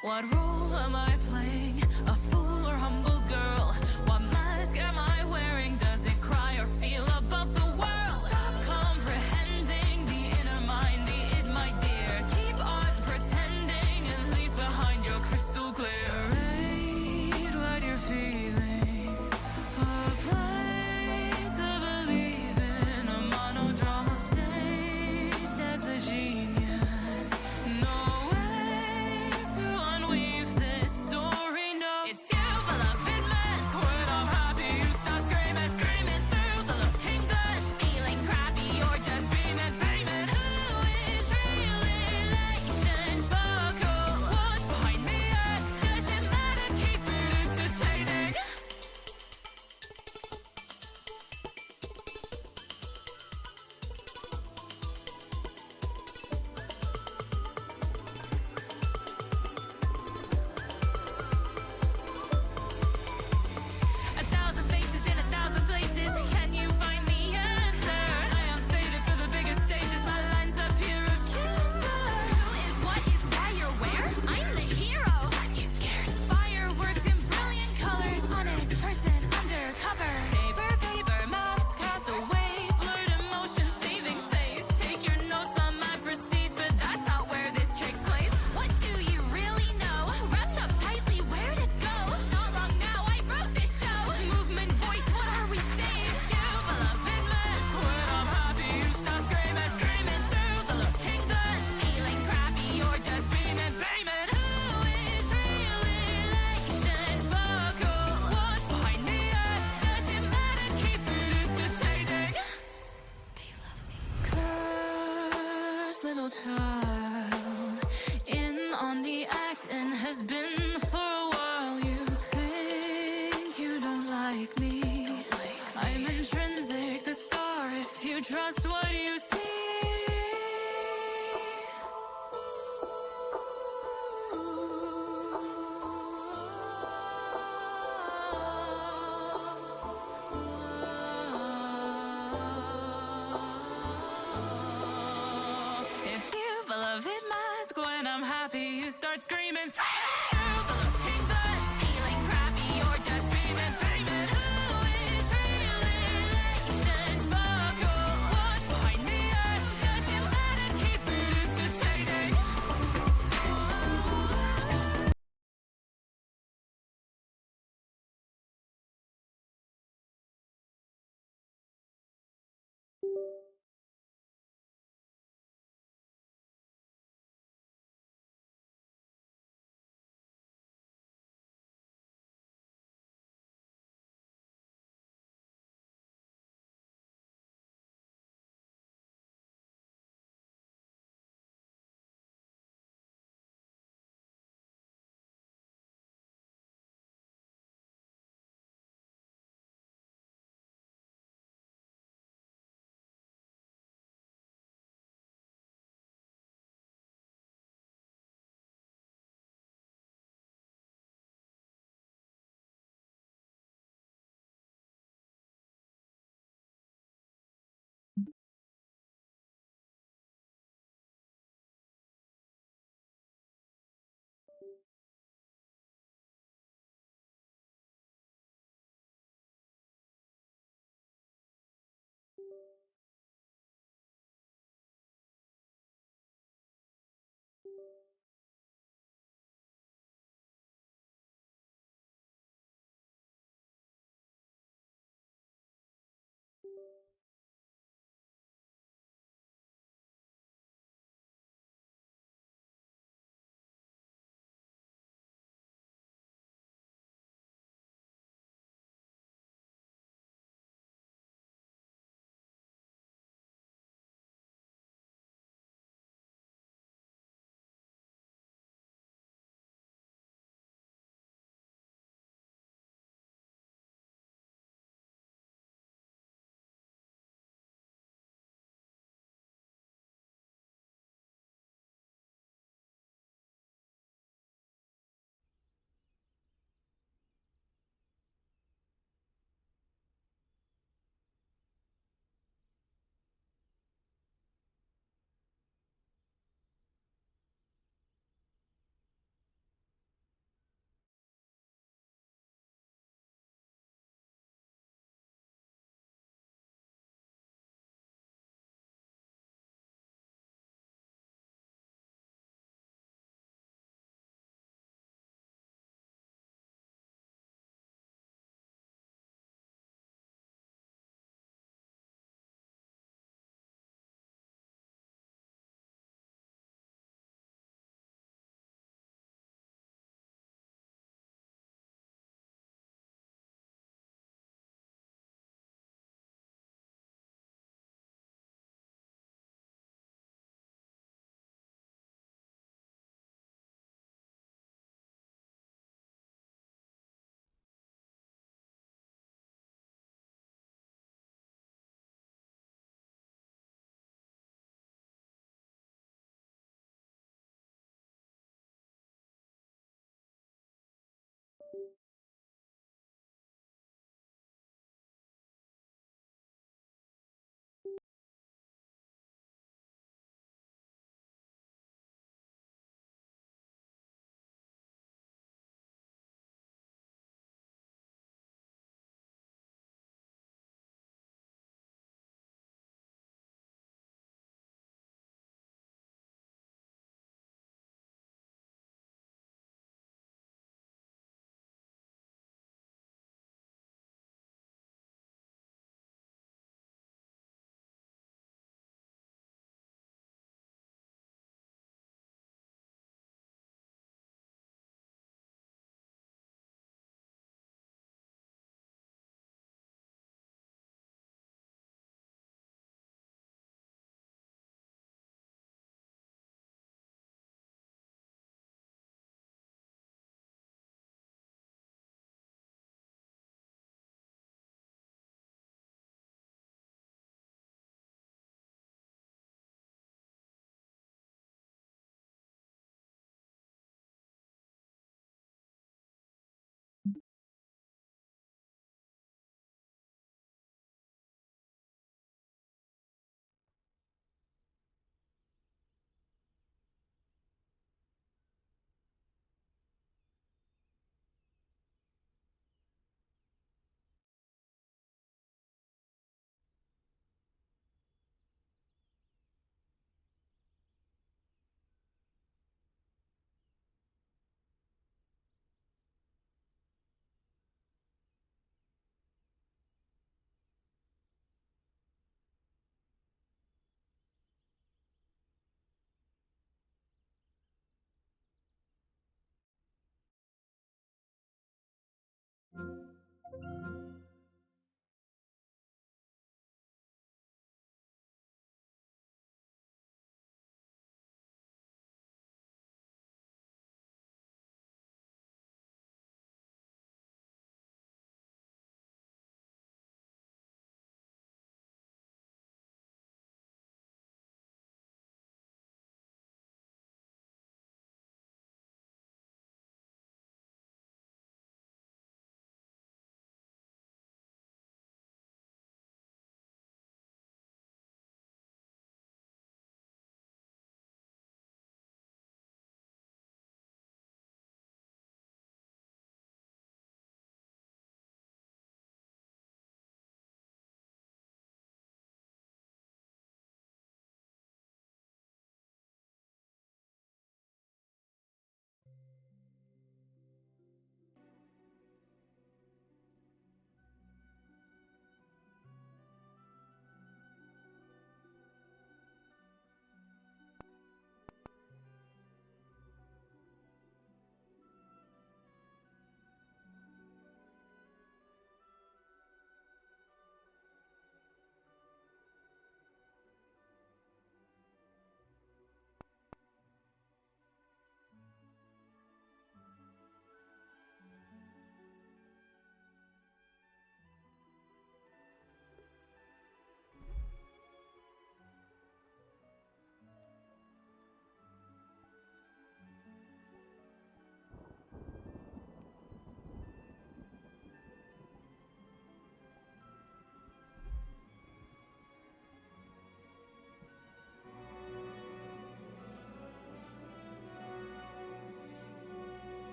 What role am I playing? A fool or humble girl? What mask am I wearing? Does it cry or feel above the world? Stop comprehending the inner mind, the id, my dear. Keep on pretending and leave behind your crystal clear. Read what you're feeling. A play to believe in. A monodrama staged as a genius. No way to unweave this story. No, it's you, beloved mask. When I'm happy, you start screaming, screaming through the looking glass, feeling crappy or just beaming, beaming. Who is really relation? Sparkle, what's behind the earth? Does it matter? Keep it entertaining. A thousand faces in a thousand places. Can you find the answer? I am fated for the bigger stages. My lines appear of candor. Who is what is why you're where? I'm the hero. Aren't you scared? Fireworks in brilliant colors. Honest person undercover. Paper, paper, masks cast away. Blurred emotions, saving face. Take your notes on my prestige, but that's not where this takes place. What do you really know? Wrapped up tightly, where to go? Not long now, I wrote this show. Movement, voice, what are we saying? You, beloved mask. When I'm happy, you start screaming, screaming through the looking glass, feeling crappy or just beaming, beaming. Who is real relation? Sparkle, what's behind the earth? Does it matter? Keep it entertaining. Do you love me? Cursed little child, in on the act and has been for a while. You think you don't like me. I'm intrinsic, the star, if you trust what you see. It's you, beloved mask. When I'm happy, you start screaming, screaming through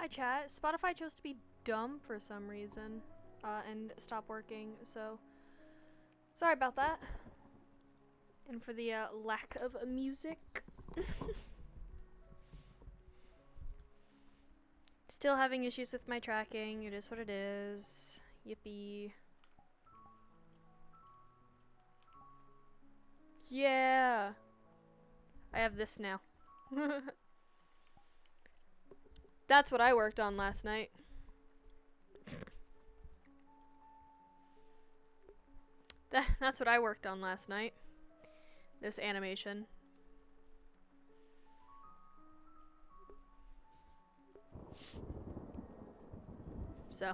Hi chat. Spotify chose to be dumb for some reason, and stop working, so sorry about that. And for the lack of music. Still having issues with my tracking. It is what it is. Yippee. Yeah. I have this now. That's what I worked on last night. That's what I worked on last night. This animation. So.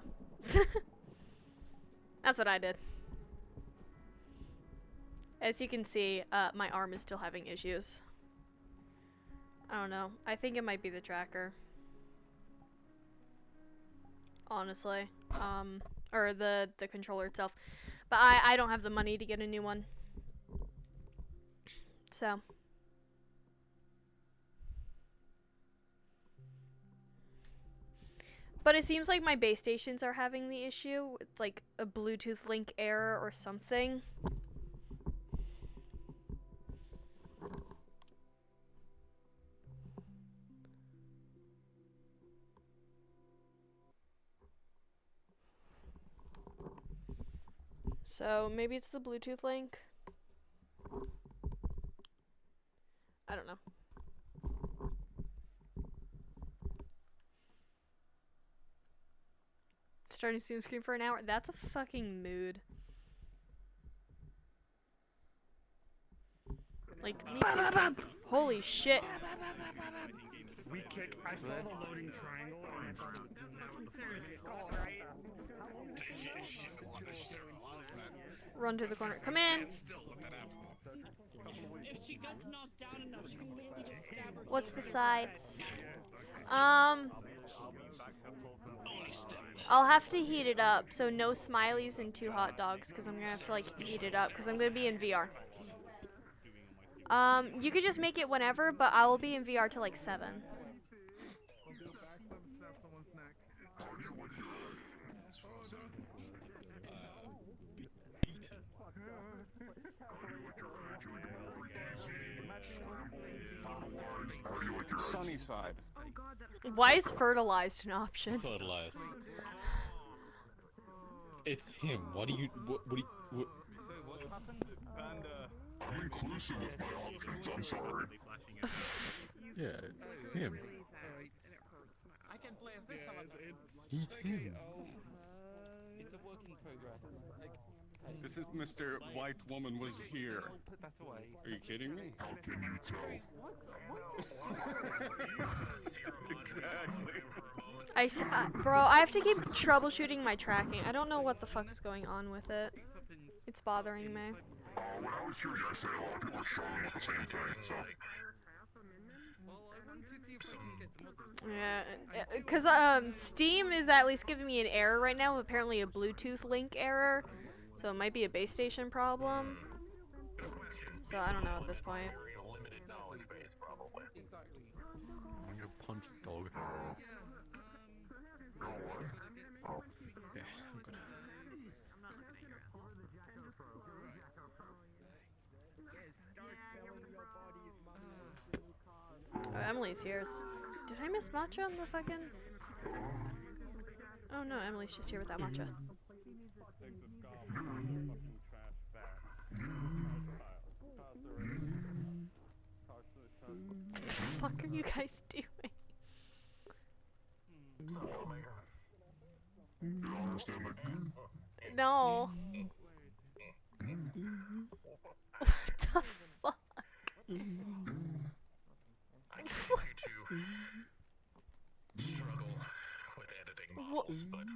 That's what I did. As you can see, my arm is still having issues. I don't know. I think it might be the tracker. Honestly. Or the controller itself. But I don't have the money to get a new one. So. But it seems like my base stations are having the issue. It's like a Bluetooth link error or something. So maybe it's the Bluetooth link. I don't know. Starting Zoom screen for an hour? That's a fucking mood. Like, me too. Holy shit. We kick. I saw the loading triangle. Run to the corner. Come in. If she gets knocked down enough, she can literally just stab her. What's the sides? I'll have to heat it up. So no smileys and 2 hot dogs, because I'm gonna have to like heat it up, because I'm gonna be in VR. You could just make it whenever, but I will be in VR till like 7. Sunny side. Why is fertilized an option? Fertilized. It's him. What do you? What do you? What? I'm inclusive with my options, I'm sorry. Yeah, it's him. I can play as this avatar. He's him. It's a work in progress. This is Mr. White Woman was here. Put that away. Are you kidding me? How can you tell? Exactly. Bro, I have to keep troubleshooting my tracking. I don't know what the fuck is going on with it. It's bothering me. When I was here yesterday, a lot of people were struggling with the same thing, so. Well, I want to see if I can get the Yeah, because Steam is at least giving me an error right now, apparently a Bluetooth link error, so it might be a base station problem. So I don't know at this point. I'm gonna punch a dog. You know what? Oh. Yeah, I'm gonna. Oh, Emily's here. Did I miss matcha on the fucking... Oh no, Emily's just here without matcha. What the fuck are you guys doing? You understand, like, No. What the fuck? Struggle with editing models, but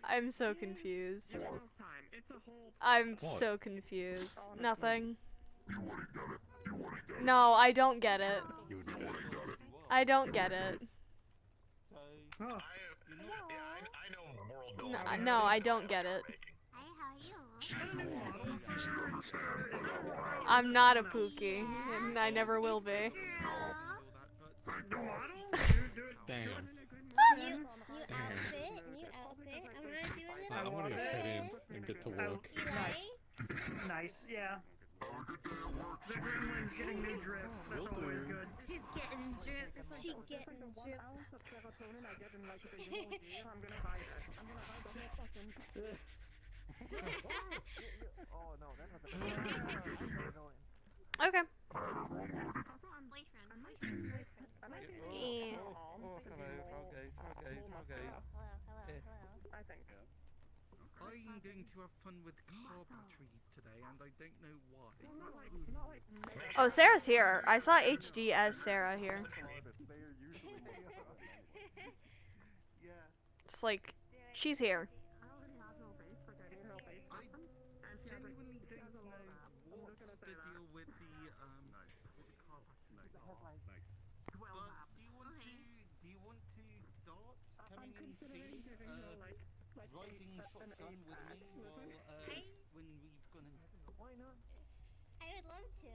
I'm so confused. I'm so confused. Nothing. you wouldn't get it. You wouldn't get it. No, I don't get it. You would You get it. wouldn't get it. I don't get it. I know world building. No, I don't get it. See if you want it, easy to understand, but that one out. I'm not a Pookie, and I never will be. No. Thank New God. model? Damn. New outfit, new outfit. I'm gonna do a I little want to spin. get in and get to work. You like? Nice, yeah. Have a good day at work, The sweetie. gremlin's getting new drip. That's Will always do. good. She's getting drip. She getting drip. ounce of serotonin I get in like a whole year. I'm gonna buy that. I'm gonna buy that in a second. Oh no, that was annoying. Okay. I have everyone loaded. Boyfriend. Yeah. Hello, small guys. I think. I'm going to have fun with car batteries today, and I don't know why. Oh, Sarah's here. I saw HD as Sarah here. It's like, she's here. I genuinely don't know what the deal with the car batteries are. But do you want to start coming and see riding shotgun with me while when we've gone in? Why not? I would love to.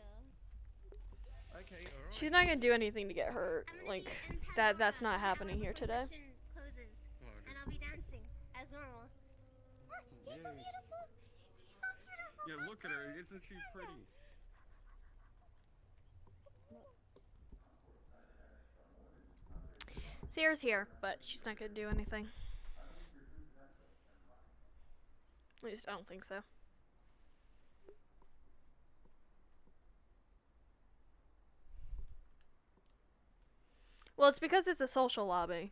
Okay, alright. She's not gonna do anything to get hurt. I'm gonna Like, eat and that's not happening here today. Closes, and I'll be dancing as normal. Look, he's so beautiful. He's so beautiful. Yeah, look at her. Isn't she pretty? Sarah's here, but she's not gonna do anything. At least I don't think so. Well, it's because it's a social lobby.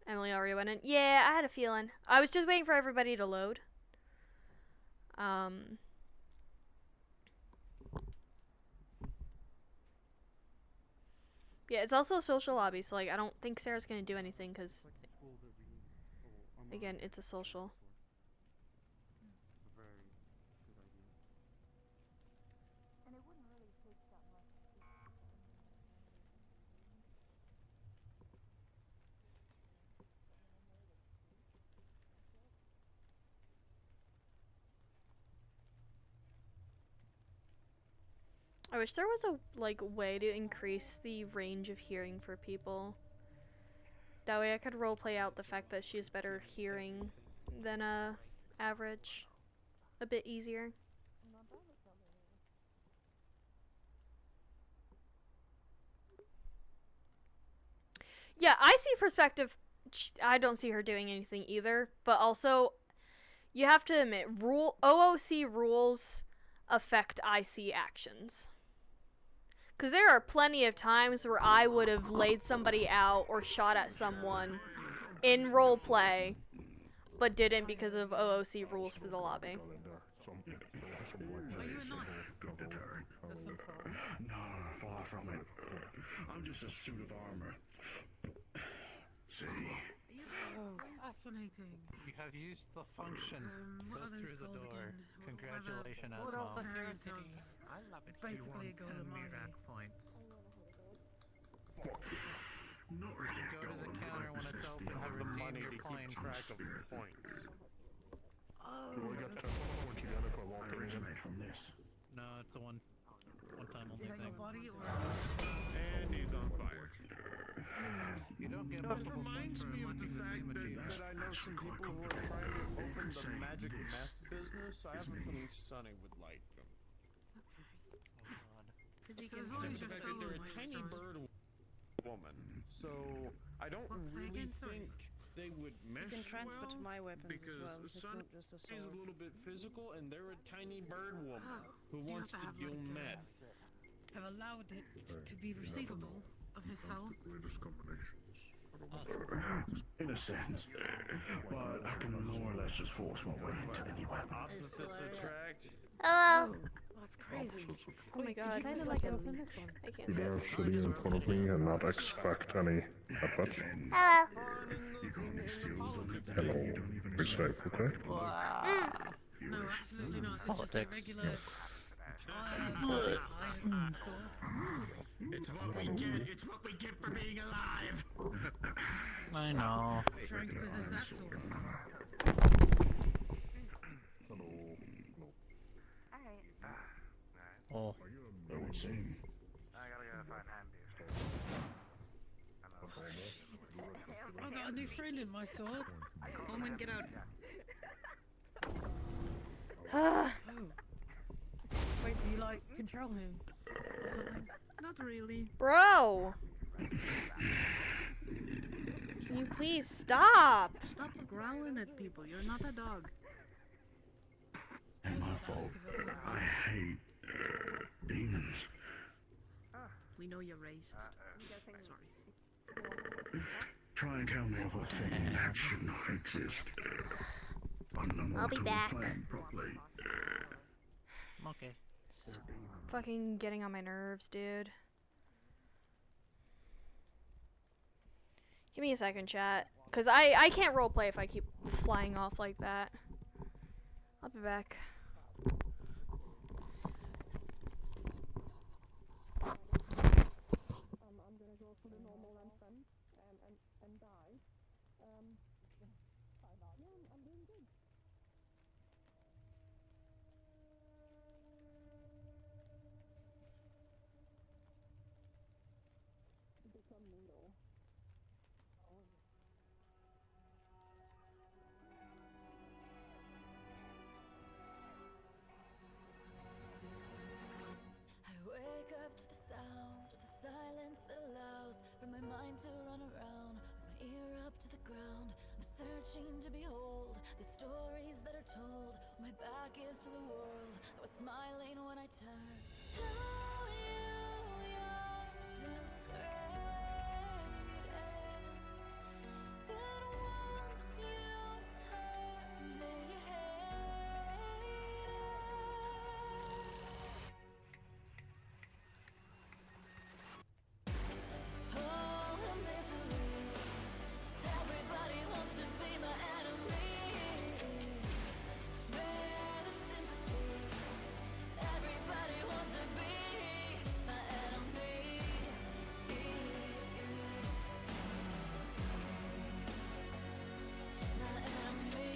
Emily already went in. Yeah, I had a feeling. I was just waiting for everybody to load. Yeah, it's also a social lobby, so like I don't think Sarah's gonna do anything because, again, it's a social. I wish there was a like way to increase the range of hearing for people. That way I could roleplay out the fact that she has better hearing than average a bit easier. Yeah, I see perspective. I don't see her doing anything either, but also you have to admit OOC rules affect IC actions. Because there are plenty of times where I would have laid somebody out or shot at someone in roleplay, but didn't because of OOC rules for the lobby. Are you a knight? Good deterrent. No, far from it. I'm just a suit of armor. See? Oh, fascinating. You have used the function. What are those through the called door. again? Congratulations, What else Asmo. are Heredity? I love it. Basically a golem army. Point. Not really a Go to the golem, counter when but I it's possess open. the Have the aura money to to keep playing of track spirit. of points. I originate from this. No, it's a one-time only Is that your thing. body or? And he's on fire. You don't get That multiple reminds points me for of the unlocking fact image. that I know some people who are trying to open the magic meth business. I have a feeling Sonny would like them. Because you So can as do long as your the fact that soul they're a is tiny strong. bird woman, so I don't What, say really again? Sorry. think they would mesh You can transfer well to my weapons as because well. It's Sonny not just a is a sword. little bit physical, and they're a tiny bird woman who you wants have to to have deal like meth. Have allowed it to be receivable of his soul. Latest combinations. In a sense. But I can more or less just force my way into any weapon. Opposites attract. Hello. That's crazy. Oh my god. Kind of like a this one. I can't You see. are sitting in front of me and not expect any effort. Hello. You got any seals on it that Hello. you don't even Respect, okay? No, absolutely not. It's just a Politics. regular. It's what we get. It's what we get for being alive. I know. Trying to possess that sword. Oh, I would say. I gotta go. got a new friend in my sword. Omen, get out. Oh. Wait, do you like control him or something? Not really. Bro! Can you please stop? Stop growling at people. You're not a dog. And my fault. I hate demons. We know you're racist. Sorry. Try and tell me of a thing that should not exist. I'll be back. Properly. Okay. It's fucking getting on my nerves, dude. Give me a second, chat. Because I can't roleplay if I keep flying off like that. I'll be back. I'm gonna go for the normal anthem and die. Yeah, I'm doing good. Become noodle. I wake up to the sound of the silence that allows for my mind to run around with my ear up to the ground. I'm searching to behold the stories that are told. My back is to the world that was smiling when I turned. Tell you you're the greatest, but once you turn, they hate us. Oh, misery. Everybody wants to be my enemy. Spare the sympathy. Everybody wants to be my enemy. My enemy.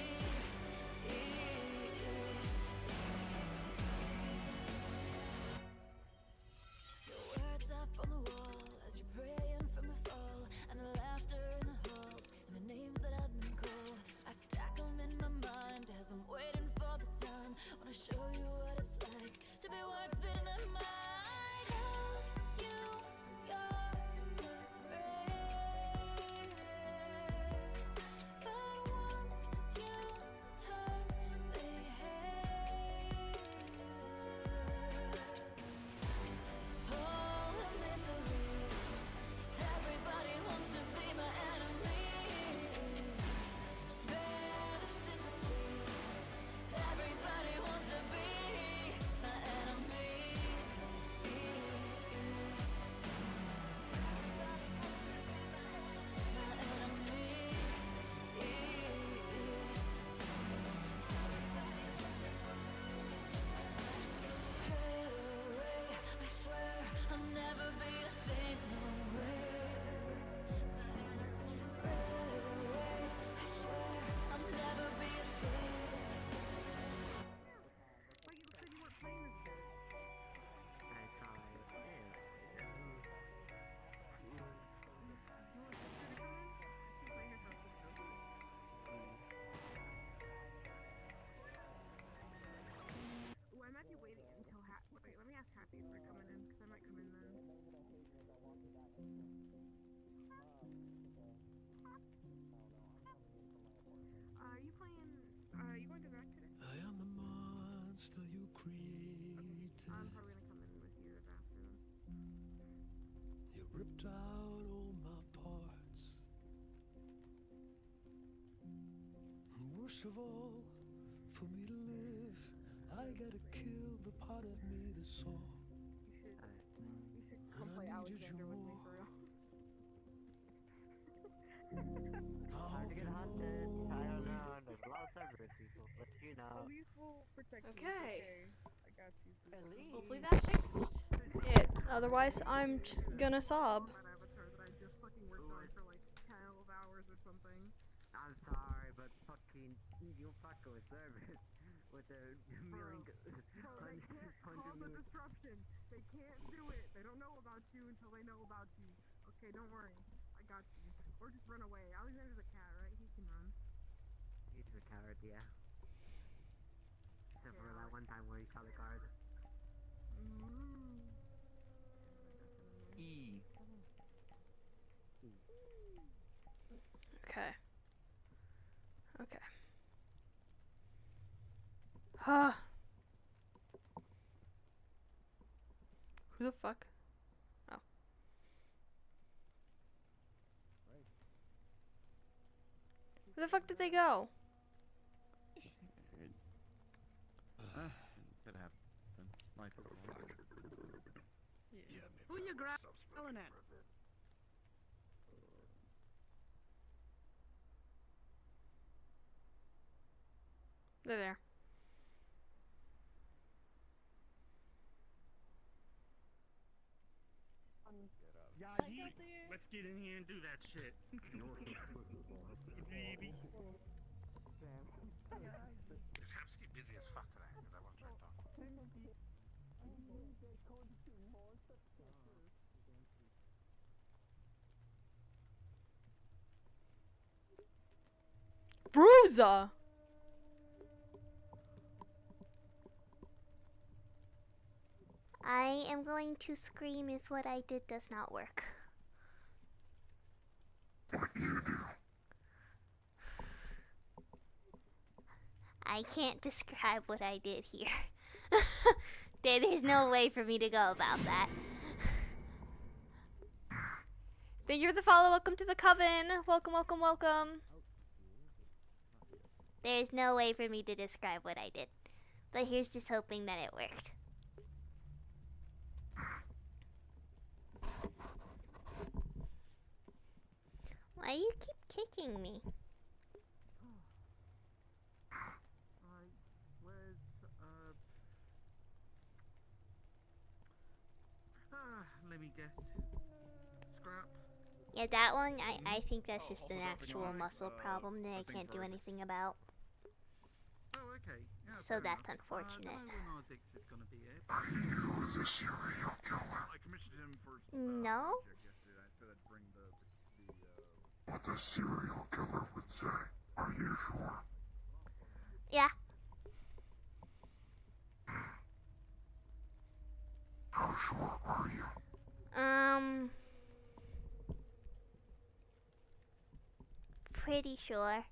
Your words up on the wall as you're praying for my fall, and the laughter in the halls, and the names that I've been called. I stack them in my mind as I'm waiting for the time when I show you what it's like to be words fitting in mind. Tell you you're the greatest, but once you turn, they hate us. Oh, misery. Everybody wants to be my enemy. Spare the sympathy. Everybody wants to be my enemy. My enemy. I swear I'll never be a saint, no way. I swear I'll never be a saint. But you said you weren't playing this game. Well, I might be waiting until wait, let me ask Happy if they're coming in, because I might come in then. Are you going to Rack today? I am the monster you created. I'm probably gonna come in with you after them. You ripped out all my parts. And worst of all, for me to live, I gotta kill the part of me that saw. You should come And play I needed Alexander you with me more. for real. Hard to get hunted. I don't know. There's a lot of Cerberus people, but you know. At least we'll protect you. Okay. I got you. At least. Hopefully that fixed it. Otherwise, I'm just gonna sob. That avatar that I just fucking worked on for like 12 hours or something. I'm sorry, but fucking you fucking with Cerberus with a million. Bro, they can't cause a disruption. They can't do it. They don't know about you until they know about you. Okay, don't worry. I got you. Or just run away. Alexander's a cat, right? He can run. He's a coward, yeah. Except for that one time where he shot the guard. E. Okay. Okay. Huh. Who the fuck? Oh. Where the fuck did they go? Could happen. Life is life. Yeah. Who you growling at? They're there. Yeah, let's get in here and do that shit. Baby. Just happens to be busy as fuck today, because I wasn't trying to talk. Bruiser! I am going to scream if what I did does not work. I can't describe what I did here. There's no way for me to go about that. Thank you for the follow. Welcome to the coven. Welcome, welcome, welcome. There's no way for me to describe what I did. But here's just hoping that it worked. Why you keep kicking me? Where's, let me guess. Scrap? Yeah, that one, I think that's just an actual muscle problem that I can't do anything about. Oh, okay. Yeah, So fair that's enough. unfortunate. I don't know when Ardix is gonna be here. Are you the serial killer? I commissioned him for No? project yesterday. I said I'd bring the What the serial killer would say. Are you sure? Yeah. How sure are you? Pretty sure.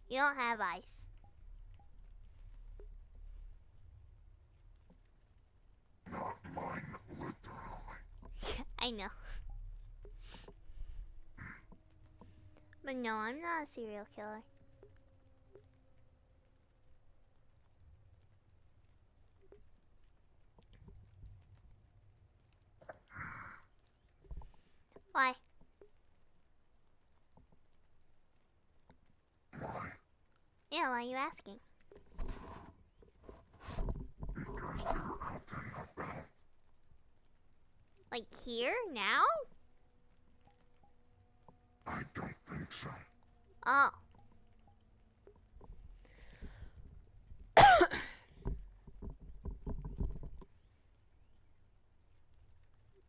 You don't have eyes. Not mine, literally. I know. But no, I'm not a serial killer. Why? Yeah, why are you asking? Because they're out and about. Like here? Now? I don't think so. Oh.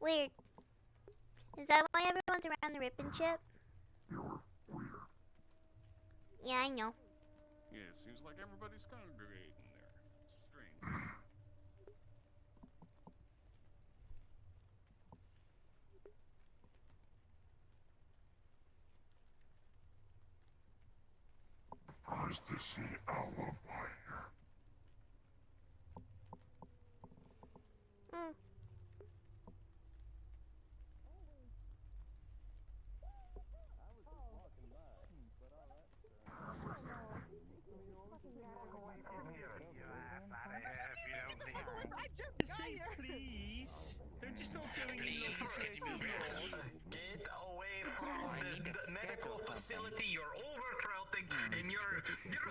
Weird. Is that why everyone's around the rip and chip? You're weird. Yeah, I know. Yeah, it seems like everybody's congregating there. Strange. Surprised to see alibi here. Hmm. Just say please. They're just not doing it. Get away from the medical facility. You're overcrowding and you're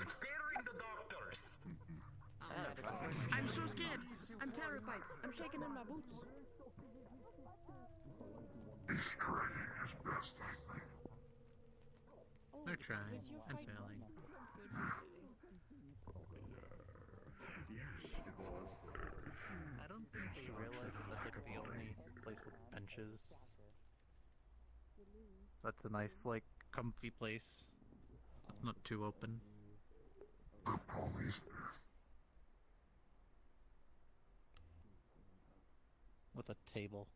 scaring the doctors. I'm so scared. I'm terrified. I'm shaking in my boots. He's trying his best, I think. They're trying and failing. benches. That's a nice, like, comfy place. Not too open. The police. With a table.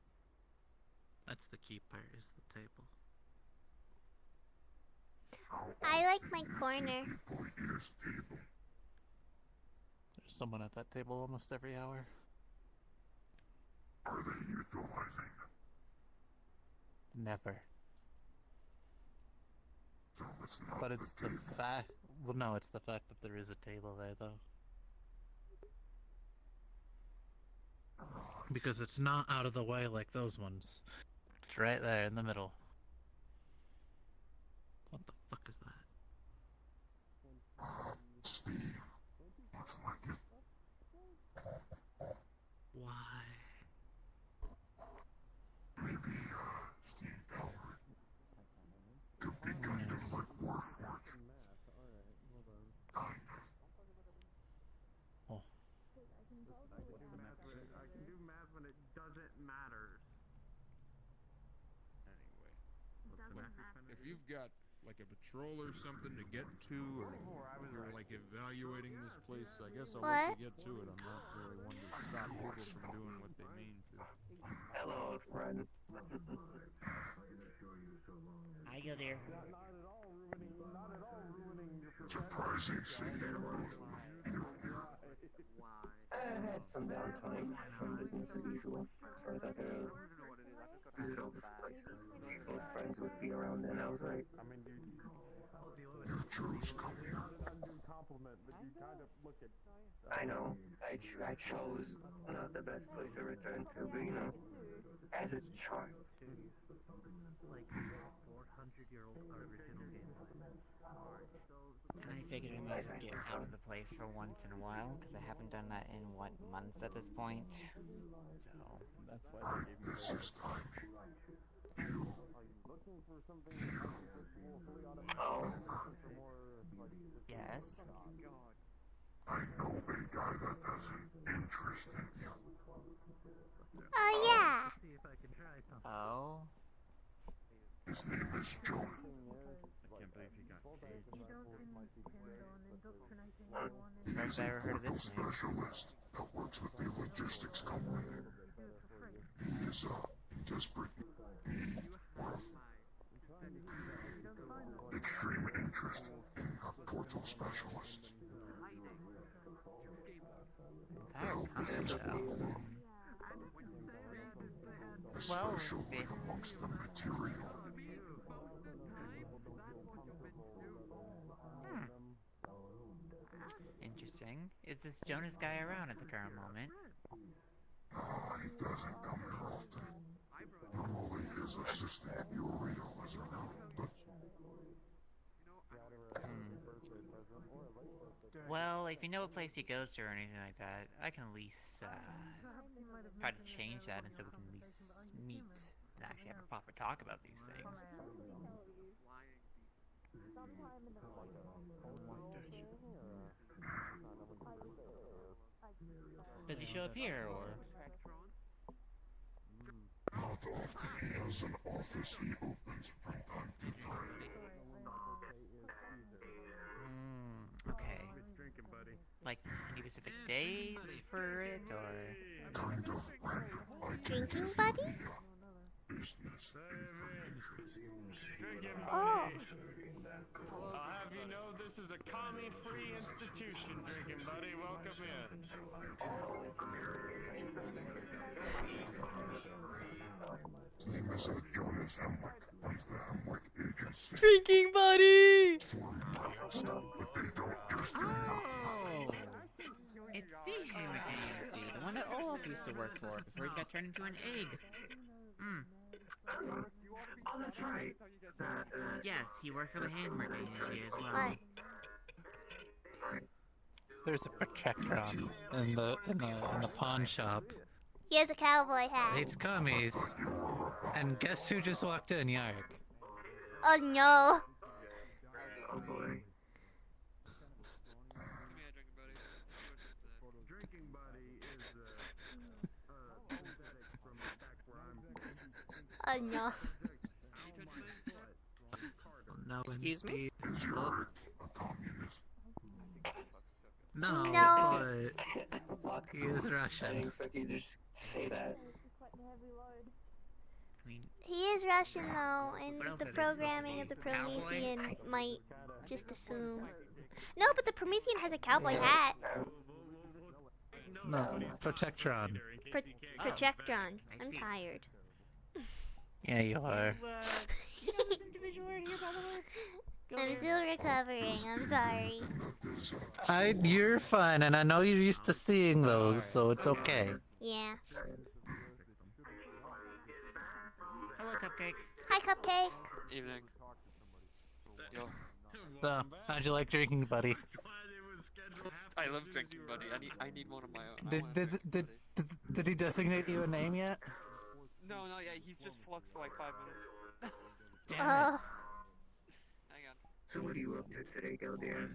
That's the key part, is the table. I like my corner. There's someone at that table almost every hour. Are they utilizing? Never. So it's not But it's the fact. Well, no, it's the fact that there is a table there, though. Because it's not out of the way like those ones. It's right there in the middle. What the fuck is that? Steve. Looks like it. Why? Maybe, steam powered. Could be kind of like Warforged. Kind of. Oh. I can do math when it doesn't matter. If you've got like a patrol or something to get to, or you're like evaluating this place, I guess I'll let you get to it. I'm not really one to stop people from doing what they mean to. Hello, friend. Hi, go there. Surprising seeing you both. I had some downtime from business as usual, so I thought to visit all the places, see if those friends would be around, and I was like, You chose coming. I know, I chose not the best place to return to, but you know, has its charm. Like 400-year-old original game. And I figured I might as well get out of the place for once in a while, because I haven't done that in, what, months at this point? So... That's why they gave me This is timing. You. Oh. Yes? I know a guy that has an interest in you. Oh yeah. Oh? His name is Joe. I can't believe he got paid. First I ever heard of Portal this name. specialist that works with the logistics company. He is in desperate need of extreme interest in a portal specialist. Entire company, though. A special one amongst the material. Interesting. Is this Jonas guy around at the current moment? He doesn't come in often. Normally his assistant Uriel is around, but Well, if you know a place he goes to or anything like that, I can at least, try to change that and so we can at least meet and actually have a proper talk about these things. Does he show up here, or? not often. He has an office he opens from time to time. Okay. Like, any specific days for it, or? Kind of random. Drinking buddy? Business. Oh. I'll have you know this is a commie-free institution, drinking buddy. Welcome in. His name is Jonas Hemwick. Runs the Hemwick Agency. Drinking buddy! Stuff, but they don't just Oh! It's the Hammock Agency, the one that Olaf used to work for before he got turned into an egg. Oh, that's right. Yes, he worked for the Hammock Agency as well. What? There's a projector on in the pawn shop. He has a cowboy hat. It's commies. And guess who just walked in, Yark? Oh no. Oh boy. Drinking buddy is synthetic from back where I'm Oh no. No, Excuse me? No, No. but he is I Russian. didn't expect you to just say that. I mean, He is Russian though, and What else the are they supposed to programming be? of the Cowboy? Promethean might just assume. No, but the Promethean has a cowboy hat. No, Protectron. Projectron. I I'm see. tired. Yeah, you are. You know this individual right here, by the way? Go I'm there. still recovering. I'm sorry. You're fine, and I know you're used to seeing those, so it's okay. Yeah. Hello, Cupcake. Hi, Cupcake. Evening. Yo. So, how'd you like drinking, buddy? I love drinking, buddy. I need one of my own. I Did wanna did drink, did, buddy. did he designate you a name yet? No, not yet. He's just fluxed for like 5 minutes. Oh. Hang on. So what are you up to today, Gildir?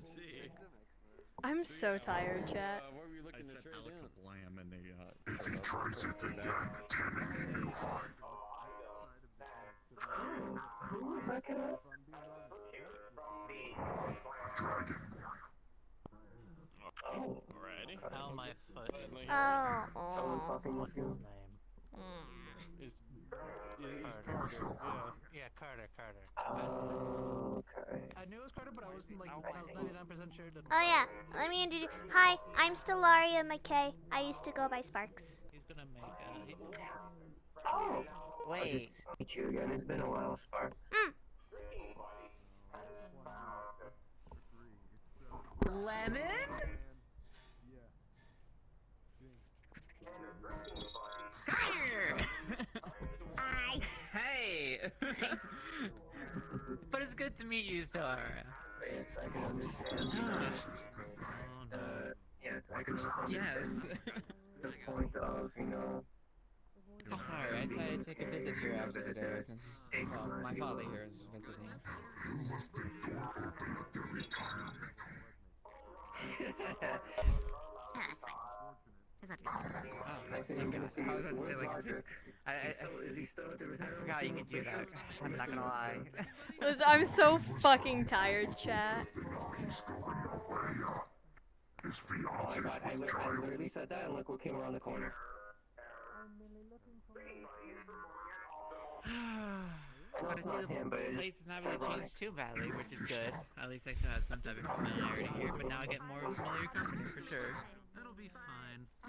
I'm so tired, chat. What were you looking to trade in? Lamb and If he tries it, then get him a 10 and you high. Oh, who was that guy? Dragon. Oh. Alrighty. Ow, my foot. Oh. Someone fucking with you? Is Carter, Yeah, Carter. Oh, okay. I knew it was Carter, but I wasn't like 99% sure that. Oh yeah. Let me introduce. Hi, I'm Stellaria McKay. I used to go by Sparks. He's gonna make Oh. Wait. Good to meet you again. It's been a while, Spark. Lemon? Carter! Hi. Hey! But it's good to meet you, Sora. Yes, I can understand. Yes, I can understand. Yes. The point of, you know... Oh, sorry, I decided to take a visit here after today, since, well, my father here is visiting. You left the door open at every time. That's fine. It's understandable. Oh, I think I'm gonna see I was about to say, like, Roderick. I Is he still at the I retirement? forgot you could do that. I'm not gonna lie. Listen, I'm so fucking tired, chat. He's going away. His Oh my fiancée god, I with literally said that and look what came around the corner. But it seems the place has not really changed too badly, which is good. At least I still have some type of familiarity here, but now I get more familiar company for sure. It'll be fine. I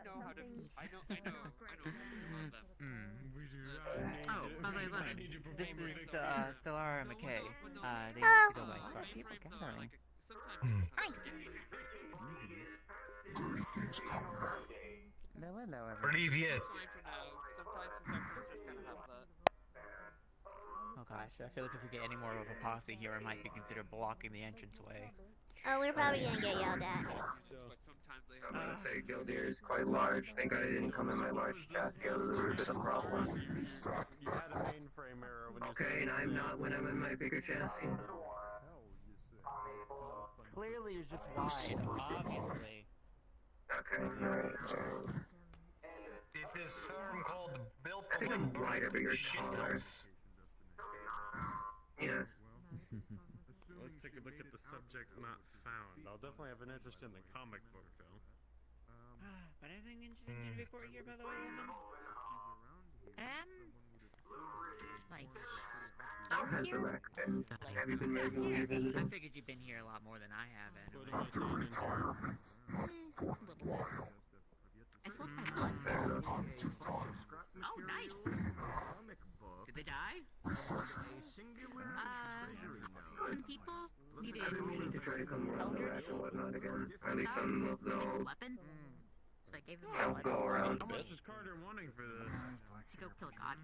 know how to. I know about them. Oh, by the way, Lemon, this is Stellaria McKay. They used Oh. to go by Spark. Keep gathering. Hi. Greetings, comrade. No, hello, everyone. Привет. Oh gosh, I feel like if we get any more of a posse here, I might be considered blocking the entranceway. Oh, we're probably gonna get yelled at. I'm gonna say Gildir is quite large. Thank God I didn't come in my large chassis. I was a bit of a problem. You had a mainframe error when you Okay, and I'm not when I'm in my bigger chassis. Clearly you're just wide, obviously. Okay, alright. It is term called built I think I'm wider, but you're taller. Yes. Let's take a look at the subject not found. I'll definitely have an interest in the comic book, though. But anything interesting to report here, by the way, Lemon? Like, How has the wreck been? Have you been making your visits? I figured you've been here a lot more than I have, anyway. After retirement, little bit. I sold my blood. Fair enough. Oh, nice! Did they die? Some people needed I've been meaning to try to come around the wreck and whatnot again. At least some of the old... weapon. So I gave them I'll my go weapons around. How much is Carter wanting for this? to go kill God.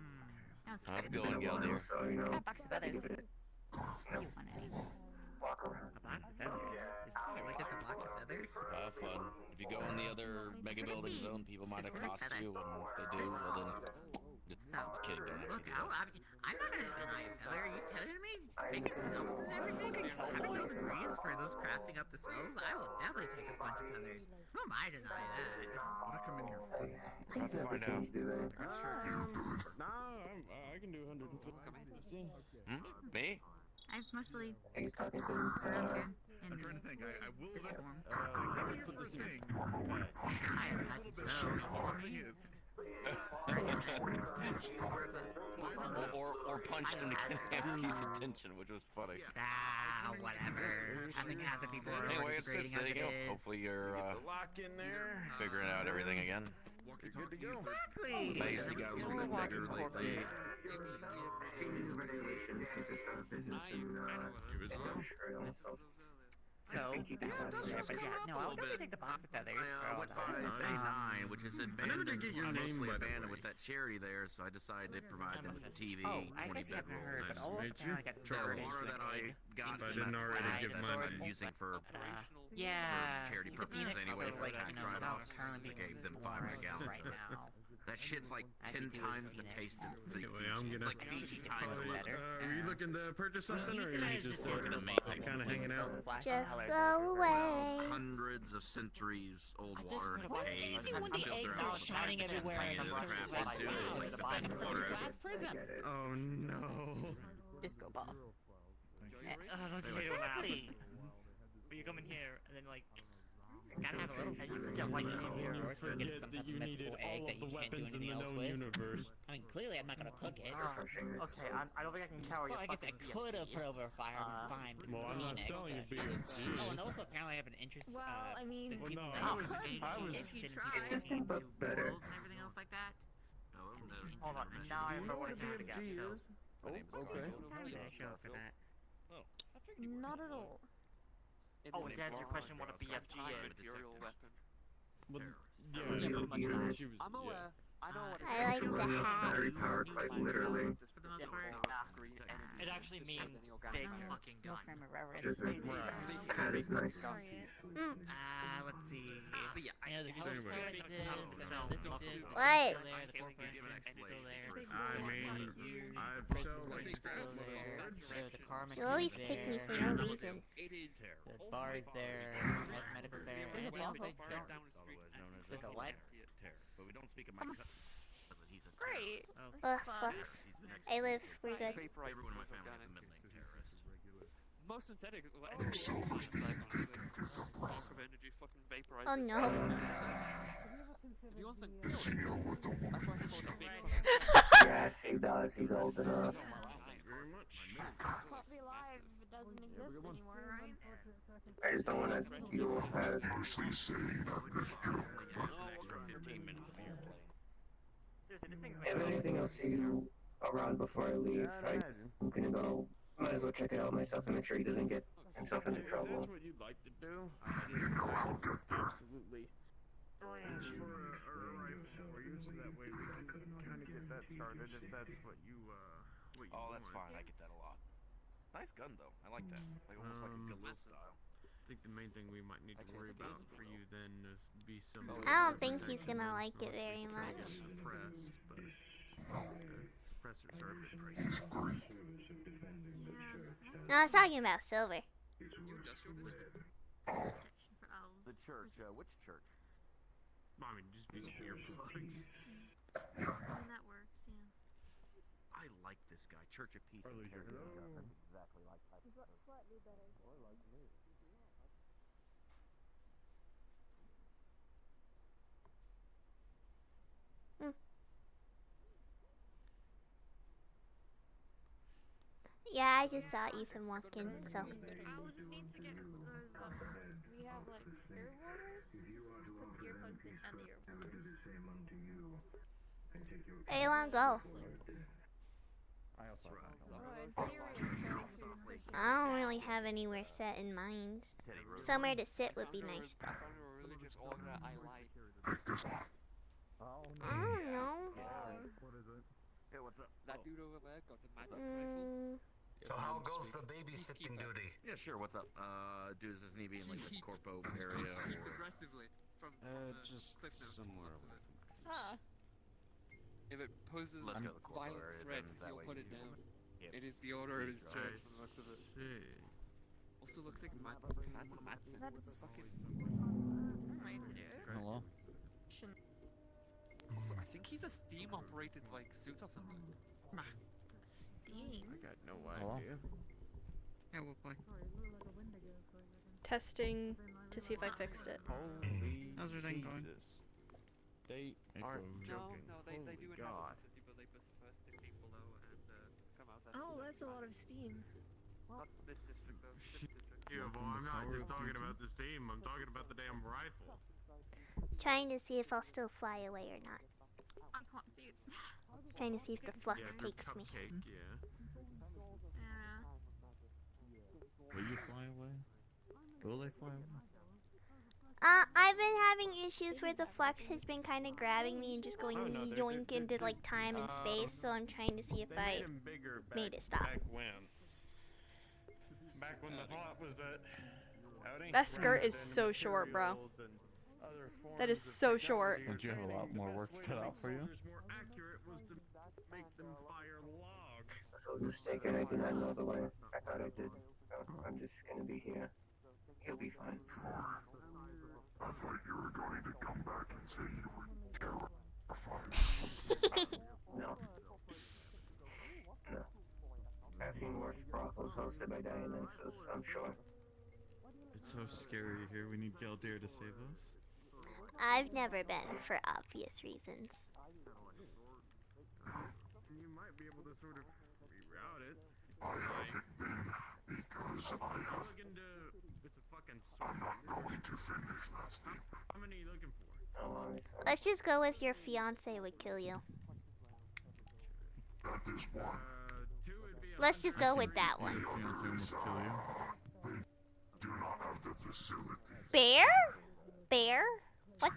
That was It's been a while, so, you know, Got a box of I feathers. have to give it You want any? walk around. A box of feathers? Is she like just a box of feathers? Have fun. If you go in the other mega building zone, people might Specific accost feather. you, and if they do, well then, just kidding, don't Look, actually do that. I'm not gonna deny a feather. Are you telling me? Making spells and everything? Having those ingredients for those crafting up the spells? I will definitely take a bunch of feathers. Who am I to deny that? Wanna come in here Nice. Never change, do they? I can do 150. Me? I've mostly He's talking to around here I'm trying to think. I will this let form. it's a thing. I imagine so. The thing is, or punched him to get his attention, which was funny. Ah, whatever. I think half the people are Anyway, it's good degrading as seeing it you. is. Hopefully you're Lock in there. figuring out everything again. You're good to go. Exactly. Amazing. Got a little bit bigger lately. New regulations since it's a business in Australia, so So, keep it yeah, going. but yeah, no, I would definitely take the box of feathers. I went by A9, which is abandoned, get your name, mostly by the abandoned way. with that charity there, so I decided to provide them with the TV, Oh, I 20 guess you haven't heard, but bedrolls. all of Nice to the meet got The turned water into that an I egg. got If I from didn't that already plant give is mine what I'm to- using for Yeah, charity he's a purposes phoenix, anyway, so, for like, tax you know, write-offs. currently I being gave them born 5 gallons right of it. now. That shit's like As 10 you do times with the Phoenix. taste of Anyway, I'm Fiji. It's gonna- like Fiji times Probably 11. better. Are you looking to purchase something, or are you just fucking amazing. kind of hanging out? Just go away. Hundreds of centuries old water in a What's cave. changing when the filter eggs out are shining the everywhere and contaminants it's crap like, into it. It's like the best water ever. glass prism? Oh no. Disco ball. Exactly. But you come in here and then like Gotta have a little fun. Yeah, like you source where you get Forget some that type you of needed mythical egg all that of the you can't do weapons in anything the else known with. universe. I mean, clearly I'm not gonna cook it. okay, I don't think I can carry Well, a I guess I fucking could have BFG. put over a fire and find Well, I'm not Phoenix, selling a but- BFG. Oh, and also apparently I have an interest. Well, I mean, there's Well, people no, that I are was- interested if you in try. people It's just into better. portals and everything else like that. Hold on, now I remember what I have to get. BFG So, is? Oh, okay. Sometime did I show up for that? Not at all. oh, and to answer your question, what a BFG is. Material weapon. Well, Yeah, yeah, pretty much yeah, that. she was- I'm yeah. aware. I know what I like the hat. Battery powered, like literally. For the most part. It actually means big fucking No gun. frame of reference. Just the hat is nice. Let's see. But yeah, I know the So health anyway. card exists, I know this exists, the What? still there, the corporate entrance is still there. I mean, I sell like It's still there. There's the karmic You always is kick me there. for no reason. It is. The bar is there. Medical's there. There's a Anything else I ball. don't. Down the street. There's a what? But we don't speak of my cousin. He's a Great. Oh. Ugh, fucks. I live. We're good. Everyone in my family has a middle name terrorist. Most synthetic. I'm selfish because I think it's a Of energy fucking vaporize. Oh no. If you want some Does he know what the woman that's why is? it's called a big fucking Yes, he does. He's old enough. Very much. Can't be alive if it doesn't exist anymore, right? I just don't want to deal with that. Honestly saying that this job. If anything, I'll see you around before I leave. I'm gonna go. Might as well check it out myself and make sure he doesn't get himself into If trouble. that's what you'd like to do, absolutely. Arrange for a rifle for you, so that way we can kind of get that started if that's what you Oh, that's want. fine. I get that a lot. Nice gun though. I like that. Like almost like a Galil style. I think the main thing we might need to worry about for you then is be some. I don't think he's gonna like it very much. Suppressed, but suppressors are a bit pricey. No, I was talking about silver. The church. Which church? I mean, just use earplugs. That works, yeah. I like this guy. Church of Peace. Hello. That's exactly like type of stuff. Slightly better. Or like me. Yeah, I just saw Ethan walk in, so. I would need to get we have like ear warmers. Put earplugs in and ear warmers. Where you wanna go? I don't really have anywhere set in mind. Somewhere to sit would be nice though. religious order I like. I don't know. What is it? Hey, what's up? That dude over there got the magic rifle. So how goes the babysitting duty? Yeah, sure. What's up? Does this need to be in like the corpo area? Keeps Or... aggressively from Just cliff notes from the somewhere looks of it. Ah. If it poses Let's go to the corpo violent area, threat, then that he'll way put it you- down. Yep. It is the order of his church from the looks of it. Also looks like that's a Matson. That's Fucking I don't know what to do. Hello? Shouldn't. think he's a Steam operated like suit or something. Steam. I got no Hello? idea. Yeah, we'll play. Testing to see if I fixed it. Holy How's your thing going? Jesus. They Echo. aren't No, joking. no, they Holy do God. inhabit the city, but they prefer to keep below and come out. Oh, that's a lot of steam. Not this district though. This district. Yeah, Welcome well, I'm to not Power just of talking Beauty. about this team. I'm talking about the damn rifle. Trying to see if I'll still fly away or not. I can't see it. Trying to see if the flux Yeah, takes me. cupcake, yeah. Yeah. Will you fly away? Will they fly away? I've been having issues where the flux has been kind of grabbing me and just going Oh, no, yoink into like time and space, so I'm trying to see if They I made him bigger made it stop. Back when? Back when the thought was that... Howdy? That skirt rather is than so short, bro. materials and other That is forms of so short. technology Don't you have a or lot training, more the work best way cut to out make for you? soldiers more accurate was to make them fire logs. So mistaken, I can head another way. I thought I did. I'm just gonna be here. He'll be fine. I thought you were going to come back and say you were terrified. No. No. I've seen worse brothels hosted by Dionysus, I'm sure. It's so scary here. We need Galdir to save us. I've never been, for obvious reasons. You might be able to sort of reroute it. I haven't been because I have. Looking to... It's a fucking I'm sword. not going to finish that thing. How many are you looking for? Let's just go with your fiance would kill you. That is one. Two would be Let's just go with that Your one. fiance almost kill you. Do not have the facility. Bear? Bear? What?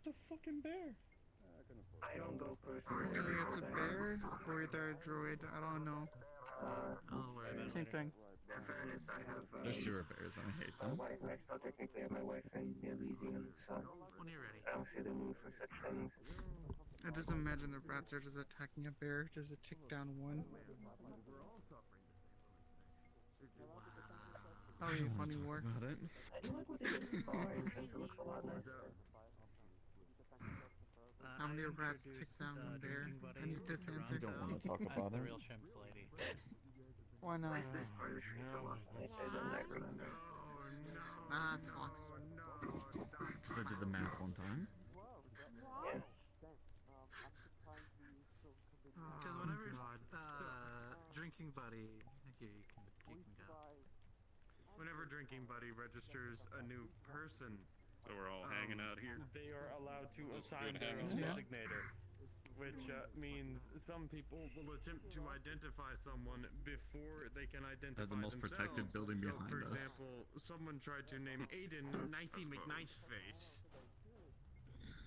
It's a fucking bear. I don't go personally. Either it's a bear or either a druid. I don't know. Same thing. In fairness, I have They're sewer bears and I hate my them. wife. I still technically have my wife in Elysium, so When you're ready. I don't see the need for such things. I just imagine the rats are just attacking a bear just to tick down one. I Oh, you don't want funny to talk war. about it. I do like what they did in the bar. It looks a lot nicer. How many rats tick down one bear? I need this I answer. don't want to talk about it. Real shrimps lady. Why not? This part of the streets a lot nicer than I remember. Ah, it's Fox. Because I did the math one time. Yeah. Because whenever drinking buddy, here you can go. Whenever drinking buddy registers a new person, So we're all hanging out here. they are allowed to That's assign good their own hanging spot. designator, which means some people will attempt to identify someone before they can identify They're the most themselves. protected building So, behind for us. example, someone tried to name Aiden Knifey McKnifeface,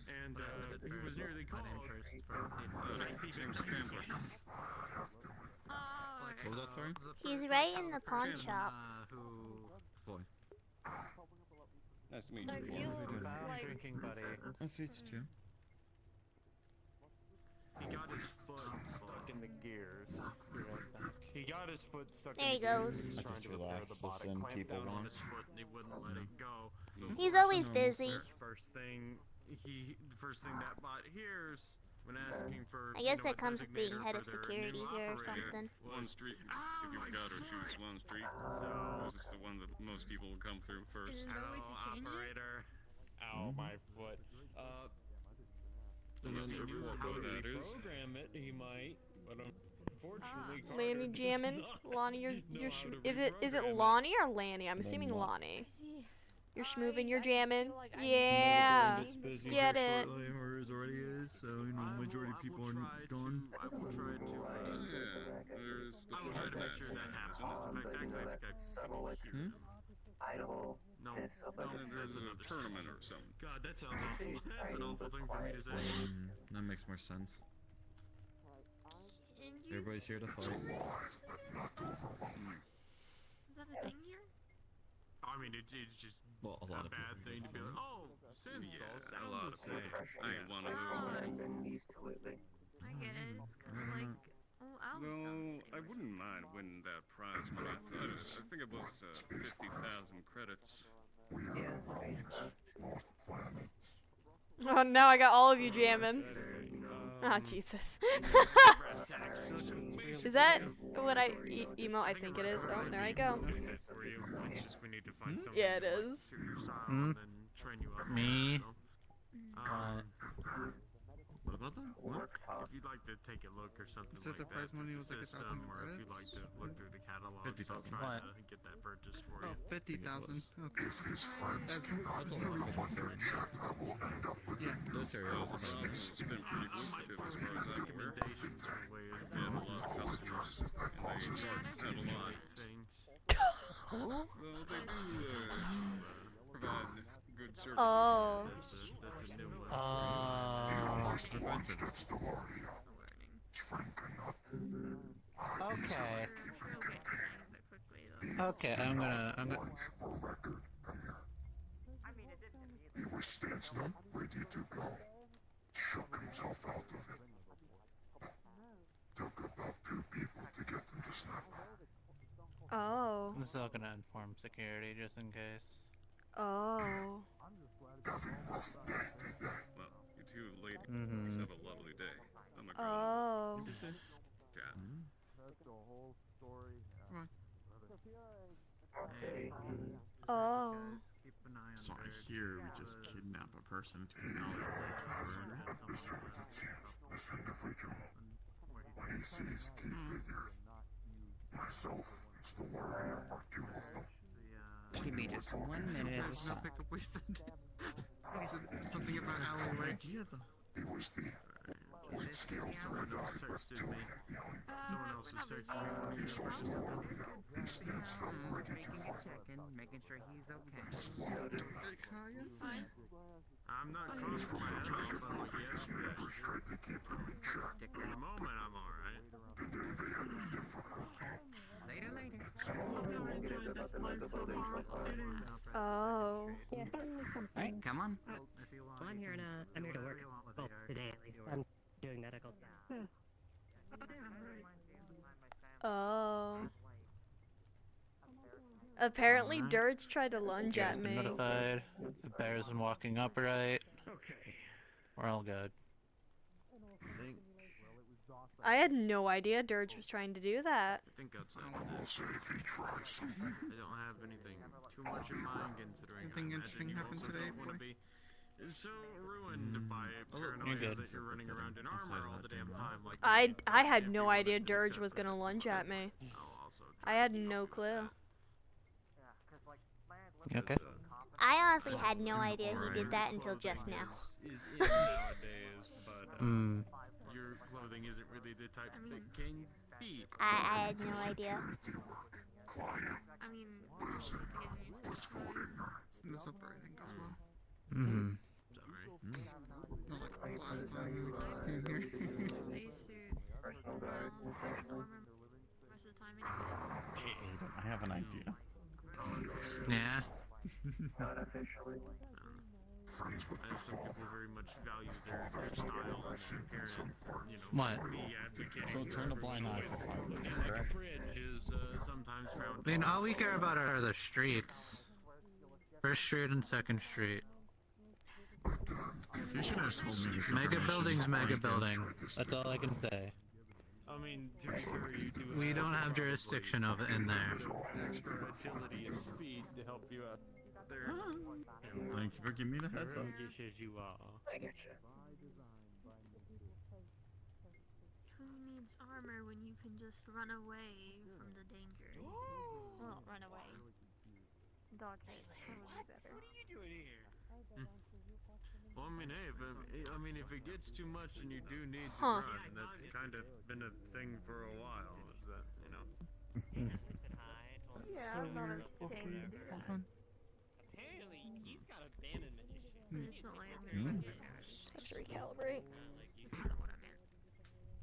and he was nearly called Knifey McKnifeface. What was that, sorry? He's right in the pawn shop. Boy. Nice to meet So you. you, Found like, drinking buddy. Nice to meet you too. He got his foot stuck in the gears. He got his foot stuck There in he the gears. goes. He was I trying just to repair relax, the body, listen, clamped people down on want. his foot, and he wouldn't let it go. So He's always Normal busy. stuff. First thing that bot hears when asking for, I guess you know, that comes with a being designator head for of their security new here or operator something. One street, if you forgot or choose one street. So, This is the one that most people will come through first. Is there a way to change it? operator. Ow, my foot. And If then he the knew what how to that is. reprogram it, he might. But unfortunately, Lanny Carter jamming. does not Lonnie, you're know how to is it reprogram Lonnie or Lanny? I'm assuming Lan. Lonnie. see, You're schmooving, I you're jamming. feel like I Yeah. It's busy Get here it. shortly, or is already is, so you know, majority of people are gone. I will try to. Yeah, there's the I will try to make sure that happens. In But fact, you know, actually, I that think subtle, like, No, idleness of like a there's city. another tournament or something. God, that sounds awful. That's an awful thing for me to say. That makes more sense. Can you? Everybody's here to fight. Is that a thing here? I mean, it's just Well, a lot a of bad people. thing to be like, oh, Sims Yeah, all a sound lot the of people. same. I ain't one of Oh, those. I haven't been used to lately. I get it. It's kind of like, oh, I was Though I wouldn't mind winning that prize money. I think it was 50,000 credits. Yeah, spacecraft. Oh, now I got all of you jamming. Ah, Jesus. Is that what emo I think it is? Oh, there I go. For you. It's just we need to find somebody Yeah, it to, like, is. suit your style and then train you up. Me? So, What about them? What? if you'd like to take a look or something You said like the prize that money through was the like 1,000 system, or if you'd like to credits? look through the catalog, 50,000. I'll try What? to get that purchased for Oh, you. 50,000. Okay. That's That's a lot for this area. Yeah. This area is about It's been pretty lucrative as far as I'm aware. Recommendations for ways They have a lot of customers, and they charge a lot. things. Well, they do provide good services. Oh. That's a new one. provide service. Okay. Okay, I'm gonna. He was standstill, ready to go. Shook himself out of it. Took about 2 people to get them to snap. Oh. I'm still gonna inform security just in case. Oh. Well, you two ladies Mm-hmm. have a lovely day. I'm a Oh. Yeah. That's the whole story. Come on. Oh. Keep an eye on So I Bird. hear we just kidnap a person to an alleyway temporarily. Besides, it seems this individual, when he sees key figure, myself, it's the word I marked you off. Give me just 1 minute as a No stop. pickup wasted. Something about alleyway. He was the scale Someone else texted me. Someone else has texted me when you purchased it. He stands still, ready Making to a follow. check-in, making sure he's okay. I'm not close to my head off, but like, yes, Stick for the moment, I'm alright. Oh. Alright, come on. Well, I'm here to work. Well, today at least. I'm doing medical stuff. Oh. Apparently, Dirge tried to lunge You guys at been me. notified. The bear's been walking upright. Okay. We're all good. I had no idea Dirge was trying to do that. I think outside of this, I don't have anything too much in mind, considering Anything I interesting imagine you happened also today, don't want to boy? be so ruined by paranoia good. that you're running around in armor all the damn time. Like I had no idea Dirge was gonna lunge at me. I had no clue. Okay. I honestly had no idea he did that until just now. Is in nowadays, but your clothing isn't really the type that can be. I had no idea. I mean, obviously to get new stuff. Let's hope everything goes well. Mm-hmm. Sorry. Not like last time we just came here. Face suit, armor, most of the time anyway. I have an idea. Yeah. Not officially. I know some people very much value their style and their appearance, and, you know, What? me advocating So turn a for blind eye for 5 minutes, like a correct? bridge is sometimes found. I mean, all we care about are the streets. First Street and Second Street. You should have told me this. Mega information building's mega beforehand. building. That's all I can say. I mean, to be fair, you do We have don't have jurisdiction of it in there. extra agility and speed to help you out there. Thank you for giving me the heads up. As you are. I get you. Who needs armor when you can just run away from the danger? Well, run away. Dog fight would be better. What are you doing here? Well, I mean, hey, if it gets too much and you do need to Huh. run, that's kind of been a thing for a while. Is that, you know? Yeah, I'm not a thing. Hold on. Apparently, he's got abandonment issues. Recently, I'm gonna Have to recalibrate. That's kind of what I meant.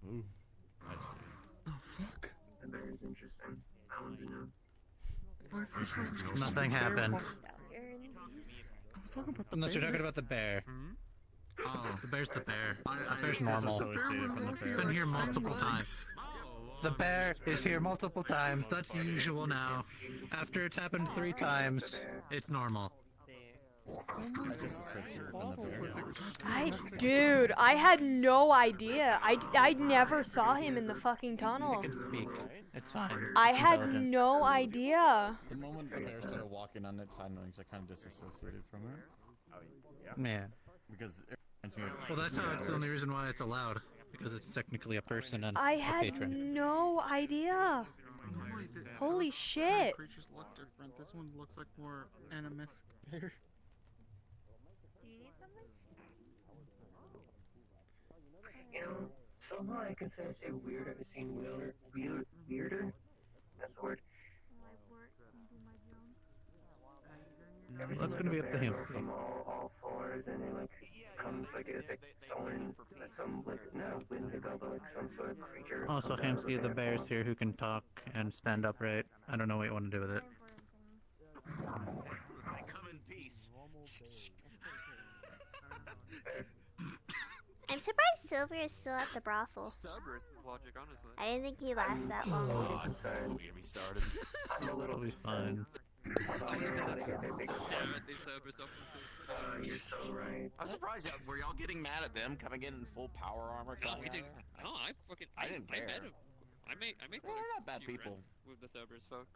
Ooh. Oh fuck. The bear is interesting. How would you know? Why is this so Nothing happened. I was talking about the Unless you're bear. talking about the bear. Oh. The bear's the bear. I The bear's normal. It's been here multiple times. The bear is here multiple times. That's usual now. After it's happened 3 times, it's normal. I just associated from the bear. Dude, I had no idea. I never saw him in the fucking tunnel. I can speak. It's fine. I It's had intelligent. no idea. The moment the bear started walking on its hind legs, I kind of disassociated from her. Yeah. Because well, that's how it's the only reason why it's allowed. Because it's technically a person and I a had patron. no idea. Holy shit. Creatures look different. This one looks like more animistic bear. You know, somehow I can say weird. I've seen weirder. That's the word. That's gonna be up to him. From all fours, and it like comes like it's like someone, some like not Wendigo, but like some sort of creature. Also, Hamsky, the bear's here who can talk and stand upright. I don't know what you want to do with it. I come in peace. I'm surprised Silver is still at the brothel. Cerberus logic, honestly. I didn't think he lasts that long. Don't get me started. It'll be fine. You're so right. I'm surprised. Were y'all getting mad at them coming in full power armor? No, we didn't. No, I didn't care. I made They're not bad people. With the Cerberus folk.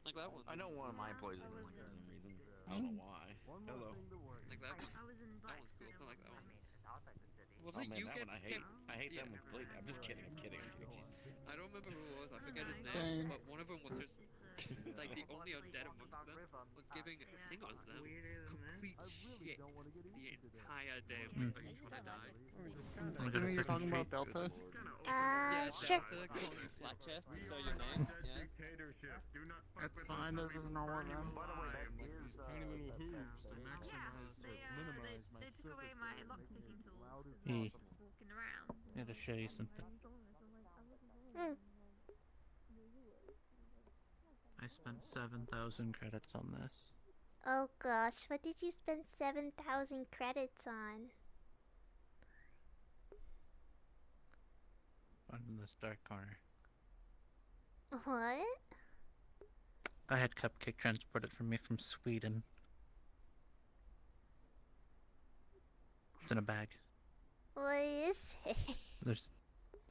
Like that one. I know one of my employees isn't like for some reason. I don't know why. Hello. Like that one. That one's cool. I like that one. Oh man, that one I hate. I hate that one completely. I'm just kidding. I'm kidding. Jesus. I don't remember who it was. I forget his name. But one of them was just like the only undead amongst them was giving Thingos them complete shit the entire day. Like, I just want to die. You're talking about Delta? Yeah, Sure. Delta calling you flat chest and so your name. Yeah. That's fine. This is normal then. These tiny little hooves to maximize or minimize my They took away my lockpicking tools. Walking around. I had to show you something. I spent 7,000 credits on this. Oh gosh, what did you spend 7,000 credits on? In this dark corner. What? I had Cupcake transported for me from Sweden. It's in a bag. What is it? There's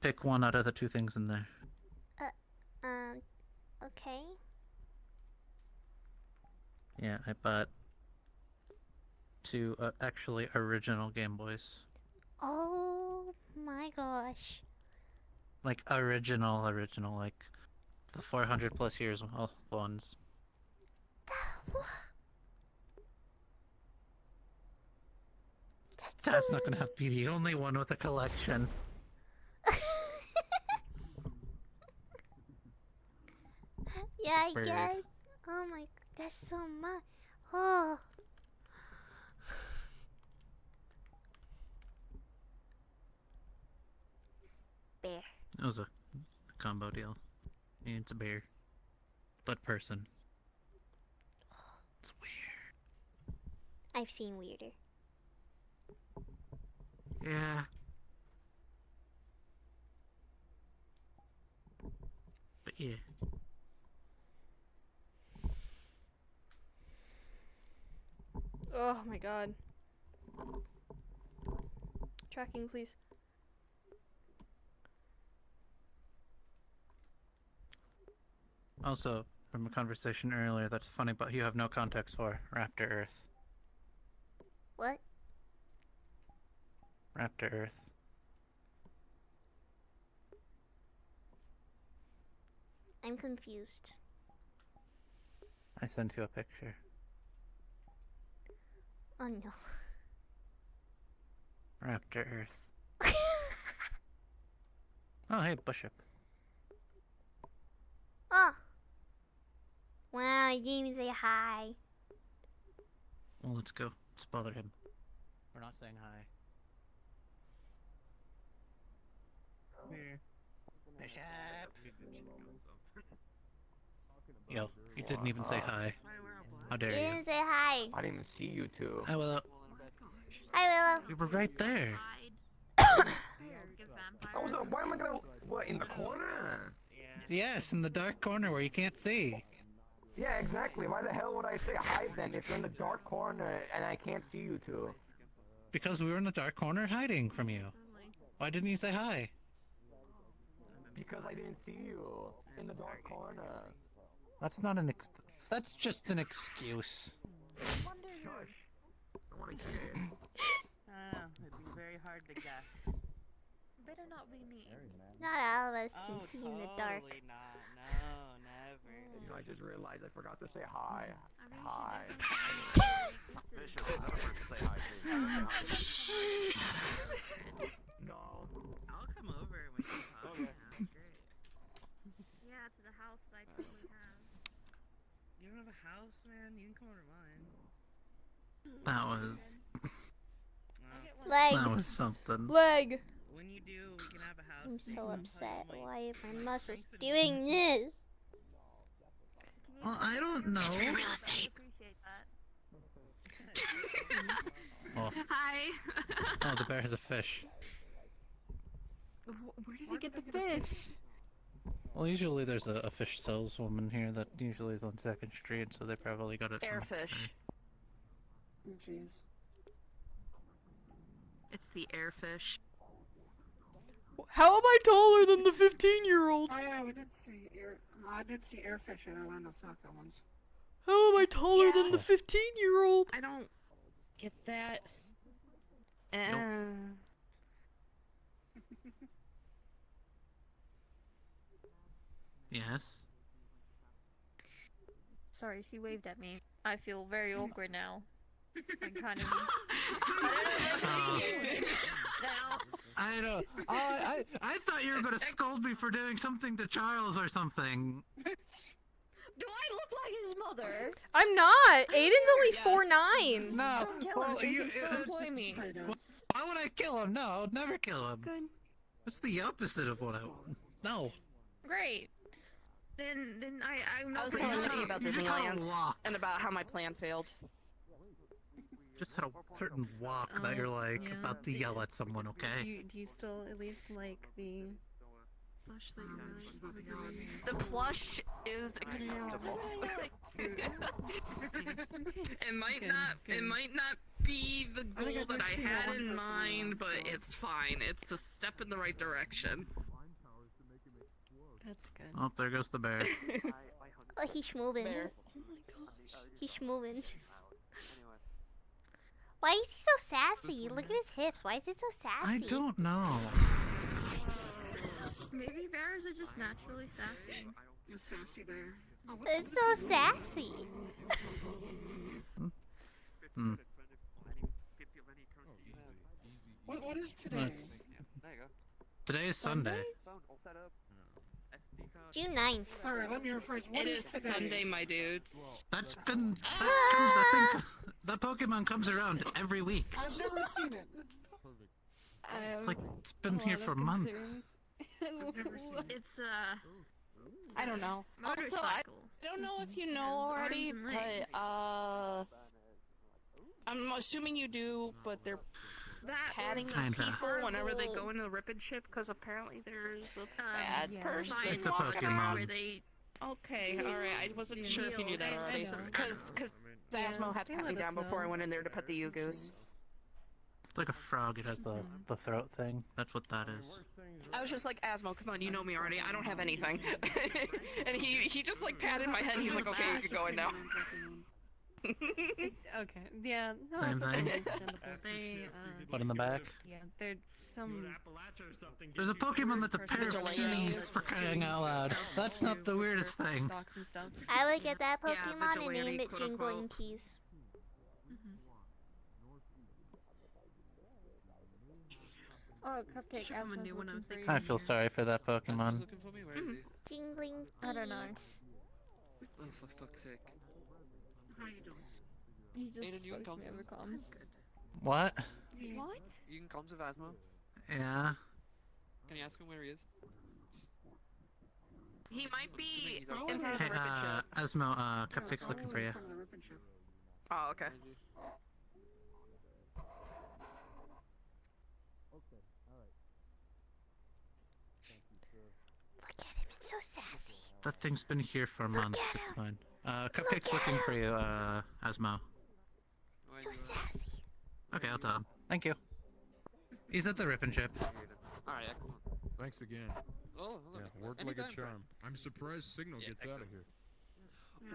pick one out of the two things in there. Okay. Yeah, I bought two actually original Game Boys. Oh my gosh. Like original, like the 400 plus years ones. That's not gonna have to be the only one with a collection. Yeah, I Bird. guess. Oh my, that's so much. Oh. Bear. It was a combo deal. It's a bear. But person. It's weird. I've seen weirder. Yeah. But yeah. Oh my god. Tracking, please. Also, from a conversation earlier, that's funny, but you have no context for Raptor Earth. What? Raptor Earth. I'm confused. I sent you a picture. Oh no. Raptor Earth. Oh, hey, Bishop. Oh. Wow, you didn't even say hi. Well, let's go. Let's bother him. We're not saying hi. Bishop! Yo, you didn't even say hi. How dare You you? didn't say hi. I didn't even see you two. Hi, Willow. Hi, Willow. We were right there. Why am I gonna? What, in the corner? Yes, in the dark corner where you can't see. Yeah, exactly. Why the hell would I say hi then if you're in the dark corner and I can't see you two? Because we were in the dark corner hiding from you. Why didn't you say hi? Because I didn't see you in the dark corner. That's not an that's just an excuse. Shush. I want to get it. It'd be very hard to guess. Better not be me. Not all of us can see in the dark. Totally not. No, never. You know, I just realized I forgot to say hi. Hi. Bishop, I don't have to say hi to you. No. I'll come over when you talk. Okay. Great. Yeah, to the house that I totally have. You don't have a house, man? You can come over to mine. That was Leg. that was something. Leg. When you do, we can have a house. I'm thing. so upset. Why are my muscles doing this? Well, I don't know. Real estate. Appreciate that. Oh. Hi. Oh, the bear has a fish. Where did he get the fish? Well, usually there's a fish saleswoman here that usually is on 2nd Street, so they probably got it from Airfish. Jeez. It's the airfish. How am I taller than the 15-year-old? Oh yeah, we did see I did see airfish at Orlando Flocka once. How am I taller than the 15-year-old? I don't get that. Yes. Sorry, she waved at me. I feel very awkward now. I'm kind of. I don't. I thought you were gonna scold me for doing something to Charles or something. Do I look like his mother? I'm not. Aiden's only Yes. 4'9". No. Don't kill him. He can still employ me. Why would I kill him? No, I would never kill him. Good. That's the opposite of what I want. No. Great. Then I'm not I was telling just Eddie had- about you just had a Disneyland walk. and about how my plan failed. Just had a certain walk that you're like about to yell at someone, okay? Do you still at least like the plush that you got? The plush is acceptable. It might not be the goal that I had in mind, but it's fine. It's a step in the right direction. That's good. Oh, there goes the bear. Oh, he's moving. Oh my gosh. He's moving. Why is he so sassy? Look at his hips. Why is he so sassy? I don't know. Maybe bears are just naturally sassy. A sassy bear. It's so sassy. Hmm. What is today? Let's- Today is Sunday. June 9th. Alright, let me rephrase. What It is today? Sunday, my dudes. That's been that Pokemon comes around every week. I've never seen it. It's like it's been here for months. It's I don't know. Also, I don't know if you know already, but I'm assuming you do, but they're patting Kinda. people whenever they go into the rip and ship because apparently there's a bad person It's a walking Pokemon. around. Okay, alright. I wasn't sure if you knew that already. Because Zasmo had to pat me down before I went in there to pet the Yugus. It's like a frog. It has the throat thing. That's what that is. I was just like, Asmo, come on, you know me already. I don't have anything. And he just like patted my head and he's like, okay, you can go in now. Okay, yeah. No, Same that's thing. understandable. They, What in the back? yeah, they're some. There's a Pokemon that's a pair of keys for crying out loud. That's not the weirdest thing. Dogs and stuff. I would get that Pokemon and vigilante, name it quote, Jingling unquote. Keys. Oh, Cupcake. Should come a new one, I'm thinking. I feel sorry for that Pokemon. looking for me? Where is he? Jingling Keys. I don't know. Oh, for fuck's sake. How you doing? He just Aiden, you can spoke to come me to over comms. What? What? You can comms with Asmo. Yeah. Can you ask him where he is? He might be He's outside. in front of the Hey, rip and ship. Asmo, Cupcake's looking for you. From the rip and ship. Oh, okay. Where is he? Look at him. It's so sassy. That thing's been here for months. It's fine. Cupcake's looking for you, Asmo. So sassy. Okay, I'll tell him. Thank you. He's at the rip and chip. Alright, excellent. Thanks again. Oh, hello. Yeah, worked like a charm. I'm surprised Signal gets out of here.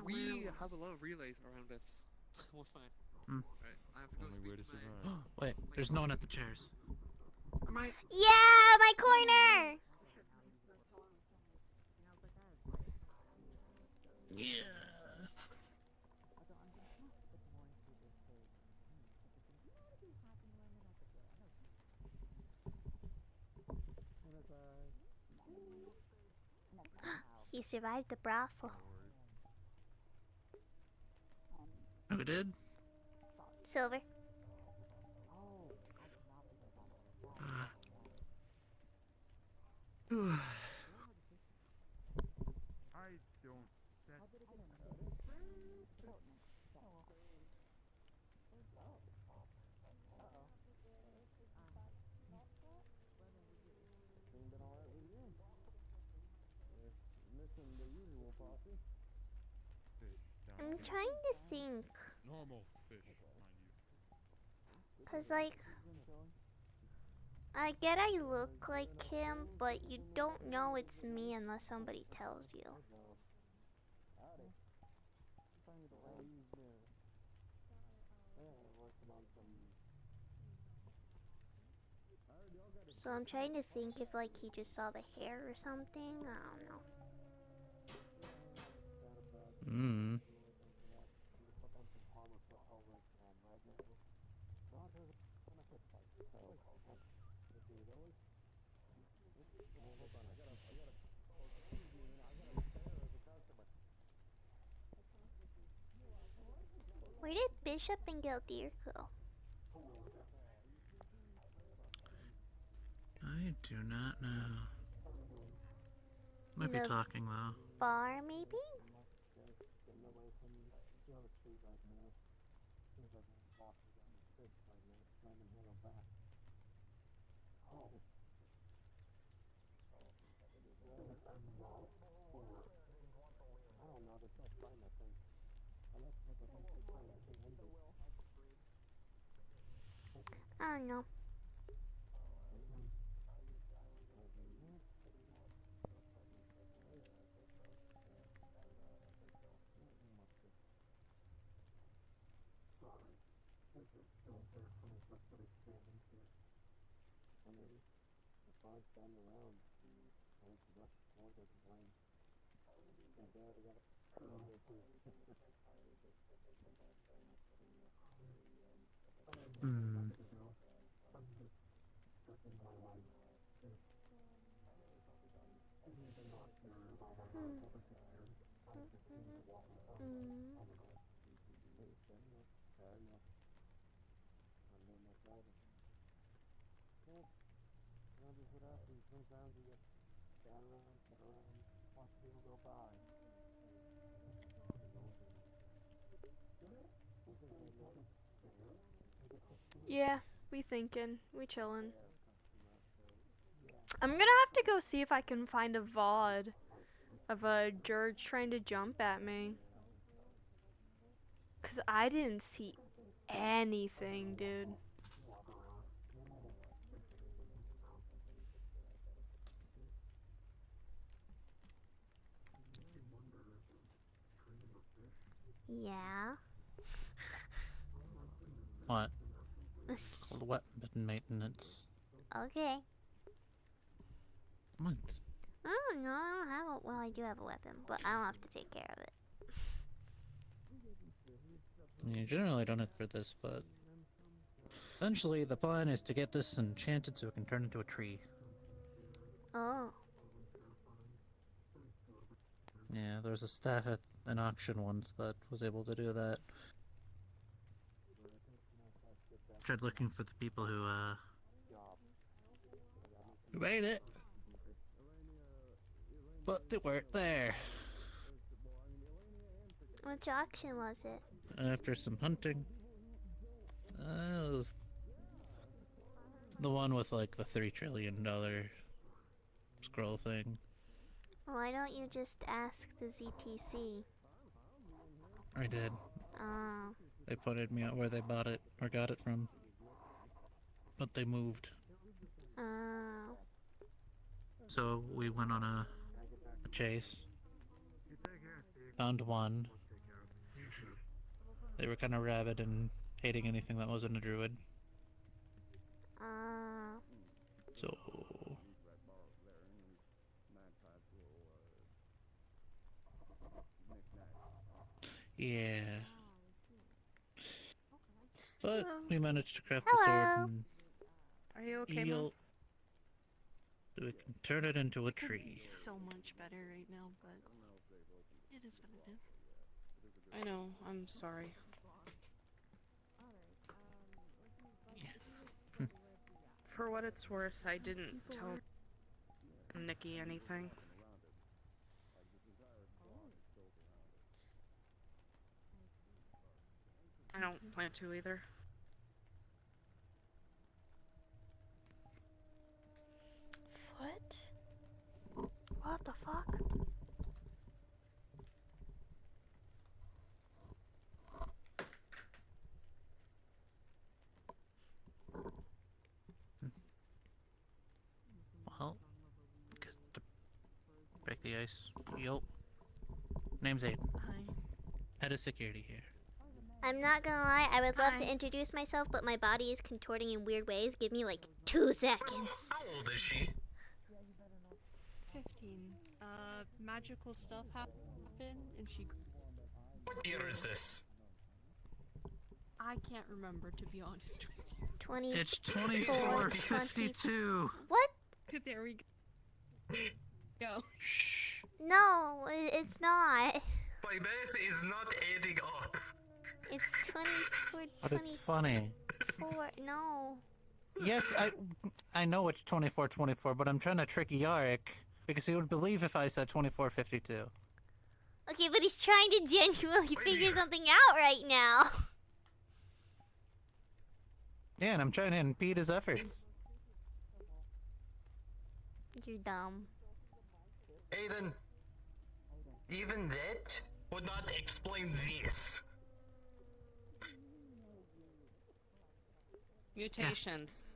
We have a lot of relays around us. We're fine. Hmm. Right, I have to go Only way to speak to survive. Wait, there's no one at the chairs. Yeah, my corner. Yeah. He survived the brothel. Who did? Silver. I don't. I'm trying to think. Normal fish, mind you. Cause like, I get I look like him, but you don't know it's me unless somebody tells you. So I'm trying to think if like he just saw the hair or something. I don't know. Hmm. Where did Bishop and Gildir go? I do not know. Might be The talking though. Bar maybe? I don't know. Hmm. Yeah, we thinking. We chillin'. I'm gonna have to go see if I can find a VOD of a George trying to jump at me. Cause I didn't see anything, dude. Yeah. What? Called weapon maintenance. Okay. What? Oh no, I don't have a. Well, I do have a weapon, but I don't have to take care of it. I mean, you generally don't have for this, but eventually the plan is to get this enchanted so it can turn into a tree. Oh. Yeah, there was a staff at an auction once that was able to do that. Tried looking for the people who made it, but they weren't there. Which auction was it? After some hunting, it was the one with like the $3 trillion scroll thing. Why don't you just ask the ZTC? I did. Oh. They pointed me out where they bought it or got it from. But they moved. Oh. So we went on a chase. Found one. They were kind of rabid and hating anything that wasn't a druid. So... yeah. But we managed to craft the sword and Are you okay, Mom? heal so we can turn it into a tree. So much better right now, but it is what it is. I know, I'm sorry. For what it's worth, I didn't tell Nikki anything. I don't plan to either. What? What the fuck? Well, guess to break the ice. Yo. Name's Aiden. Hi. Head of security here. I'm not gonna lie, I would love to introduce myself, but my body is contorting in weird ways. Give me like 2 seconds. How old is she? 15. Magical stuff happened, and she. What year is this? I can't remember, to be honest with you. 20. It's 2452. What? There we go. No, it's not. My math is not adding up. It's 24, But it's funny. 24. No. Yes, I know it's 2424, but I'm trying to trick Yarick because he would believe if I said 2452. Okay, but he's trying to genuinely figure something out right now. Yeah, and I'm trying to impede his efforts. You're dumb. Aiden, even that would not explain this. Mutations.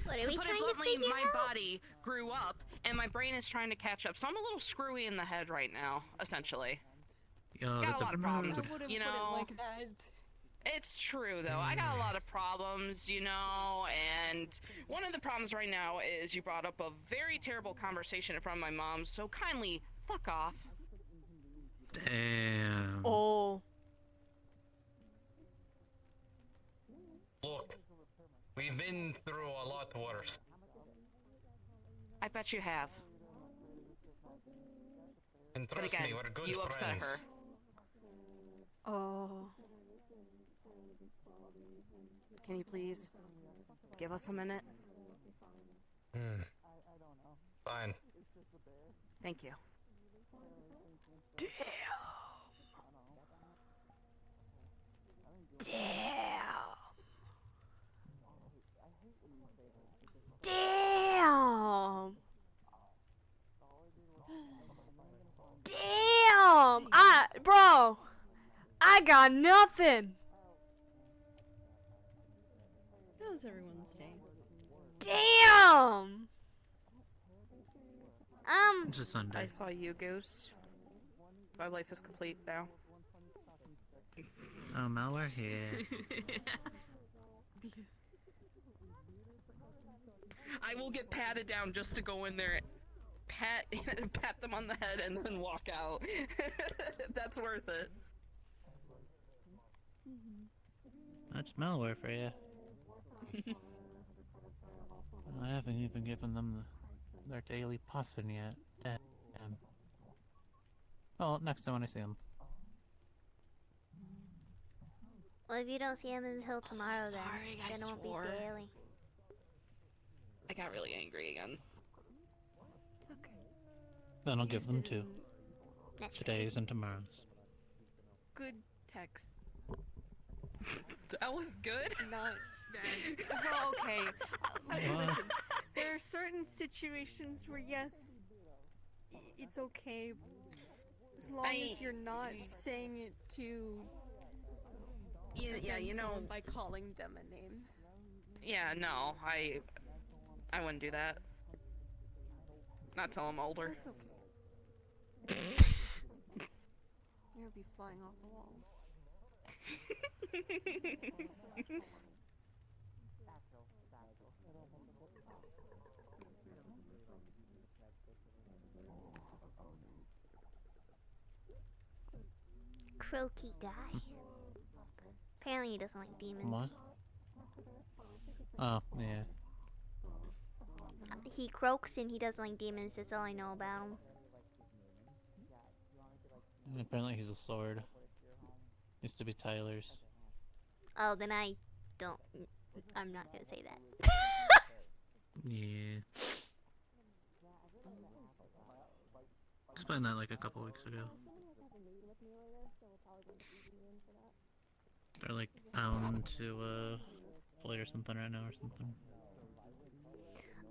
What are to we put trying it to bluntly, figure my out? body grew up, and my brain is trying to catch up. So I'm a little screwy in the head right now, essentially. Yo, Got that's a lot of problems, I wouldn't you put know. it like that. It's true, though. I got a lot of problems, you know, and one of the problems right now is you brought up a very terrible conversation in front of my mom, so kindly fuck off. Damn. Oh. Look, we've been through a lot worse. I bet you have. And But trust again, me, we're good you upset her. friends. Oh. Can you please give us a minute? Fine. Thank you. Damn. Damn. Damn. Damn. Bro, I got nothing. How's everyone's day? Damn. It's a Sunday. I saw you, Goose. My life is complete now. Oh, malware here. I will get patted down just to go in there, pat them on the head, and then walk out. That's worth it. That's malware for you. I haven't even given them their daily puffin yet. Damn. Well, next time when I see them. Well, if you don't see him until so tomorrow, sorry, I then it won't swore. be daily. I got really angry again. It's okay. Then I'll give them 2. That's Today's and tomorrow's. Good text. That was good? Not bad. Well, okay. What? Listen, there are certain situations where, yes, it's okay. long as you're not saying it to Yeah, you know, someone by calling them a name. yeah, no, I wouldn't do that. Not till I'm older. That's okay. You'll be flying off the walls. Croaky guy. Apparently he doesn't like demons. What? Oh, yeah. He croaks and he doesn't like demons, that's all I know about him. And apparently he's a sword. Used to be Tyler's. Oh, then I'm not gonna say that. Yeah. Explained that like a couple weeks ago. They're like down to play or something right now or something.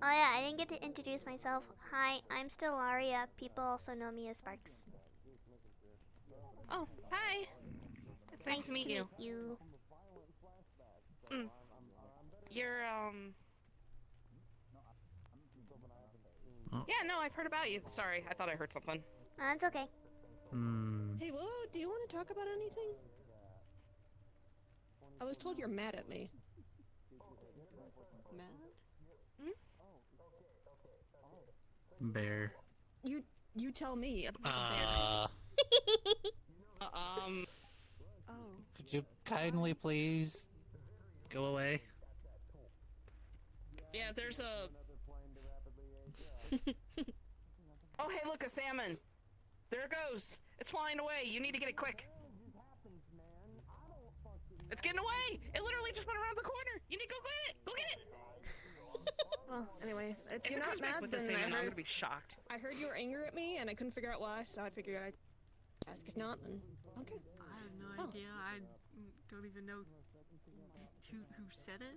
Oh yeah, I didn't get to introduce myself. Hi, I'm Stellaria. People also know me as Sparks. Oh, hi. It's nice to meet you. You're Oh. Yeah, no, I've heard about you. Sorry, I thought I heard something. That's okay. Hey, Willow, do you want to talk about anything? I was told you're mad at me. Mad? Bear. You tell me. Oh. Could you kindly please go away? Yeah, there's a... Oh, hey, look, a salmon. There it goes. It's flying away. You need to get it quick. It's getting away. It literally just went around the corner. You need to go get it. Go get it. Well, anyways, if If you're it not comes back mad, with the then salmon, I I'm heard, gonna be shocked. I heard you were angry at me, and I couldn't figure out why, so I figured I'd ask. If not, then okay. I have no idea. I don't even know who said it.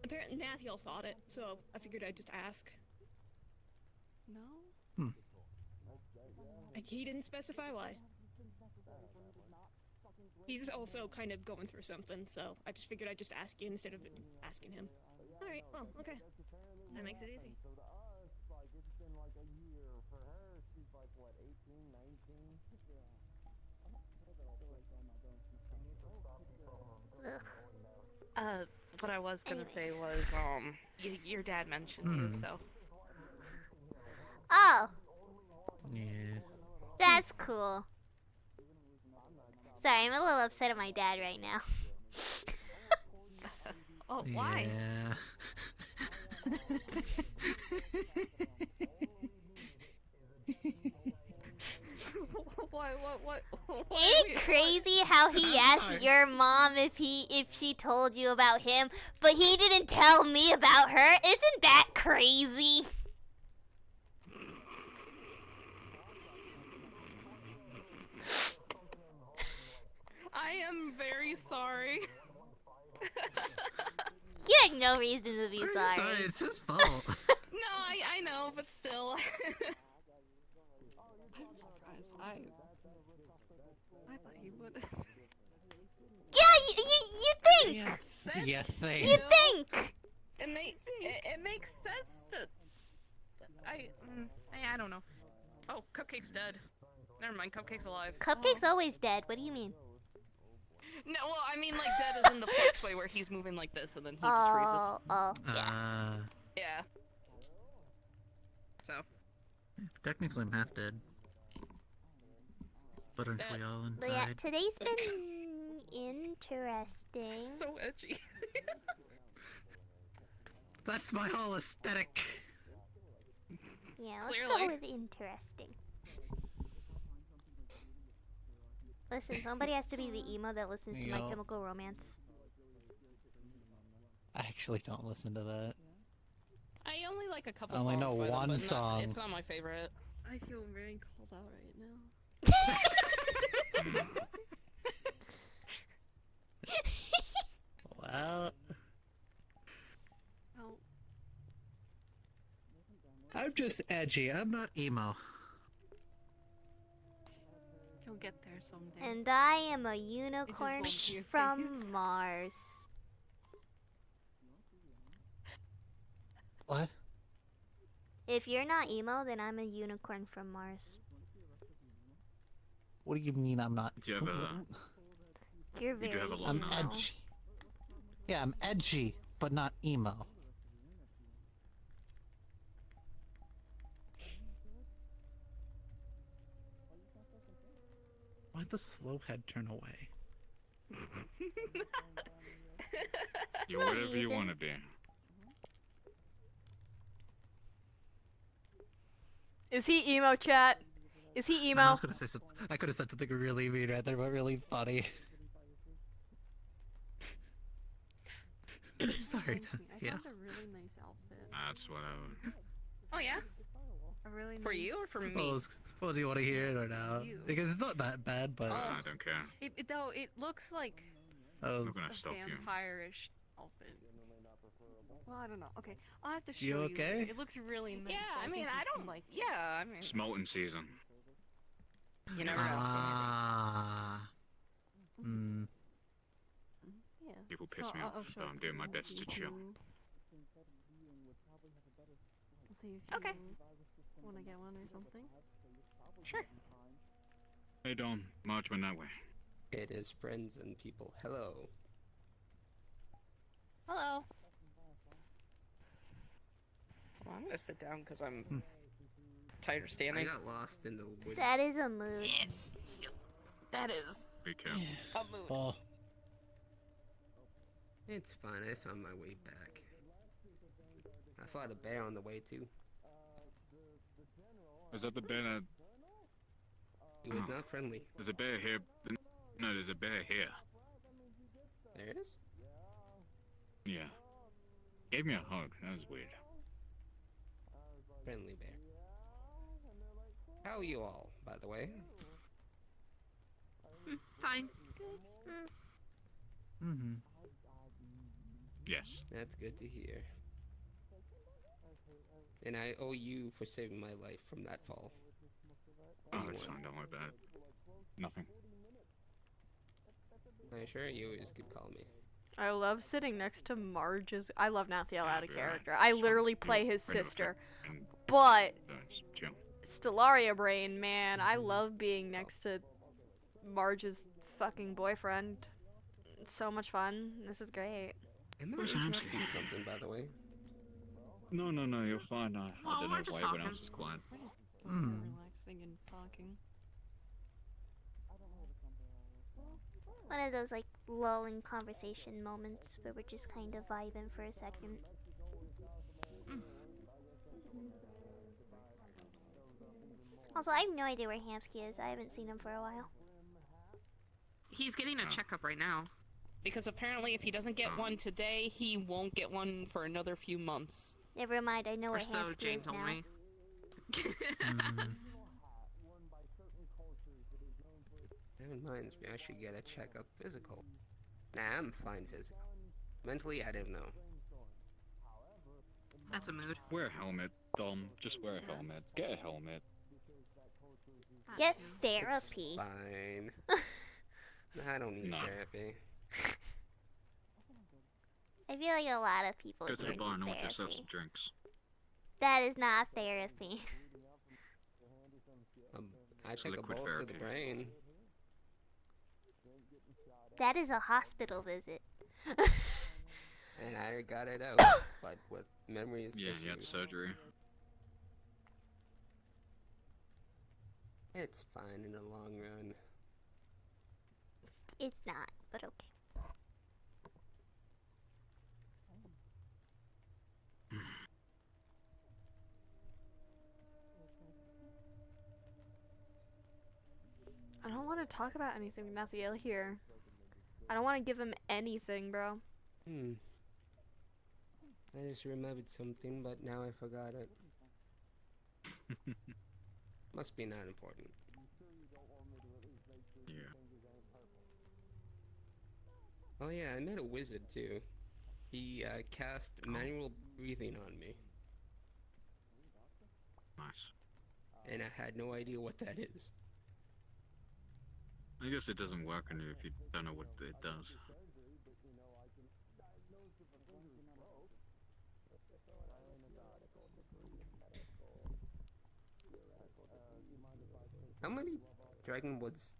Apparently, Nathiel thought it, so I figured I'd just ask. No? He didn't specify why. He's also kind of going through something, so I just figured I'd just ask you instead of asking him. Alright, well, okay. That makes it easy. What I was gonna say was, your dad mentioned you, so. Oh, Yeah. that's cool. Sorry, I'm a little upset at my dad right now. Oh, why? Yeah. What? Ain't it crazy how he asked your mom if she told you about him, but he didn't tell me about her? Isn't that crazy? I am very sorry. You had no reason to be sorry. Sorry, it's his fault. No, I know, but still. I'm surprised. I thought he would. Yeah, you think? You think? You think? It makes sense to. I don't know. Oh, Cupcake's dead. Never mind, Cupcake's alive. Cupcake's always dead. What do you mean? No, well, I mean like dead is in the flex way where he's moving like this and then he just freezes. Oh, yeah. Yeah. So. Technically, I'm half dead. But aren't we all inside? But yeah, today's been interesting. So edgy. That's my whole aesthetic. Yeah, let's Clearly. go with interesting. Listen, somebody has to be the emo that listens to My Yo. Chemical Romance. I actually don't listen to that. I only like a couple I only songs know by them, one but song. it's not my favorite. I feel very called out right now. Well, Oh. I'm just edgy. I'm not emo. get there someday. And I am a unicorn won't be your from face. Mars. What? If you're not emo, then I'm a unicorn from Mars. What do you mean I'm not? Do you have a? You're You do very have a emo. long I'm edgy. Yeah, I'm edgy, but not emo. Why'd the slow head turn away? You're whatever you want to be. Is he emo, chat? Is he emo? I was gonna say something. I could have said something really mean right there, but really funny. Sorry. I found a really nice outfit. That's what I would. Oh yeah? A really For nice... you or for me? Well, do you want to hear it or no? You. Because it's not that bad, but. I don't care. Though it looks like Oh, I'm gonna a stop you. vampire-ish outfit. Well, I don't know. Okay, I'll have to show You you. okay? It looks really nice. Yeah, I mean, think I you don't can like. Yeah, I mean. It's molten season. You never know. Ah. Hmm. Yeah. People piss So me off, I'll show but it I'm to doing you my and best see to if chill. you- We'll see if you Okay. want to get one or something. Sure. Hey Dom, March went that way. It is friends and people. Hello. Hello. Well, I'm gonna sit down because I'm tired of I standing. got lost in the woods. That is a mood. That is Be careful. a mood. Oh. It's fine. I found my way back. I fought a bear on the way too. Is that the bear that... He was not friendly. There's a bear here. No, there's a bear here. There is? Yeah. Gave me a hug. That was weird. Friendly bear. How are you all, by the way? Fine. Mm-hmm. Yes. That's good to hear. And I owe you for saving my life from that fall. Oh, it's fine. Don't worry about it. Nothing. I'm sure you always could call me. I love sitting next to Marge's. I love Nathiel out of Yeah, character. it's I fine. literally play You're his friend of sister. and But it's chill. Stellaria Brain, man, I love being next to Marge's fucking boyfriend. It's so much fun. This is great. Am I Where's interrupting Hamsky? something, by the way? No, you're fine. I Well, don't we're know just why everyone talking. else is quiet. We're just Hmm. relaxing and talking. One of those like lulling conversation moments where we're just kind of vibing for a second. Also, I have no idea where Hamsky is. I haven't seen him for a while. He's getting a checkup right now. Because apparently if he doesn't get one today, he won't get one for another few months. Never mind, I know Or where so Hamsky Jane is told now. me. That reminds me, I should get a checkup physical. Nah, I'm fine physical. Mentally, I don't know. That's a mood. Wear a helmet, Dom. Just wear a helmet. Get a helmet. Get therapy. Fine. I don't need No. therapy. I feel like a lot of people Go to here the bar and need order yourself therapy. some drinks. That is not therapy. I It's took a liquid bullet to the therapy. brain. That is a hospital visit. And I got it out, but with memories Yeah, you had issues. surgery. It's fine in the long run. It's not, but okay. I don't want to talk about anything with Nathiel here. I don't want to give him anything, bro. I just remembered something, but now I forgot it. Must be not important. Yeah. Oh yeah, I met a wizard too. He cast manual breathing on me. Nice. And I had no idea what that is. I guess it doesn't work on you if you don't know what it does. How many dragon woods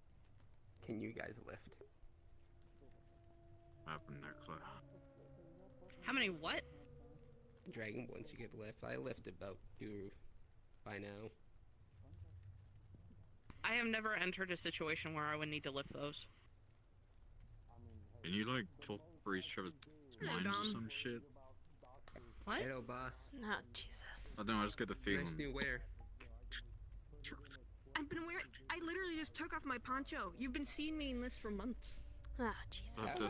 can you guys lift? I have no clue. How many what? Dragon woods you could lift. I lift about 2 by now. I have never entered a situation where I would need to lift those. Can you like talk freeze Trevor's mind or some shit? What? Hello, boss. Oh, Jesus. I don't know, I just get the feeling. Nice new wear. I've been wearing. I literally just took off my poncho. You've been seeing me in this for months. Ah, Jesus. That's the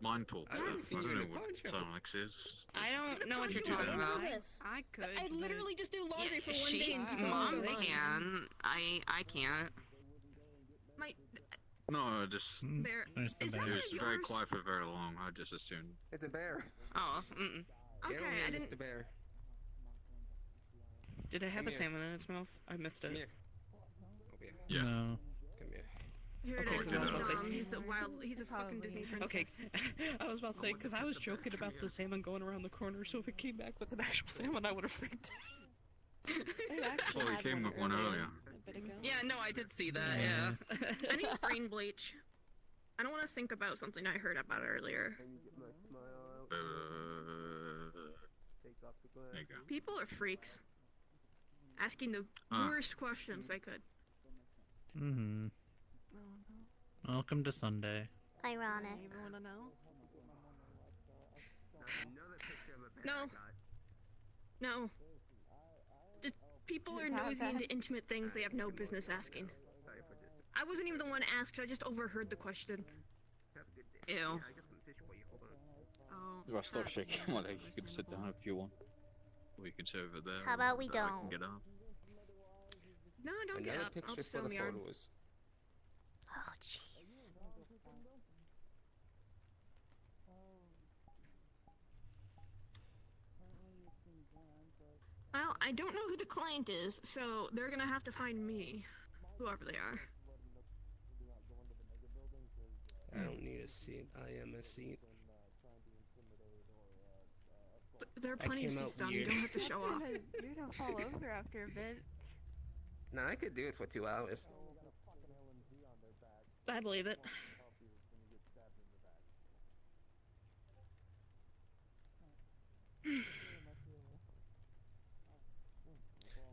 mind talk I stuff. haven't I seen you don't in know a what poncho. Sonox is. I don't know what you're poncho talking is about. enormous. I could. I literally just do laundry for one She, day and people Mom don't do it. can. I can't. My No, just bear. There's the Is that bear. he one was of very yours? quiet for very long. I just assumed. It's a bear. Oh, mm-mm. Get Okay, over here, I didn't. Mr. Bear. Did it have Come a here. salmon in its mouth? I missed Come it. here. Over here. Yeah. No. Come here. Here it Okay, is. because I was about to say- He's a wild. He's a fucking Disney princess. Okay, I was about to say, because I was joking about the salmon going around the corner, so if it came back with an actual salmon, I would have freaked Oh, he came with one earlier. Yeah, no, I did see that, yeah. I need brain bleach. I don't want to think about something I heard about earlier. There you go. People are freaks. Asking the worst questions they could. Mm-hmm. Welcome to Sunday. Ironic. You even wanna know? No. No. Just people are nosy into intimate things they have no business asking. I wasn't even the one asked, I just overheard the question. Ew. Oh. If I start shaking my leg, you can sit down if you want. Or you can sit over there. How about we or I can don't? get up. No, don't get Another up. I'll picture just for sit the on the yard. photos. Oh, jeez. Well, I don't know who the client is, so they're gonna have to find me. Whoever they are. I don't need a seat. I am a seat. But there are I plenty of came out seats down, you weird. don't have to show off. You're gonna fall over after a bit. Nah, I could do it for 2 hours. I believe it.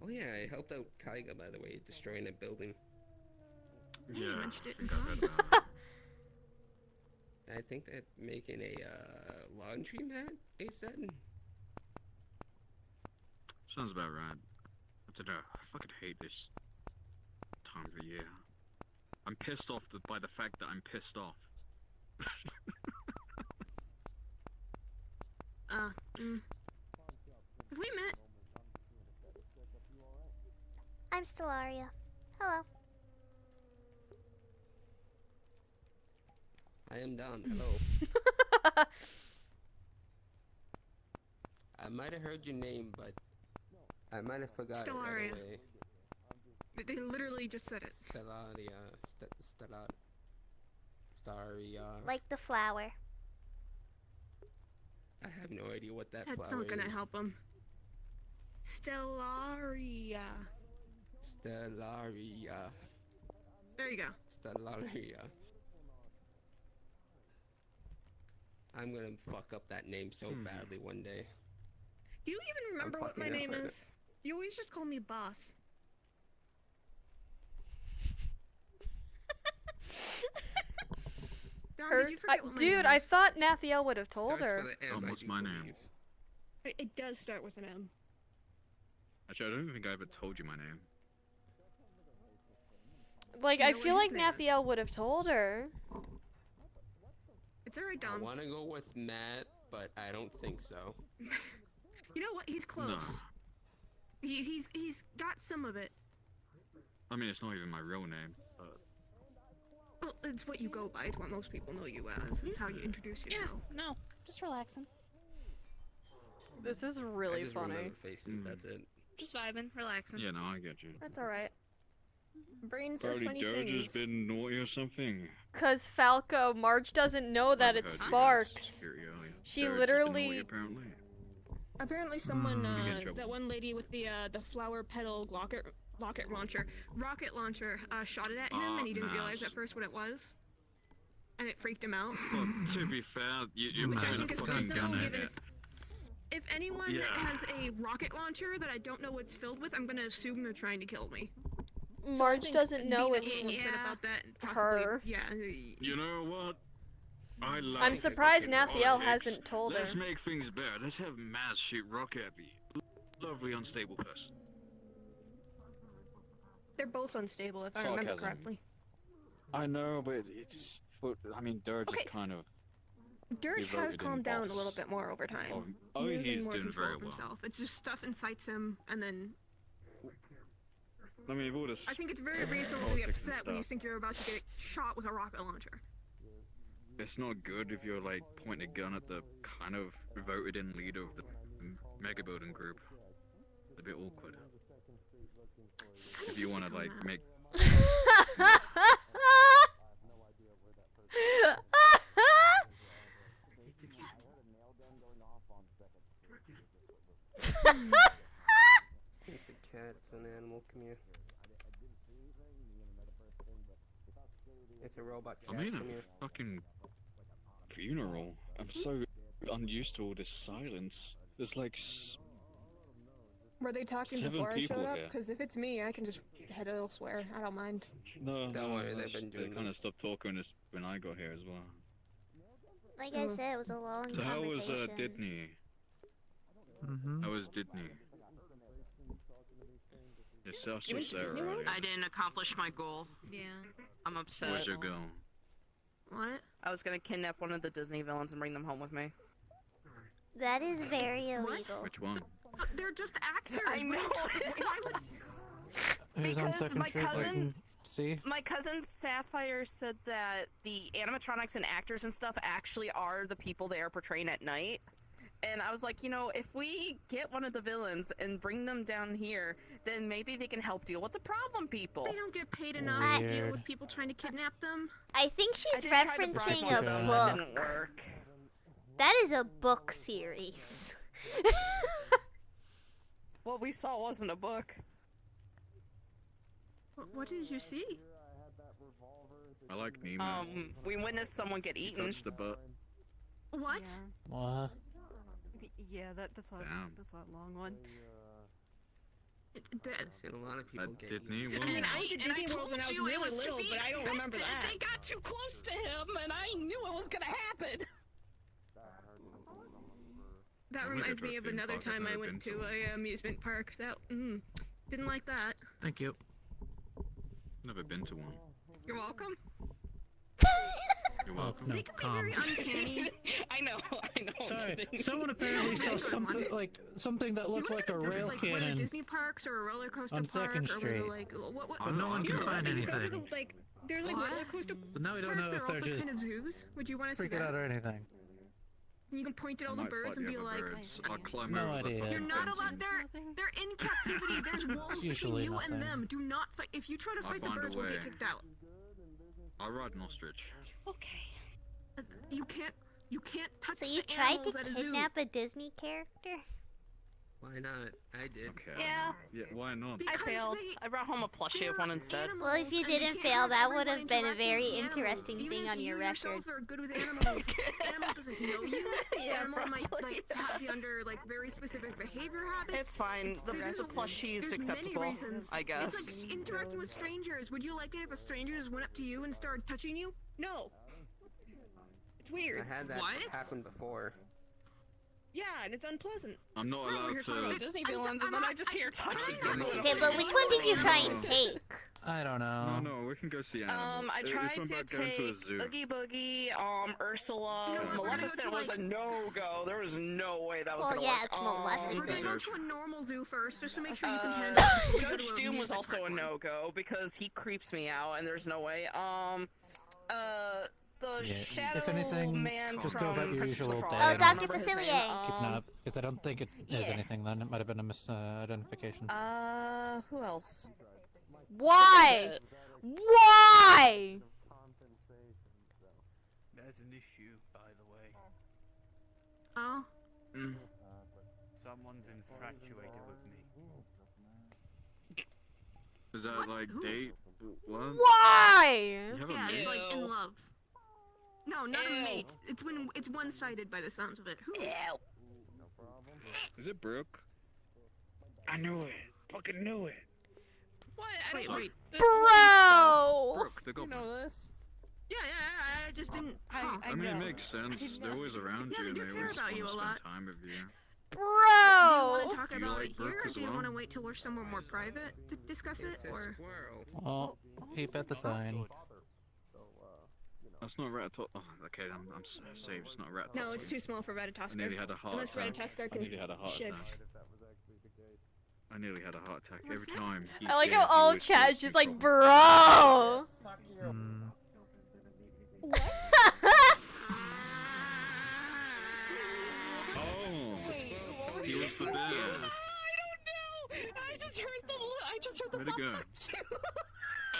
Oh yeah, I helped out Kaiga, by the way, destroying a building. Yeah, you Yeah, mentioned it I in think I read class. that. I think that making a laundry mat, they said. Sounds about right. I don't know. I fucking hate this time of year. I'm pissed off by the fact that I'm pissed off. Have we met? I'm Stellaria. Hello. I am down. Hello. I might have heard your name, but I might have forgot it right Stellaria. away. They literally just said it. Stellaria. Staria. Like the flower. I have no idea what that That's flower not gonna is. help him. Stellaria. Stellaria. There you go. Stellaria. I'm gonna fuck up that name so badly one day. Do you even remember what my fucking name up with is? You always just call me boss. Dom, did you forget what my Dude, name I is? thought Nathiel would have told her. What's my name? It does start with an M. Actually, I don't think I ever told you my name. Like, You I know what feel like his name is? Nathiel would have told her. It's alright, I Dom. want to go with Matt, but I don't think so. You know what? He's close. He's got some of it. I mean, it's not even my real name, but... Well, it's what you go by. It's what most people know you as. It's how you introduce yourself. No, just relaxing. This is I really just funny. remember faces, that's it. Just vibing, relaxing. Yeah, no, I get you. That's alright. Brains are Probably funny Doge has things. been naughty or something. Cause Falco, Marge doesn't know that it's Sparks. She Doge has been naughty, literally. apparently. Apparently, someone, that one lady with the flower petal rocket launcher, shot it at him, and he didn't realize at first what it was, and it freaked him out. Well, to be fair, you Which I might think have is fucking reasonable, done given it. it's. If anyone has a rocket launcher that I don't know what's filled with, I'm gonna assume they're trying to kill me. Marge doesn't know being it's a little upset about that, her. Yeah. You know what? I like I'm surprised fucking Nathiel politics. hasn't told her. Let's make things better. Let's have Maz shoot rocket at the lovely unstable person. They're both unstable, if I remember Sarcasm. correctly. I know, but it's. I mean, Dirge is kind of. Dirge has devoted in calmed down a boss. little bit more over time. Oh, He's in he's more doing control very of well. himself. It's just stuff incites him, and then I mean, all this. I think it's very reasonable to be upset when you think you're about to get shot with a rocket launcher. It's not good if you're like pointing a gun at the kind of voted in leader of the mega building group. It's a bit awkward. If you want to like make. It's a cat, it's an animal, come here. It's a robot cat, I mean, come here. a fucking funeral. I'm so unused to all this silence. There's like. Were they talking 7 before I people showed up? here. Because if it's me, I can just head elsewhere. I don't mind. No, Don't worry, they've been they doing kind of this. stopped talking this when I got here as well. Like I said, it was a long So how was conversation. Didney? How was Didney? Yourself, so Sarah, already. I didn't accomplish my goal. Yeah. I'm upset. Where's your goal? What? I was gonna kidnap one of the Disney villains and bring them home with me. That is very illegal. Which one? They're just actors. I know. Why would... Who's on Because second my shirt? I cousin- can see. My cousin Sapphire said that the animatronics and actors and stuff actually are the people they are portraying at night. And I was like, you know, if we get one of the villains and bring them down here, then maybe they can help deal with the problem people. They don't get paid enough to deal with people trying to kidnap them. I think I she's did try to bribe referencing one of a them, that book. didn't work. That is a book series. What we saw wasn't a book. What did you see? I like Nemo. We witnessed someone get He eaten. touched the butt. What? What? Yeah, that's a Damn. long one. I've seen a lot of people get Didney? eaten. What? I went to Disney World when I was it really was to little, be but I don't remember expected. that. They got too close to him, and I knew it was gonna happen. That I've reminds never me of been another park, I've time I never went been to to one. a amusement park. That didn't like that. Thank you. Never been to one. You're welcome. You're Oh, welcome. no, They can be calm. very uncanny. I know. I'm Sorry, kidding. someone apparently saw Good something one. something that looked like a rail like one of the cannon. Disney parks or a roller coaster on park 2nd or one of Street. the, like what But no one can find you go to anything. the, like there's like roller coaster But now we don't parks know that if are they're also just kind of zoos. Would you want to see freaking that? out or anything. You can point at I all the might birds fight and the be other like, birds. I'll climb No over the idea. fucking "You're not fence. allowed. They're in captivity. There's walls between Usually you and nothing. them. Do not fight. If you try to I'll fight the find a birds, we'll way. get kicked out. I'll ride an ostrich. Okay. You can't touch So you the tried to animals at a zoo. kidnap a Disney character? Why not? I did. Okay. Yeah. Yeah, why not? I failed. I brought home a plushie of one instead. Well, if you and you didn't can't fail, have that would everyone have been a interacting very with the animals. interesting Even thing if on your you record. yourself are good with animals, the animal doesn't know you. The animal might be under like very specific behavior habits. It's fine. The plushie is there's acceptable, many reasons. I guess. It's like interacting with strangers. Would you like it if a stranger just went up to you and started touching you? No. It's weird. I had that happen before. Yeah, and it's unpleasant. I'm not allowed to. Disney villains, and then I just hear touching. Okay, but which one did you try and take? I don't know. No, we can go see animals. I If tried I'm to about going to a take zoo. Oogie Boogie, Ursula, You know what, we're gonna go Maleficent to, was a no-go. There was no way that was Well, gonna yeah, work. it's We're gonna go Maleficent. to a normal zoo first, just to make sure you can handle it. Judge Doom was also a no-go because he creeps me out, and there's no way. The Shadow If anything, Man just from go about your Princess usual Frog. day. Oh, I don't Dr. remember his name. Facilier. Keeping up, because I don't think it is yeah. anything then. It might have been a misidentification. Who else? Why? Why? There's an issue, by the way. Oh? Someone's infatuated with me. Is that What? like Who? date? What? Why? You have a Yeah, mate? it's like in love. No, not a mate. It's when it's one-sided by the sounds of it. Who? Is it Brooke? I knew it. Fucking knew it. What? Wait. Bro! Brooke, the You goblin. know this? Yeah, I just didn't. I mean, it makes sense. They're always around Yeah, you, they and do they care always about want you to a spend lot. time with you. Do you want Bro! to talk Do you about like it Brooke here, or as do you well? want to wait till we're somewhere more private to discuss it, or? Oh, keep at the sign. That's not Ratatos. Oh, okay, I'm saved. It's not Ratatos. No, it's too small for I Ratatoskar. nearly had a heart Unless attack. Ratatoskar I can nearly had a heart shift. attack. I nearly had a heart attack What's every that? time. He I like said how he all always chat calls is just me like, problem. bro! Oh, he was the bear. I don't know. I just heard the Where'd it go? fuck you.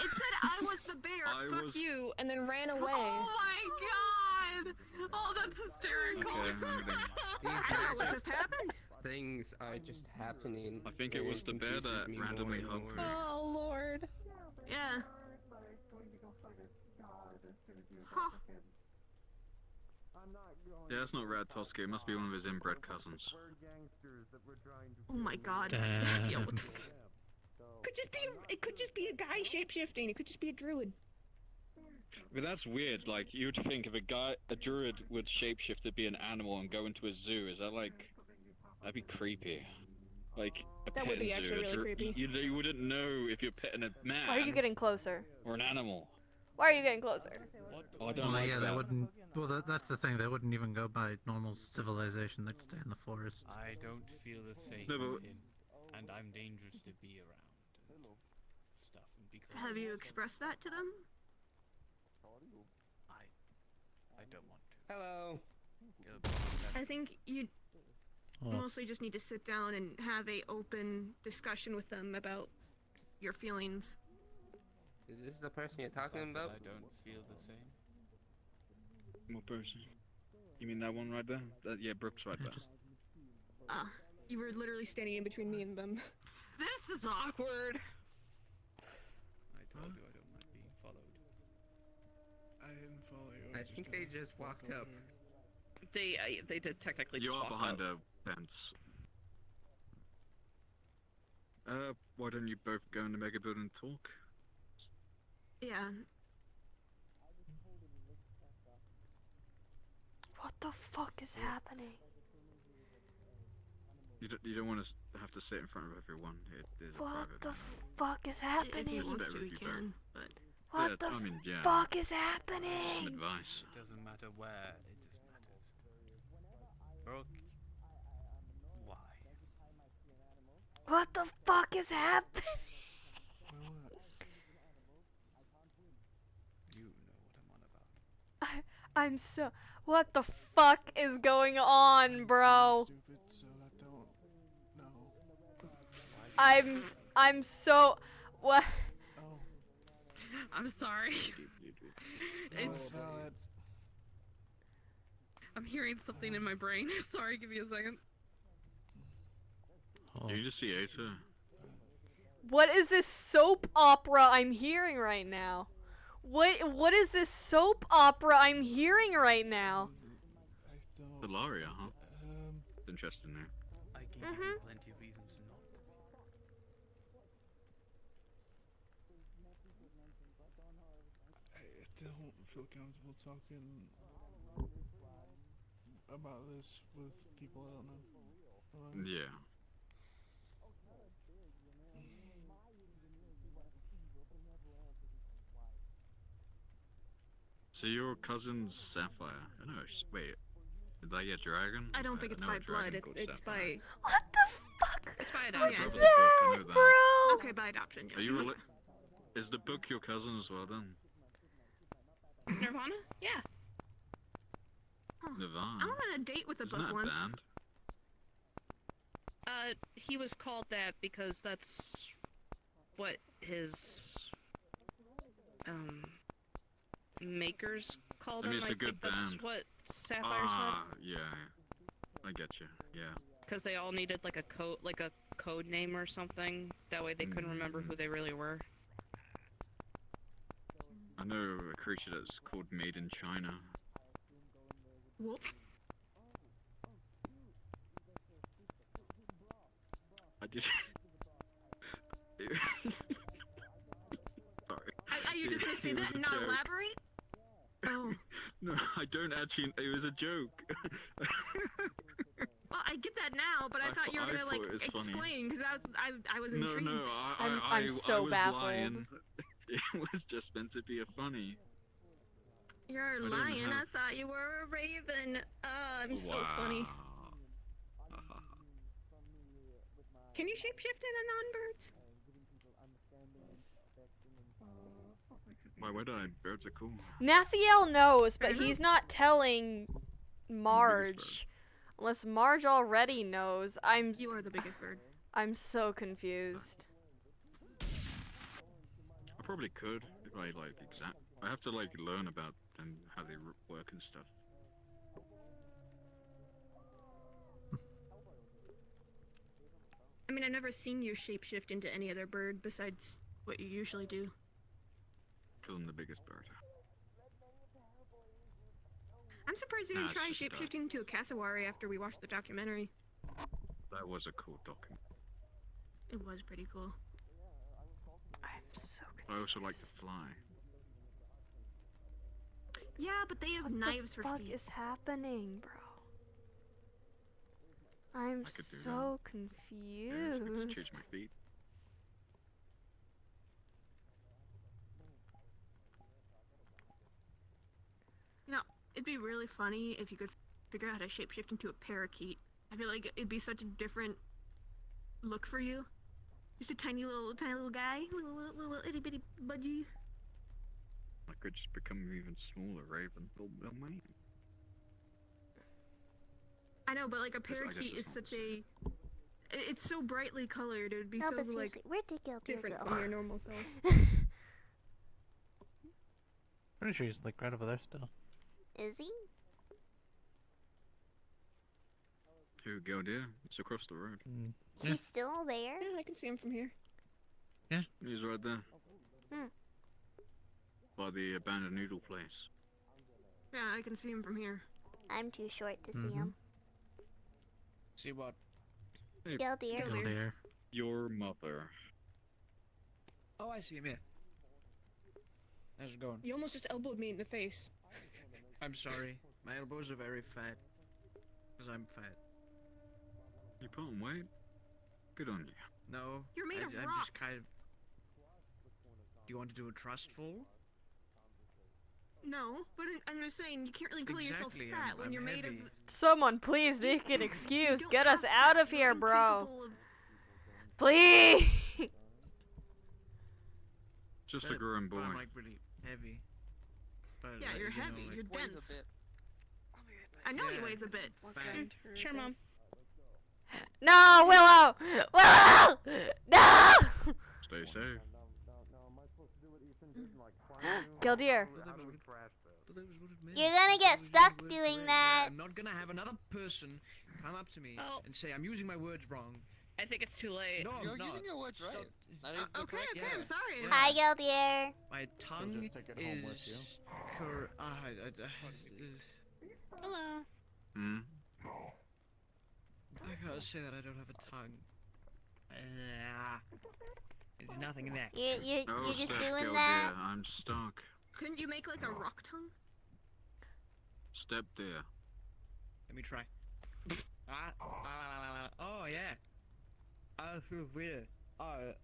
It said I was the bear. I Fuck was- you, and then ran away. Oh my god! Oh, that's hysterical. Okay, I'm gonna- I don't know what just happened. Things are just happening. I think it was the bear that randomly hugged me. Oh lord. Yeah. Huh. Yeah, that's not Ratatos. It must be one of his inbred cousins. Oh my god. Damn. Yo, what the fuck? It could just be a guy shapeshifting. It could just be a druid. But that's weird. Like, you would think if a druid would shapeshift to be an animal and go into a zoo, is that like... That'd be creepy. Like, a That would be petting zoo. actually really creepy. You wouldn't know if you're petting a man Why are you getting closer? or an animal. Why are you getting closer? Oh, I don't Well, like yeah, that. they wouldn't. Well, that's the thing. They wouldn't even go by normal civilization. They'd stay in the forest. I don't feel as safe No, as but- him, and I'm dangerous to be around. And stuff, and because Have you expressed that to them? I don't want to. Hello. I think you Oh. mostly just need to sit down and have a open discussion with them about your feelings. Is this the person you're talking about? I don't feel the same. What person? You mean that one right there? Yeah, Brooke's right there. Ah, you were literally standing in between me and them. This is awkward. I told you I don't like being followed. I didn't follow you. I think they just walked up. They did technically You just are walk behind up. a fence. Why don't you both go in the mega building and talk? Yeah. What the fuck is happening? You don't want to have to sit in front of everyone. It is a What private the matter. fuck is If he happening? It's wants better to, if he you both- can, but... What Yeah, the I mean, yeah. fuck is Some happening? advice. It doesn't matter where, it just matters. Brooke, why? What the fuck is happening? You know what I'm on about. I'm so. What the fuck is going on, bro? Stupid, so I don't know. I'm so. What? I'm sorry. It's. I'm hearing something in my brain. Sorry, give me a second. Do you just see Asa? What is this soap opera I'm hearing right now? What is this soap opera I'm hearing right now? Stellaria, huh? Interesting there. I gave you plenty of reasons not to. I don't feel comfortable talking about this with people I don't know. Yeah. So your cousin's Sapphire. I know. Wait, did they get dragon? I don't think it's know by a dragon blood. called It's Sapphire. by... What the fuck? It's by My adoption. brother's book, I know that. Bro! Okay, by adoption, yeah. Are you Is the book your cousin as well then? Nirvana? Yeah. Nirvana. I went on a date with a Isn't book that a once. band? He was called that because that's what his makers called I mean, him. it's I a good think that's band. what Sapphire said. Yeah, I get you. Yeah. Because they all needed like a code name or something. That way they couldn't remember who they really were. I know a creature that's called Made in China. Whoop. I did. Sorry. Are you just gonna say It was that a and not joke. elaborate? Oh. No, I don't actually. It was a joke. Well, I get that now, but I thought you were gonna thought like it was funny. explain because I was No, intrigued. no, I'm so I was baffled. lying. It was just meant to be a funny. You're don't lying. I have- thought you were a raven. I'm so funny. Can you shapeshift into non-birds? Why would I? Birds are cool. Nathiel knows, but he's not telling Marge. Unless Marge already knows. You are the biggest bird. I'm so confused. I probably could if I like I have to like learn about them, how they work and stuff. I mean, I've never seen you shapeshift into any other bird besides what you usually do. Kill them the biggest bird. I'm surprised you Nah, didn't it's try just, shapeshifting into a cassowary after we watched the documentary. That was a cool document. It was pretty cool. I'm so I also like to fly. Yeah, but they have knives for What feet. the fuck is happening, bro? I'm could do so Yeah, so I could just choose confused. my feet. You know, it'd be really funny if you could figure out how to shapeshift into a parakeet. I feel like it'd be such a different look for you. Just a tiny little guy, little itty bitty budgie. I could just become an even smaller raven. They'll mate. I know, but like a I guess parakeet it's is not such a. It's so brightly colored. It would be No, so but like seriously, where did Gildear different go? from your normal self. Pretty sure he's like right over there still. Is he? Who, Gildear? It's across the road. He's still there? Yeah, I can see him from here. Yeah. He's right there. Hmm. By the abandoned noodle place. Yeah, I can see him from here. I'm too short to see him. See what? Hey, Gildear. Gildear. Your mother. Oh, I see him, yeah. How's it going? You almost just elbowed me in the face. I'm sorry. My elbows are very fat. Because I'm fat. You put on weight? Good on you. No. You're made of I'm rock. just kind of... Do you want to do a trust fall? No, but I'm just saying you can't really call yourself Exactly, fat when I'm you're made of. heavy. Someone please make an excuse. don't Get us have out fat, of you're here, bro. incapable of- Please. Just a But- growing but boy. I'm like really heavy. But, Yeah, you're you know, heavy. like, You're dense. I know he Yeah. weighs a bit. Fat. Sure, Mom. No, Willow. Willow. No. Stay safe. Gildear. You're gonna get stuck doing that. I'm not gonna have another person come up to me Oh. and say I'm using my words wrong. I think it's too late. No, You're I'm not. using your words right. That is the Okay, correct okay, yeah. I'm sorry. Yeah. Hi, Gildear. My tongue just take it home with is Hello. Hmm? I gotta say that I don't have a tongue. There's nothing in that. You're Oh, just Steph, doing Gildear, that? I'm stuck. Couldn't you make like a rock tongue? Step there. Let me try. Oh yeah. I feel weird. I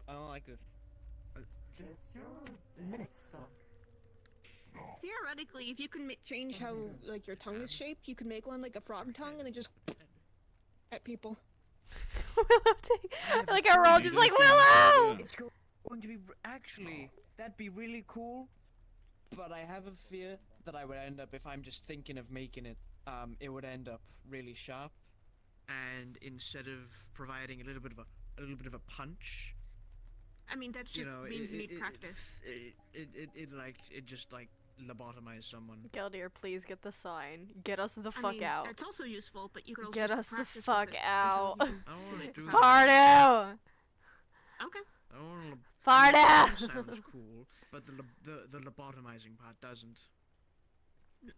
don't like this. Theoretically, if you can change how like your tongue is shaped, you could make one like a frog tongue and then just at people. Like a roll, just like Willow. It's going to be actually that'd be really cool, but I have a fear that I would end up if I'm just thinking of making it. It would end up really sharp, and instead of providing a little bit of a punch, I mean, that just means you need practice. It just like lobotomized someone. Geldir, please get the sign. Get us the fuck out. That's also useful, but you could also Get just us the practice fuck with it out. until you can I don't want to do Pardo! Okay. I don't want to. Pardo! Sounds cool, but the lobotomizing part doesn't.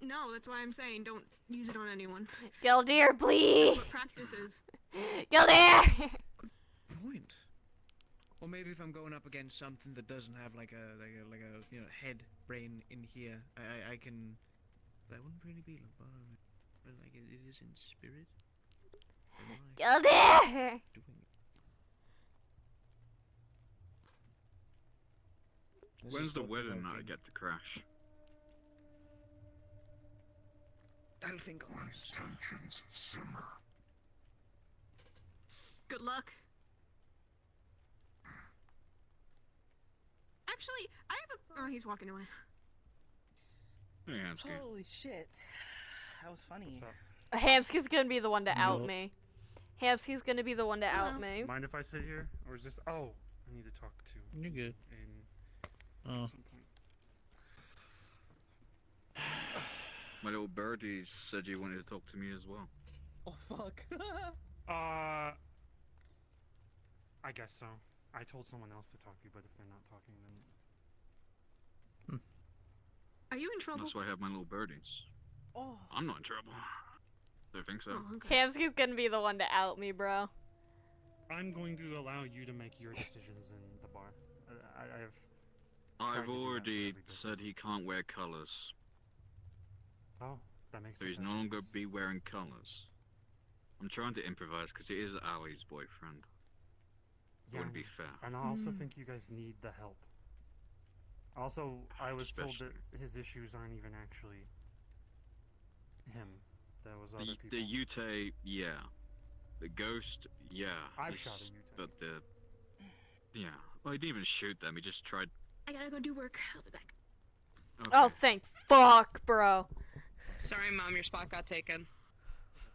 No, that's why I'm saying don't use it on anyone. Geldir, please! That's what practice is. Geldir! Good point. Or maybe if I'm going up against something that doesn't have like a head brain in here, I can. That wouldn't really be lobotomized, but like it is in spirit. Geldir! When's the wedding that I get to crash? I'll think on this. Tensions simmer. Good luck. Actually, I have a. Oh, he's walking away. Hey, Hamsky. Holy shit. That was funny. Hamsky's gonna be the one to out me. Hamsky's gonna be the one to out me. Mind if I sit here? Or is this... Oh, I need to talk to... You're good. At some point. My little birdie said you wanted to talk to me as well. Oh, fuck. I guess so. I told someone else to talk to you, but if they're not talking, then... Are you in trouble? That's why I have my little birdies. Oh. I'm not in trouble. I think so. Oh, okay. Hamsky's gonna be the one to out me, bro. I'm going to allow you to make your decisions in the bar. I've already said he can't wear colors. Oh, that makes So he's no longer be wearing colors. I'm trying to improvise because he is Ali's boyfriend. It wouldn't be fair. And I also think you guys need the help. Also, I was told Especially. that his issues aren't even actually him. There was other people. The Ute, yeah. The ghost, yeah. I've shot a Ute. But yeah. Well, he didn't even shoot them. He just tried. I gotta go do work. I'll be back. Okay. Oh, thank fuck, bro. Sorry, Mom, your spot got taken.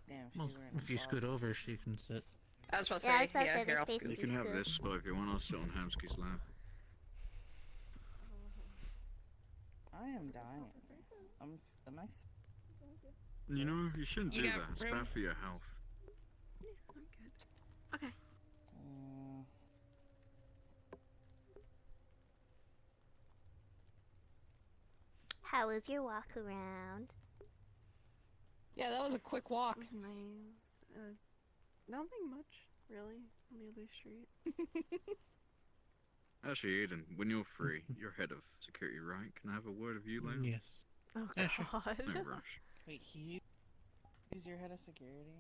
Damn, Well, if you scoot over, she can sit. I was supposed to Yeah, I say, was about to say here, there's I'll space scoot. You can have this spot if you want. I'll sit on Hamsky's lap. I am dying. Am I? You know, you shouldn't You do got that. It's room? bad for your health. Okay. How was your walk around? Yeah, that was a quick walk. It was nice. Nothing much, really, on the other street. Actually, Aiden, when you're free, you're head of security, right? Can I have a word of you later? Yes. Oh, Yeah, sure. God. No rush. Wait, he's your head of security?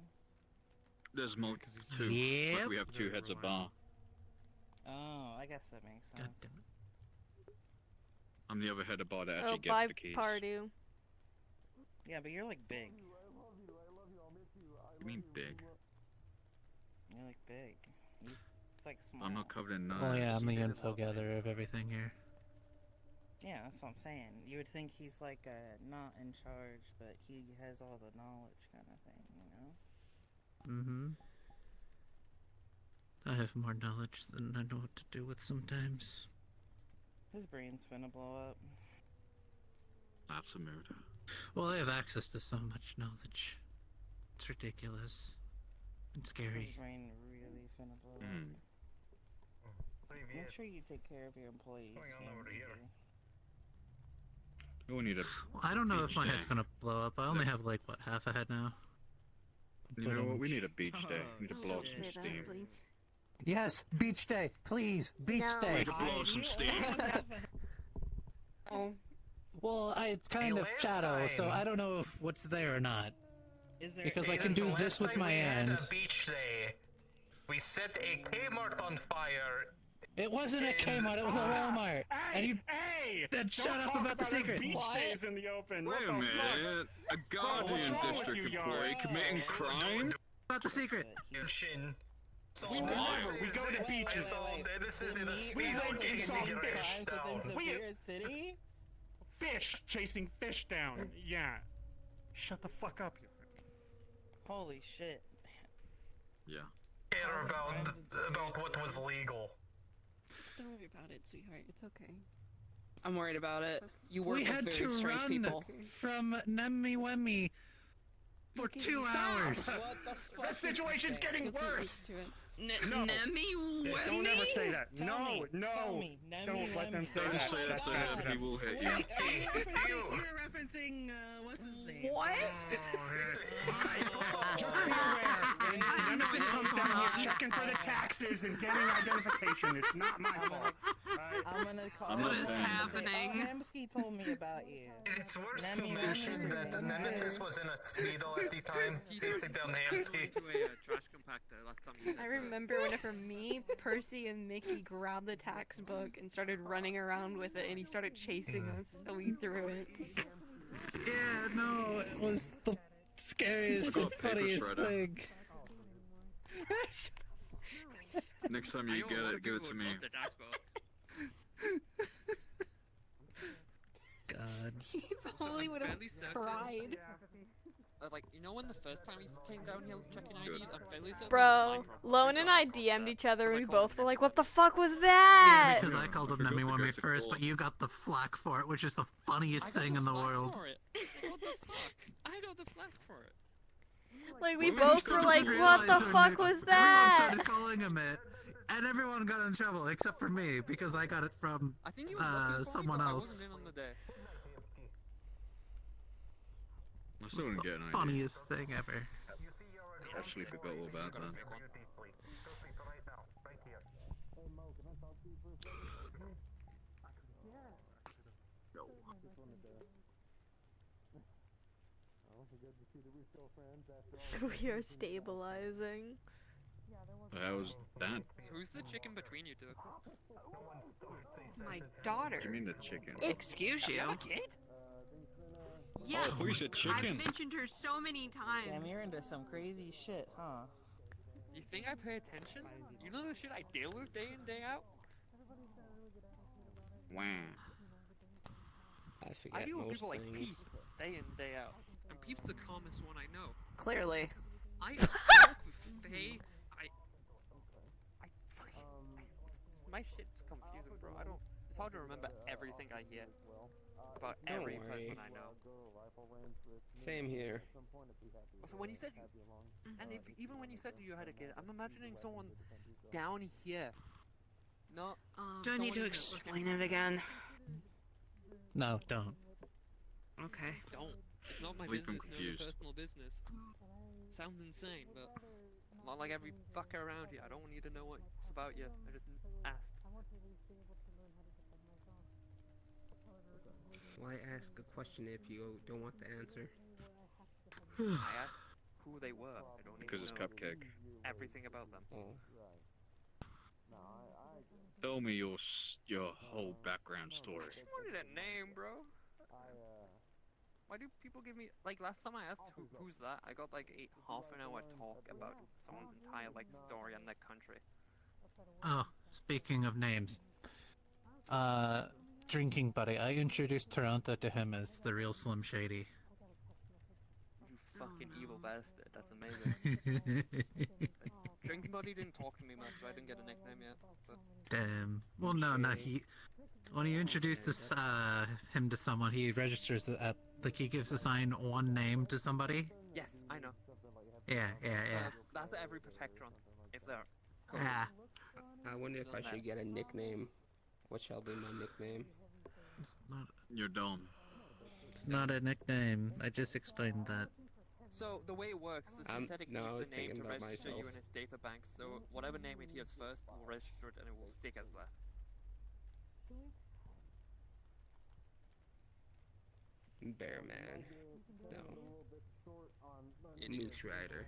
There's more. Two. Yep. Like we have two heads of bar. Oh, I guess that makes sense. I'm the other head of bar that Oh, actually gets bye, the keys. Pardu. Yeah, but you're like big. You mean big? You're like big. He's like small. I'm not covered in knives. Oh yeah, I'm the info gatherer of everything here. Yeah, that's what I'm saying. You would think he's like not in charge, but he has all the knowledge kind of thing, you know? Mm-hmm. I have more knowledge than I know what to do with sometimes. His brain's finna blow up. That's a mood. Well, I have access to so much knowledge. It's ridiculous. And His scary. brain really finna blow Hmm. up. Make sure you take care of your employees. We need a. Well, I don't know if beach my day. head's gonna blow up. I only have like, what, half a head now? You know what? We need a beach day. We need to blow up some Say that, steam. please. Yes, beach day, please, beach No. We day. need to blow up some steam. Oh. Well, it's kind of shadow, so I don't know if what's there or not. Because I can do Aiden, this last with time my we had hand. a beach day. We set a Kmart on fire. It wasn't a Kmart, it was a Walmart. And you Hey! then Don't shut up talk about the our secret. Beach What? days in the open. Wait what a the minute. A what's Guardian wrong with District you, employee Yard? committing crime? About the secret. Shin. We go to beaches. This is in a We speed went and saw chasing fish. fish down. We- City? Fish chasing fish down. Yeah. Shut the fuck up, you. Holy shit. Yeah. Care about what was legal. Don't worry about it, sweetheart. It's okay. I'm worried about it. You work We with had very to strange run people. from Nemmy Wemmy for 2 hours. The situation's getting worse. No. Nemmy Don't ever say that. Tell No, me, no. tell me, Nemmy Don't let them say Don't that. say that That's to bad. him, he will hit you. You're referencing, what's his name? What? Just be aware, when Nemesis comes down here checking for the taxes and getting identification, it's not my fault. I'm gonna call. What is happening? Hemsky told me about you. It's worth to mention that the Nemesis was in a Speedo at the time, facing down the empty. Trash compactor last time you said I remember whenever me, Percy, and Mickey grabbed the tax book and started running around with it, and he started chasing us, and we threw it. Yeah, no, it was the scariest I and got paper funniest shredder. thing. Next time you get it, give it to me. God. Probably would have fairly certain- cried. Like, you know when the first time we came down here checking IDs, I'm fairly certain Bro, Lone and I DM'd each other and we both were like, what the fuck was that? Because I called him Nemmy Wemmy first, but you got the flack for it, which is the funniest thing in the world. What the fuck? I got the flack for it. Like, we Well, both were like, didn't what the realize fuck was that? Everyone started calling him it, and everyone got in trouble except for me because I got it from I think he was looking for someone me, but I else. wasn't in on the day. I still didn't get an idea. Funniest thing ever. I actually forgot all about that. We are stabilizing. How was that? Who's the chicken between you two? My daughter. What do you mean the chicken? Excuse you. Yes, Oh, you said chicken. I've mentioned her so many times. Damn, you're into some crazy shit, huh? You think I pay attention? You know the shit I deal with day in, day out? Wow. I I forget deal with most people like things. Peep, day in, day out. And Peep's the calmest one I know. Clearly. I work with Faye. My shit's confusing, bro. It's hard to remember everything I hear about Don't every worry. person I know. Same here. So when you said, and even when you said you had a kid, I'm imagining someone down here. Not. Do I need to explain it again? No, don't. Okay. Don't. It's not my Leave him business. No confused. personal business. Sounds insane, but not like every fucker around here. I don't need to know what's about you. I just asked. Why ask a question if you don't want the answer? I asked who they were. I don't need Because to it's know Cupcake. everything about them. Oh. Tell me your whole background story. I just wanted a name, bro. Why do people give me like last time I asked who's that? I got like a half an hour talk about someone's entire like story and their country. Oh, speaking of names. Drinking buddy. I introduced Toronto to him as the real Slim Shady. You fucking evil bastard. That's amazing. Drinking buddy didn't talk to me much, so I didn't get a nickname yet. But Damn. Well, no, not he. When he introduced this, him to someone, he registers that, like, he gives assign one name to somebody. yes, I know. Yeah. That's every Protectron, if they're. Yeah. I wonder if I should get a nickname. What shall be my nickname? You're dumb. It's not a nickname. I just explained that. So the way it works, the synthetic no, I needs was a name thinking to about register you myself. in its data bank. So whatever name it hears first will register it, and it will stick as that. Bear Man. No. Idiot. Moose Rider.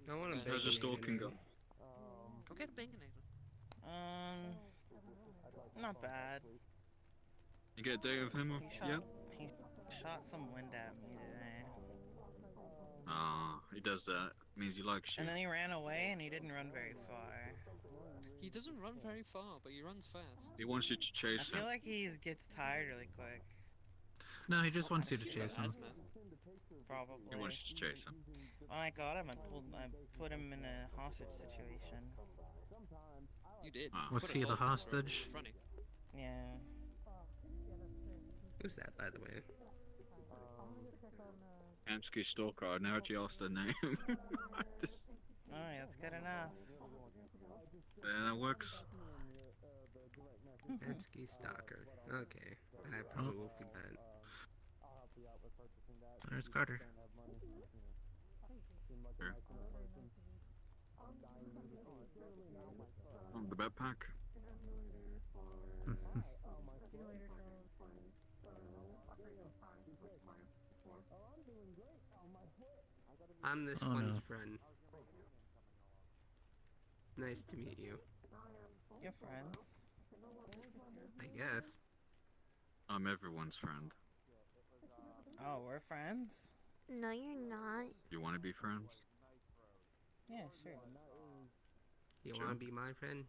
I want a How's your Baconator stalking now. go? Go get a Baconator. Not bad. You get a day with him? Yeah? He shot some wind at me today. Ah, he does that. Means he likes you. And then he ran away and he didn't run very far. He doesn't run very far, but he runs fast. He wants you to I chase him. feel like he gets tired really quick. No, he just wants you to chase him. Probably. He wants you to chase him. When I got him, I put him in a hostage situation. You did. Was Put he us the all hostage? Funny. Yeah. Who's that, by the way? Amsky Stalker, I never asked her name. Just, Alright, that's good enough. yeah, that works. Amsky Stalker. Okay. I probably won't be bad. There's Carter. Sure. Oh, the backpack. I'm this Oh, one's no. friend. Nice to meet you. You're friends. I guess. I'm everyone's friend. Oh, we're friends? No, you're not. You want to be friends? Yeah, sure. You Sure. want to be my friend?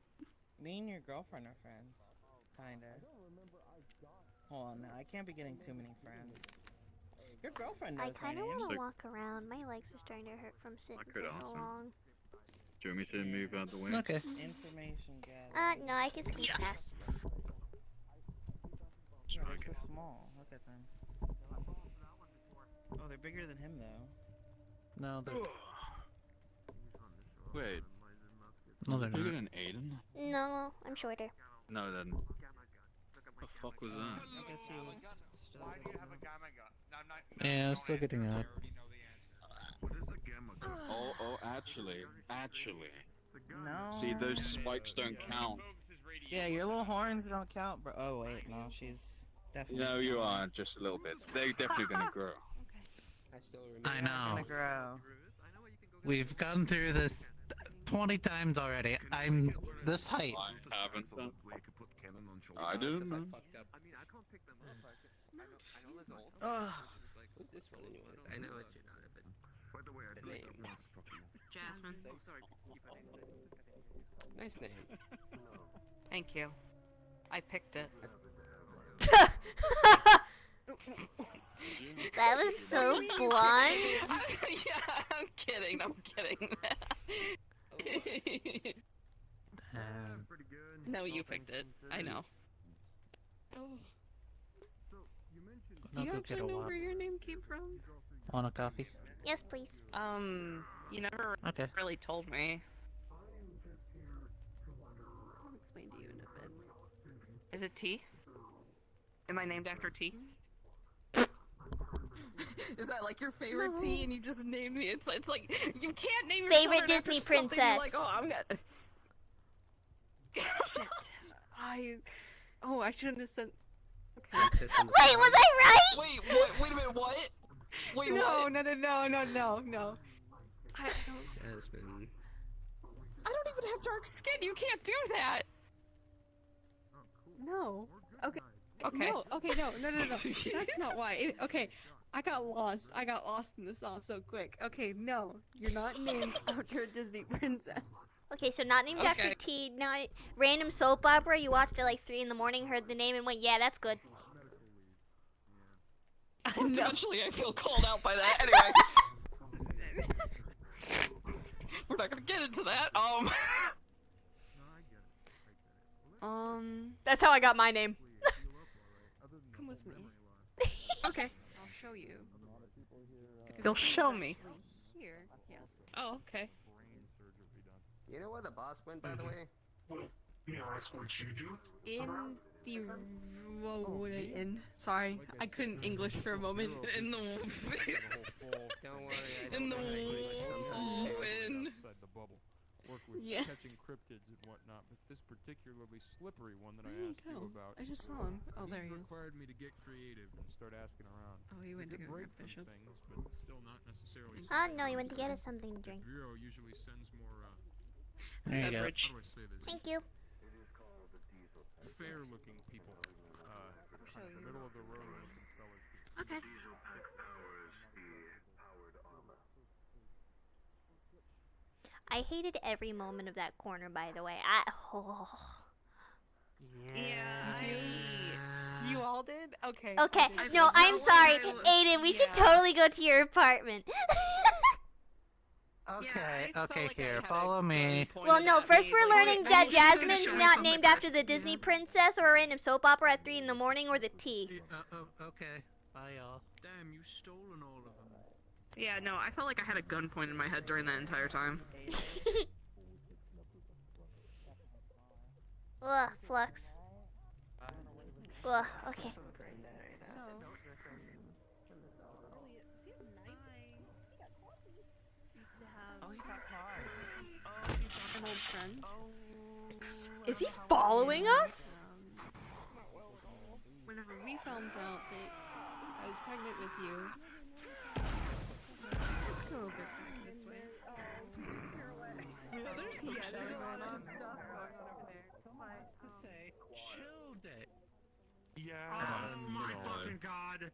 Me and your girlfriend are friends. Kinda. Hold on now, I can't be getting too many friends. Your girlfriend knows I kind of my name. want to walk around. My legs are starting to hurt from sitting could for so also. long. Do you want me to move out the way? Okay. Information gathered. No, I can squeeze past. Yeah, they're so small. Look at them. Oh, they're bigger than him, though. No, they're Wait. no, they're Bigger not. than Aiden? No, I'm shorter. No, then. What the fuck was that? I guess he was still. Yeah, still getting up. Oh, actually. No. See, those spikes don't count. Yeah, your little horns don't count, bro. Oh wait, no, she's definitely. No, you small. are, just a little bit. They're definitely gonna grow. I still remember. I They're know. gonna grow. We've gone through this 20 times already. I'm this height. I haven't. I didn't know. Ugh. Who's this one anyways? I know it's your daughter, but the name. Jasmine. Nice name. Thank you. I picked it. That was so blunt. Yeah, I'm kidding. No, you picked it. I know. Oh. I'll Do you go actually get a know wop. where your name came from? Want a coffee? Yes, please. You never Okay. really told me. I'll explain to you in a bit. Is it T? Am I named after T? Is that like your favorite T and you just named me? It's like you can't name your Favorite children after Disney something princess. you're like, oh, I'm gonna. Shit. I shouldn't have said. Okay. Wait, was I right? Wait a minute, what? Wait, no, what? no. Jasmine. I don't even have dark skin. You can't do that. No. Okay. Okay. No. Okay. No. That's not why. Okay. I got lost. In the song so quick. Okay. No, you're not named after a Disney princess. Okay, so not named after Okay. T, not random soap opera. You watched it like 3 in the morning, heard the name, and went, yeah, that's good. Eventually, I feel called out by that. Anyway, we're not gonna get into that. That's how I got my name. Come with me. Okay. I'll show you. You'll show me. Here. Yes. Oh, okay. You know where the boss went, by the way? In the sorry, I couldn't English for a moment. In the Don't worry, I in don't the know English sometimes. in. Inside the bubble. Work with Yeah. catching cryptids and whatnot, but this particularly slippery one that Where I did he asked you go? about. I just saw him. Oh, there he is. required me to get creative and start asking around. Oh, he went to go break grab from Bishop. things, but still not necessarily. No, you went to get us something to The drink. Bureau usually sends more. There you go. How do I say this? Thank you. Fair-looking people. Show you. Middle of the road with some fellas. Okay. I hated every moment of that corner, by the way. Yeah. You all did? Okay. Okay, I no, felt I'm like sorry, I was- Aiden. We should totally go to your apartment. Okay, felt okay, like I here, had a follow me. Well, no, first we're learning that you just Jasmine's show me not some named pictures. after the Disney princess or a random soap opera at 3 in the morning or the tea. Okay, bye y'all. Damn, you stolen all of them. Yeah, no, I felt like I had a gun pointed in my head during that entire time. Ugh, Flux. Ugh, okay. Oh, he got caught. Oh, he's an old friend. Is he following us? Whenever we found out that I was pregnant with you, let's go a bit back this way. There's some Yeah, there's a lot of stuff going on over there. Chill day. Yeah. Oh my fucking god.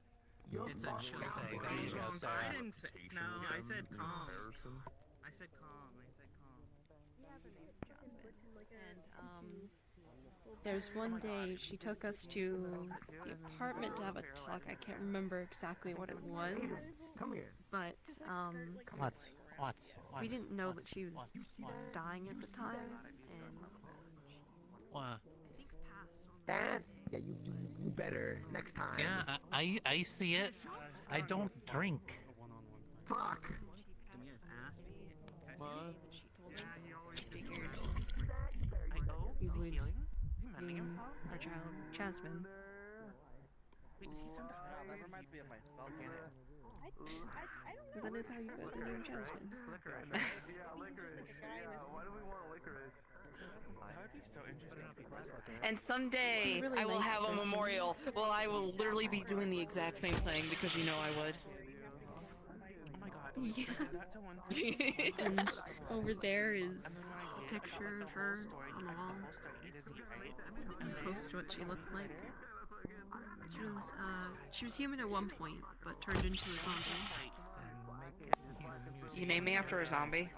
It's a chill day. There you go, sorry. I didn't say. No, I said calm. I said calm. And there's one day she took us to the apartment to have a talk. I can't remember exactly what it was. Come here. But What? we didn't know that she was dying at the time, and What? That? Yeah, you better next time. Yeah, I see it. I don't drink. Fuck. we would name our child Jasmine. Wait, does he sound high? That reminds me of myself. Well, that is how you got the name Jasmine. Licorice. Yeah, licorice. Yeah, why do we want licorice? That would be so interesting. And someday Really I will nice have a person. memorial. Well, I will literally be doing the exact same thing because you know I would. Oh my god. Yeah. That's a one. And over there is a picture of her on the wall. Close to what she looked like. She was human at one point, but turned into a zombie. You name me after a zombie?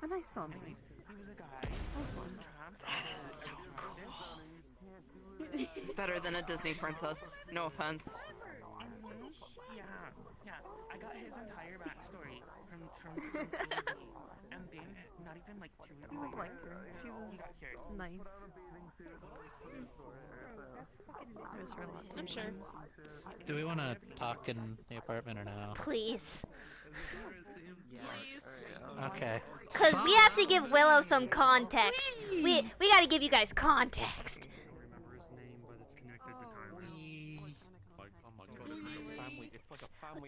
A nice zombie. That's one. So cool. Better than a Disney princess. No offense. Yeah. I got his entire backstory from and then not even like 2 weeks later. I liked her. She was nice. There was her lots. I'm sure. Do we want to talk in the apartment or no? Please. Please. Okay. Cause we have to give Willow some context. We gotta give you guys context.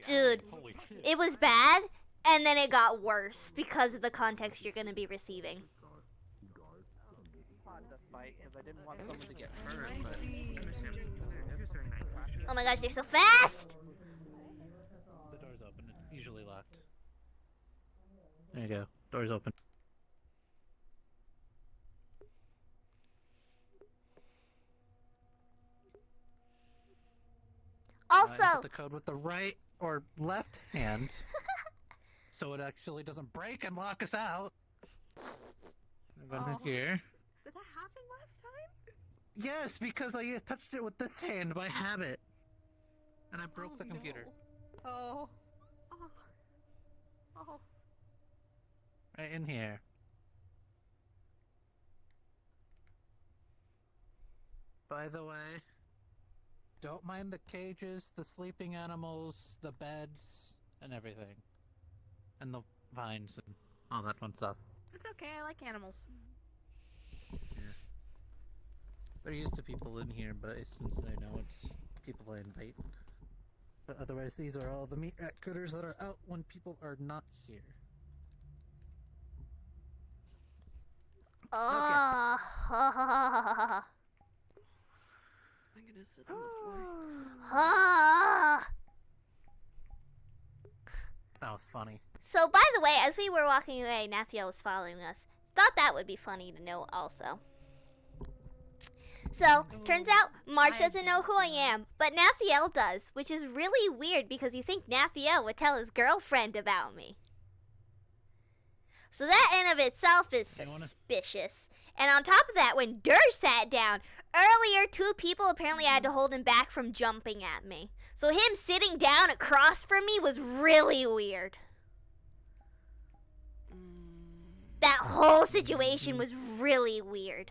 Dude, it was bad, and then it got worse because of the context you're gonna be receiving. Oh my gosh, they're so fast! The door's open. It's usually locked. There you go. Door's open. Also, Put the code with the right or left hand, so it actually doesn't break and lock us out. I'm going here. Did that happen last time? Yes, because I touched it with this hand by habit, and I broke the computer. Oh. Right in here. By the way, don't mind the cages, the sleeping animals, the beds, and everything. And the vines and all that fun stuff. It's okay, I like animals. They're used to people in here, but since they know it's people I invite. But otherwise, these are all the meat rat critters that are out when people are not here. oh. I'm gonna sit on the floor. That was funny. So, by the way, as we were walking away, Nathiel was following us. Thought that would be funny to know also. So, turns out March doesn't know who I am, but Nathiel does, which is really weird because you think Nathiel would tell his girlfriend about me. So that in of itself is suspicious. And on top of that, when Durr sat down, earlier 2 people apparently had to hold him back from jumping at me. So him sitting down across from me was really weird. That whole situation was really weird.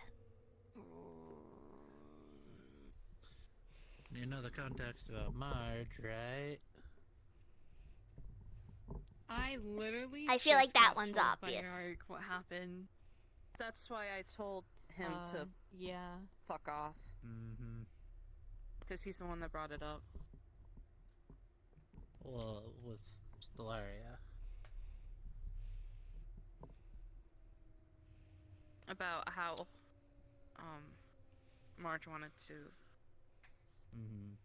You know the context about Marge, right? I literally. I feel like just that got one's told by obvious. Yark what happened. That's why I told him to Yeah. fuck off. Mm-hmm. Because he's the one that brought it up. Well, with Stellaria. About how, Marge wanted to. Mm-hmm.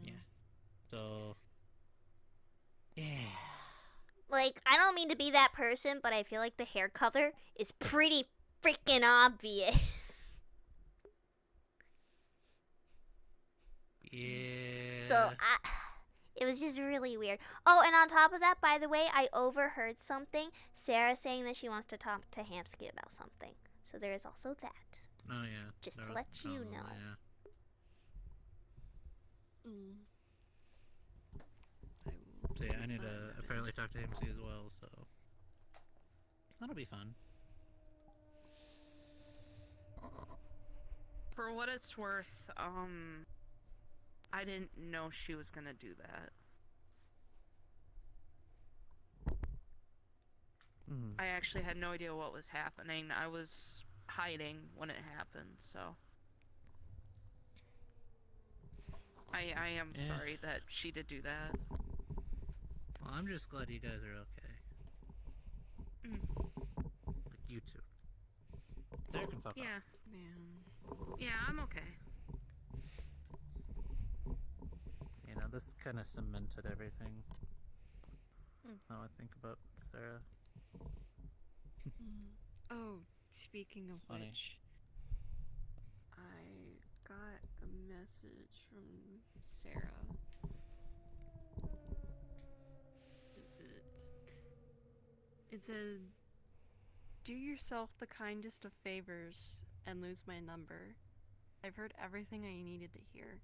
Yeah. So. Yeah. Like, I don't mean to be that person, but I feel like the hair color is pretty freaking obvious. Yeah. So, it was just really weird. Oh, and on top of that, by the way, I overheard something. Sarah saying that she wants to talk to Hamsky about something. So there is also that. Oh, yeah. Just There to was let you probably, know. Yeah. So yeah, I need to apparently talk to MC as well, so that'll be fun. For what it's worth, I didn't know she was gonna do that. I actually had no idea what was happening. I was hiding when it happened, so I am sorry that she did do that. Well, I'm just glad you guys are okay. Like you two. Sarah can fuck off. Yeah, I'm okay. You know, this kind of cemented everything. Now I think about Sarah. Oh, speaking of funny. which, I got a message from Sarah. It said, "Do yourself the kindest of favors and lose my number. I've heard everything I needed to hear.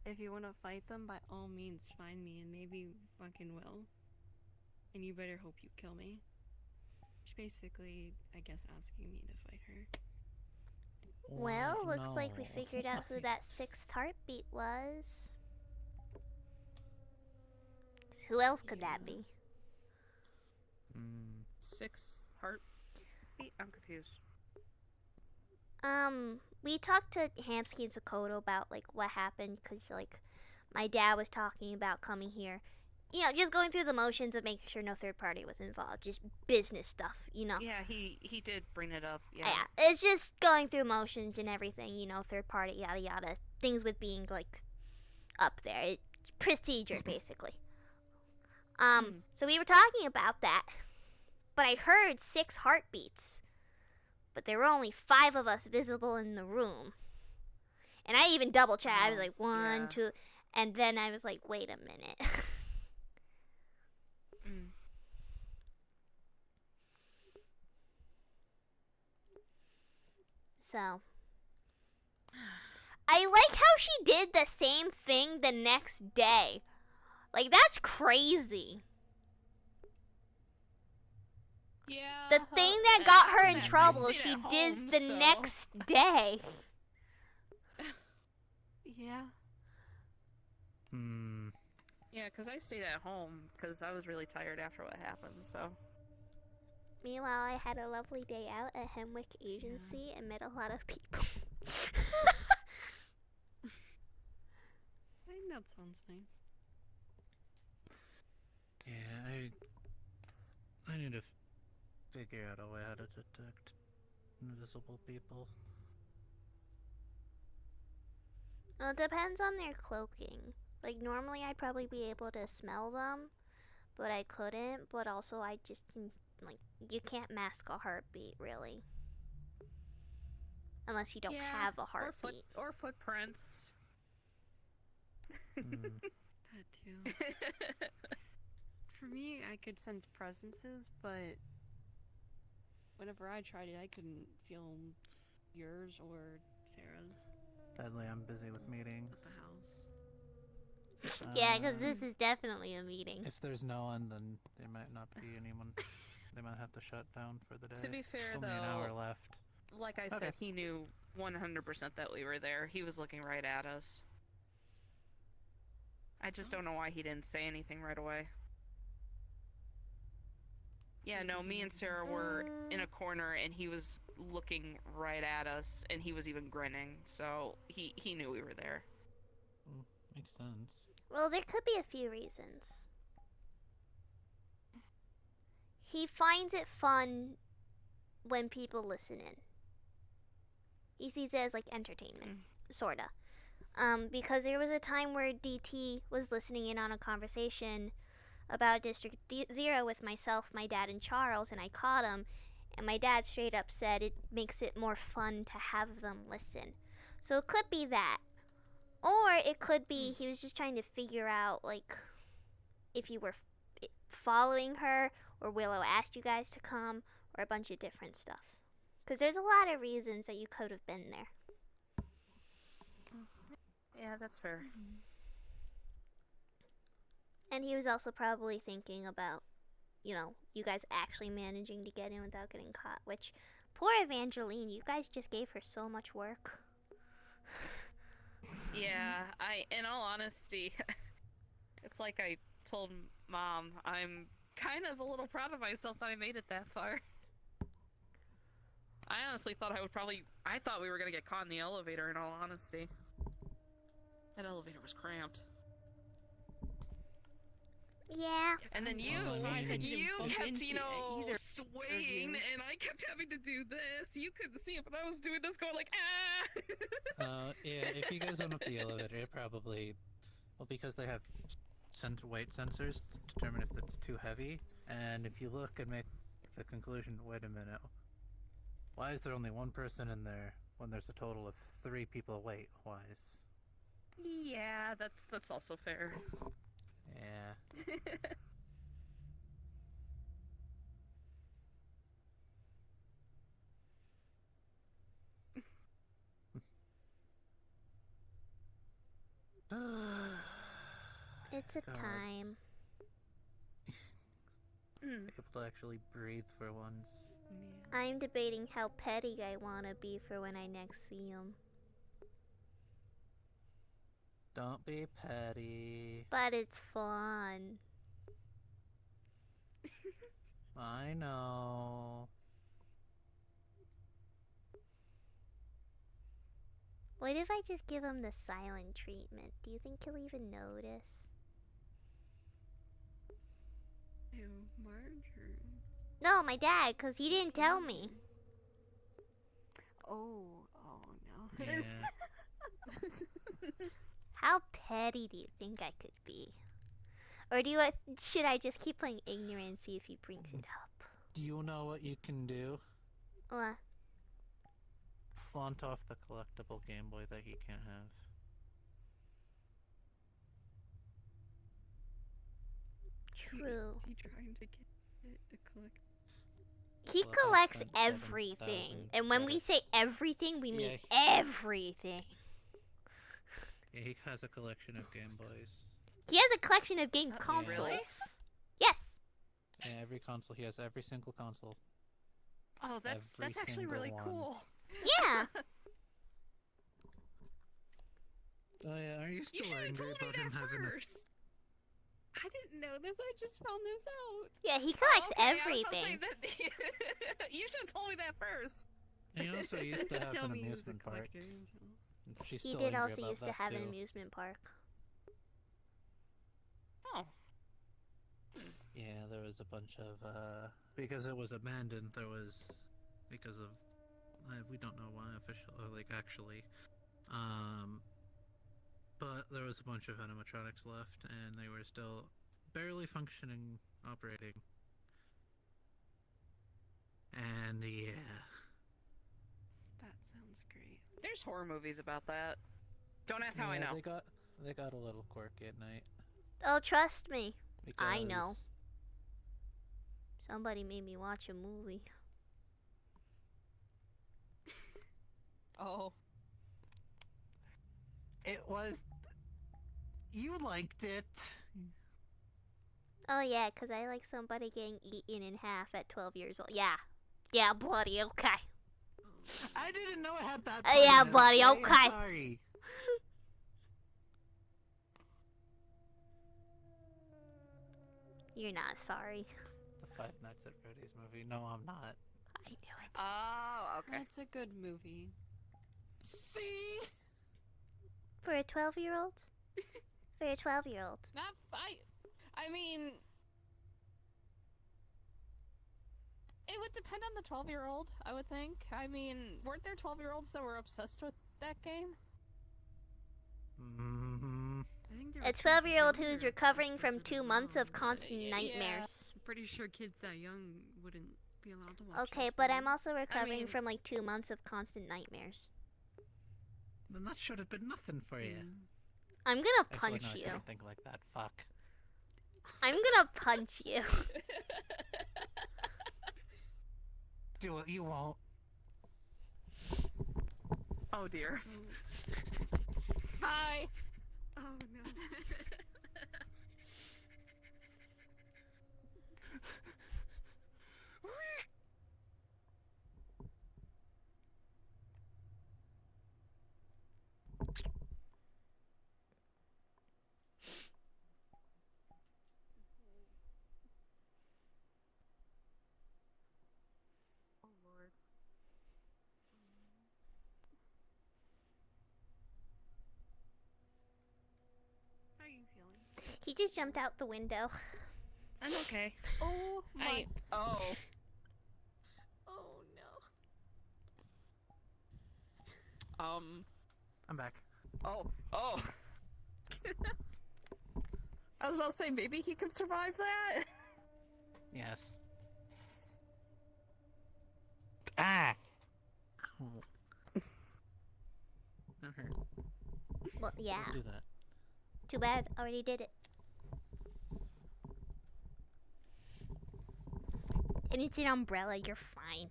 If you want to fight them, by all means find me and maybe you fucking will. And you better hope you kill me." She's basically, I guess, asking me to fight her. Well, looks like we figured out who that 6th heartbeat was. Who else could that be? 6th heartbeat? I'm confused. We talked to Hamsky and Sakoto about, like, what happened, because, like, my dad was talking about coming here. You know, just going through the motions of making sure no third party was involved. Just business stuff, you know? Yeah, he did bring it up, yeah. Yeah, it's just going through motions and everything, you know, third party, yada yada. Things with being, like, up there. It's procedure, basically. So we were talking about that. But I heard 6 heartbeats. But there were only 5 of us visible in the room. And I even double checked. I was like, 1, 2. And then I was like, wait a minute. So. I like how she did the same thing the next day. Like, that's crazy. Yeah. The thing that got her in trouble, she did the next day. Yeah. Yeah, because I stayed at home because I was really tired after what happened, so. Meanwhile, I had a lovely day out at Hemwick Agency and met a lot of people. I think that sounds nice. Yeah, I need to figure out a way how to detect invisible people. Well, it depends on their cloaking. Like, normally I'd probably be able to smell them, but I couldn't. But also, I just, like, you can't mask a heartbeat, really. Unless you don't have a heartbeat. Or footprints. That too. for me, I could sense presences, but whenever I tried it, I couldn't feel yours or Sarah's. Sadly, I'm busy with meetings. At the house. Yeah, because this is definitely a meeting. If there's no one, then there might not be anyone. They might have to shut down for the day. To be fair, Only though, an hour left. like I said, he knew 100% that we were there. He was looking right at us. I just don't know why he didn't say anything right away. Yeah, no, me and Sarah were in a corner and he was looking right at us and he was even grinning, so he knew we were there. Makes sense. Well, there could be a few reasons. He finds it fun when people listen in. He sees it as like entertainment, sorta. Because there was a time where DT was listening in on a conversation about District Zero with myself, my dad, and Charles, and I caught him, and my dad straight up said it makes it more fun to have them listen. So it could be that. Or it could be he was just trying to figure out, like, if you were following her, or Willow asked you guys to come, or a bunch of different stuff. Because there's a lot of reasons that you could have been there. Yeah, that's fair. And he was also probably thinking about, you know, you guys actually managing to get in without getting caught. Which, poor Evangeline, you guys just gave her so much work. Yeah, in all honesty, it's like I told Mom, I'm kind of a little proud of myself that I made it that far. I honestly thought I thought we were gonna get caught in the elevator, in all honesty. That elevator was cramped. Yeah. And then you kept, you know, swaying, and I kept having to do this. You couldn't see it, but I was doing this, going like, ah! Yeah, if you guys went up the elevator, it probably... Well, because they have weight sensors to determine if it's too heavy, and if you look and make the conclusion, wait a minute, why is there only one person in there when there's a total of 3 people weight-wise? Yeah, that's also fair. Yeah. It's a God. time. Able to actually breathe for once. I'm debating how petty I want to be for when I next see him. Don't be petty. But it's fun. I know. What if I just give him the silent treatment? Do you think he'll even notice? Ew, Marjorie. No, my dad, because he didn't tell me. Oh no. Yeah. How petty do you think I could be? Or should I just keep playing ignorant and see if he brings it up? Do you know what you can do? What? Flaunt off the collectible Game Boy that he can't have. True. Is he trying to get a collect? He collects everything. And when we say everything, we mean everything. Yeah, he has a collection of Game Boys. He has a collection of game consoles. Really? Yes. Yeah, every console. He has every single console. Oh, that's actually single really one. cool. Yeah. Oh yeah, are you still angry about him having I didn't know this. I just found this out. Yeah, he collects Okay, I was about to everything. say that you should have told me that first. He also used to have Tell an me he was a amusement park. collector until... She's He still did angry also about used to that have an too. amusement park. Oh. Yeah, there was a bunch of because it was abandoned. There was because of we don't know why actually, but there was a bunch of animatronics left, and they were still barely functioning, operating. And yeah. That sounds great. There's horror movies about that. Don't ask how I know. They got a little quirky at night. Oh, trust me. I know. Somebody made me watch a movie. Oh. It was. You liked it. Oh yeah, 'cause I like somebody getting eaten in half at 12 years old. Yeah. Yeah, bloody okay. I didn't know it had that. Yeah, part in it, bloody I'm okay. sorry. You're not sorry. The Five Nights at Freddy's movie. No, I'm not. I knew it. Oh, okay. That's a good movie. See? For a 12-year-old? For a 12-year-old. Not I mean, it would depend on the 12-year-old, I would think. I mean, weren't there 12-year-olds that were obsessed with that game? Mm-hmm. A 12-year-old who's recovering from 2 months of constant nightmares. I'm pretty sure kids that young wouldn't be allowed to watch. Okay, but I'm also recovering from like 2 months of constant nightmares. Then that should have been nothing for you. I'm gonna punch Actually, no, I you. couldn't think like that. Fuck. I'm gonna punch you. Do it. You won't. Oh dear. Hi. Oh no. How are you feeling? He just jumped out the window. I'm okay. Oh my. Oh. Oh no. I'm back. Oh. Oh. I was about to say, maybe he could survive that. Yes. Ah. Ow. That hurt. Well, yeah. Don't do that. Too bad. Already did it. And it's an umbrella. You're fine.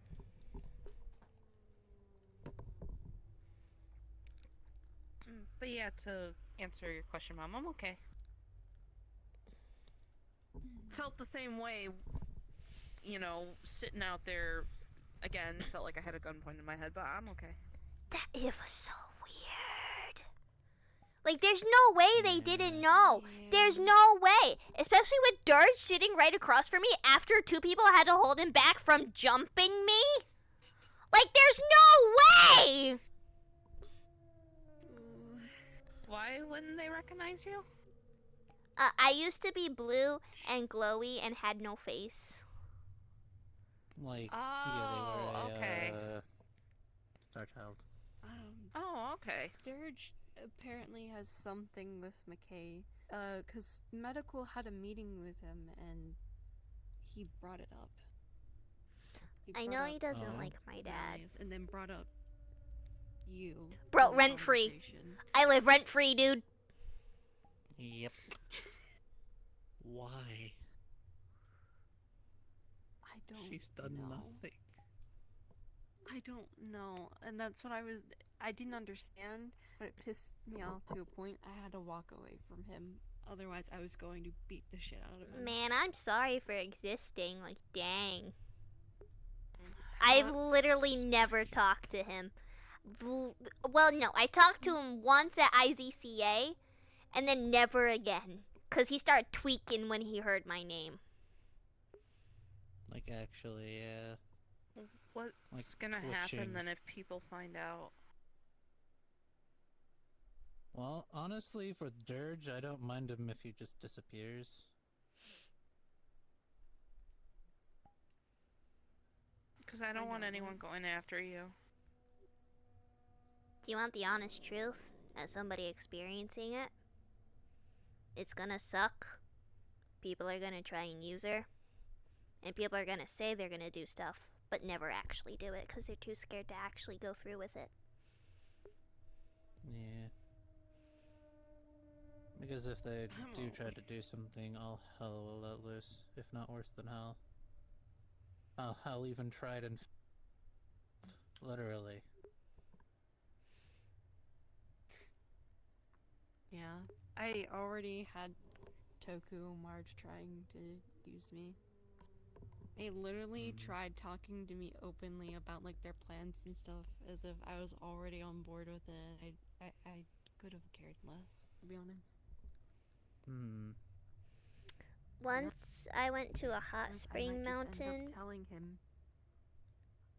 But yeah, to answer your question, Mom, I'm okay. Felt the same way, you know, sitting out there. Again, felt like I had a gun pointed in my head, but I'm okay. It was so weird. Like, there's no way they didn't know. There's no way. Especially with Dirge sitting right across from me after 2 people had to hold him back from jumping me. Like, there's no way! Why wouldn't they recognize you? I used to be blue and glowy and had no face. Like, Oh, yeah, they were okay. Star Child. Oh, okay. Dirge apparently has something with McKay. Cause medical had a meeting with him and he brought it up. I know he doesn't like my dad. And then brought up you. Bro, rent free. I live rent free, dude. Yep. Why? I don't She's done know. nothing. I don't know. And that's what I didn't understand, but it pissed me off to a point I had to walk away from him. Otherwise, I was going to beat the shit out of him. Man, I'm sorry for existing. Like, dang. I've literally never talked to him. Well, no, I talked to him once at IZCA, and then never again. Because he started tweaking when he heard my name. Like, actually, yeah. What's Like gonna happen twitching. then if people find out? Well, honestly, for Dirge, I don't mind him if he just disappears. Because I don't want anyone going after you. Do you want the honest truth? As somebody experiencing it? It's gonna suck. People are gonna try and use her. And people are gonna say they're gonna do stuff, but never actually do it because they're too scared to actually go through with it. Yeah. Because if they do try to do something, all hell will let loose, if not worse than hell. I'll even try it and literally. Yeah, I already had Toku and Marge trying to use me. They literally tried talking to me openly about like their plans and stuff, as if I was already on board with it. I could have cared less, to be honest. Once I went to a hot spring mountain Telling him.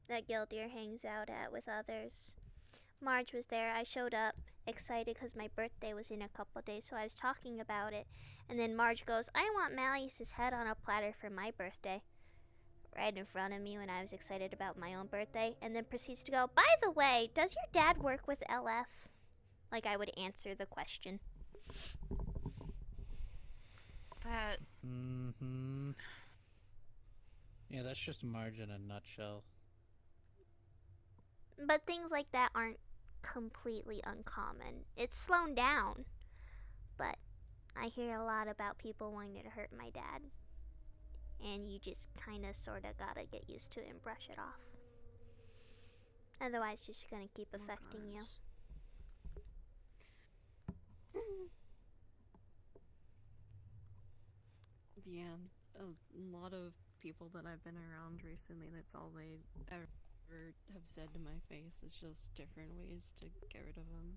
that Gildir hangs out at with others. Marge was there. I showed up excited because my birthday was in a couple days, so I was talking about it. And then Marge goes, I want Malleus's head on a platter for my birthday. Right in front of me when I was excited about my own birthday. And then proceeds to go, by the way, does your dad work with LF? Like I would answer the question. That... Yeah, that's just Marge in a nutshell. But things like that aren't completely uncommon. It's slowed down. But I hear a lot about people wanting to hurt my dad. And you just kind of sort of gotta get used to it and brush it off. Otherwise, it's just gonna keep affecting you. Yeah, a lot of people that I've been around recently, that's all they ever have said to my face. Is just different ways to get rid of them.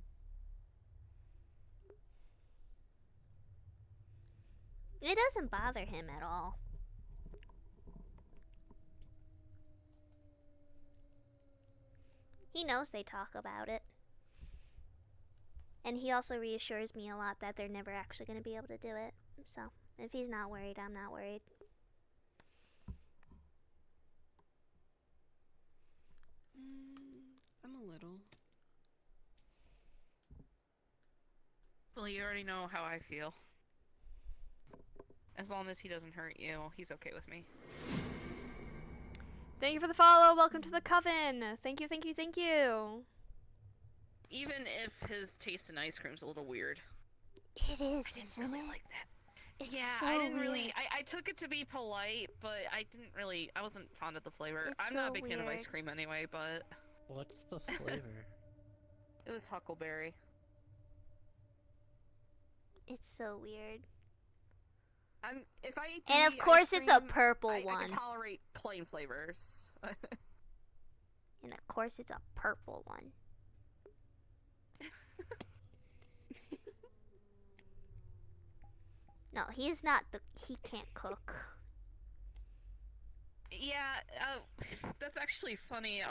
It doesn't bother him at all. He knows they talk about it. And he also reassures me a lot that they're never actually going to be able to do it. So, if he's not worried, I'm not worried. I'm a little. Well, you already know how I feel. As long as he doesn't hurt you, he's okay with me. Thank you for the follow. Welcome to the coven. Thank you, thank you, thank you. Even if his taste in ice cream's a little weird. It is, isn't it? Like that. It's yeah, so I didn't really. weird. I took it to be polite, but I didn't really. I wasn't fond of the flavor. It's I'm so not a big fan of ice weird. cream anyway, but What's the flavor? it was huckleberry. It's so weird. If I eat And of gooey course ice it's a cream, purple I one. can tolerate plain flavors. And of course it's a purple one. No, he's not he can't cook. Yeah, that's actually funny.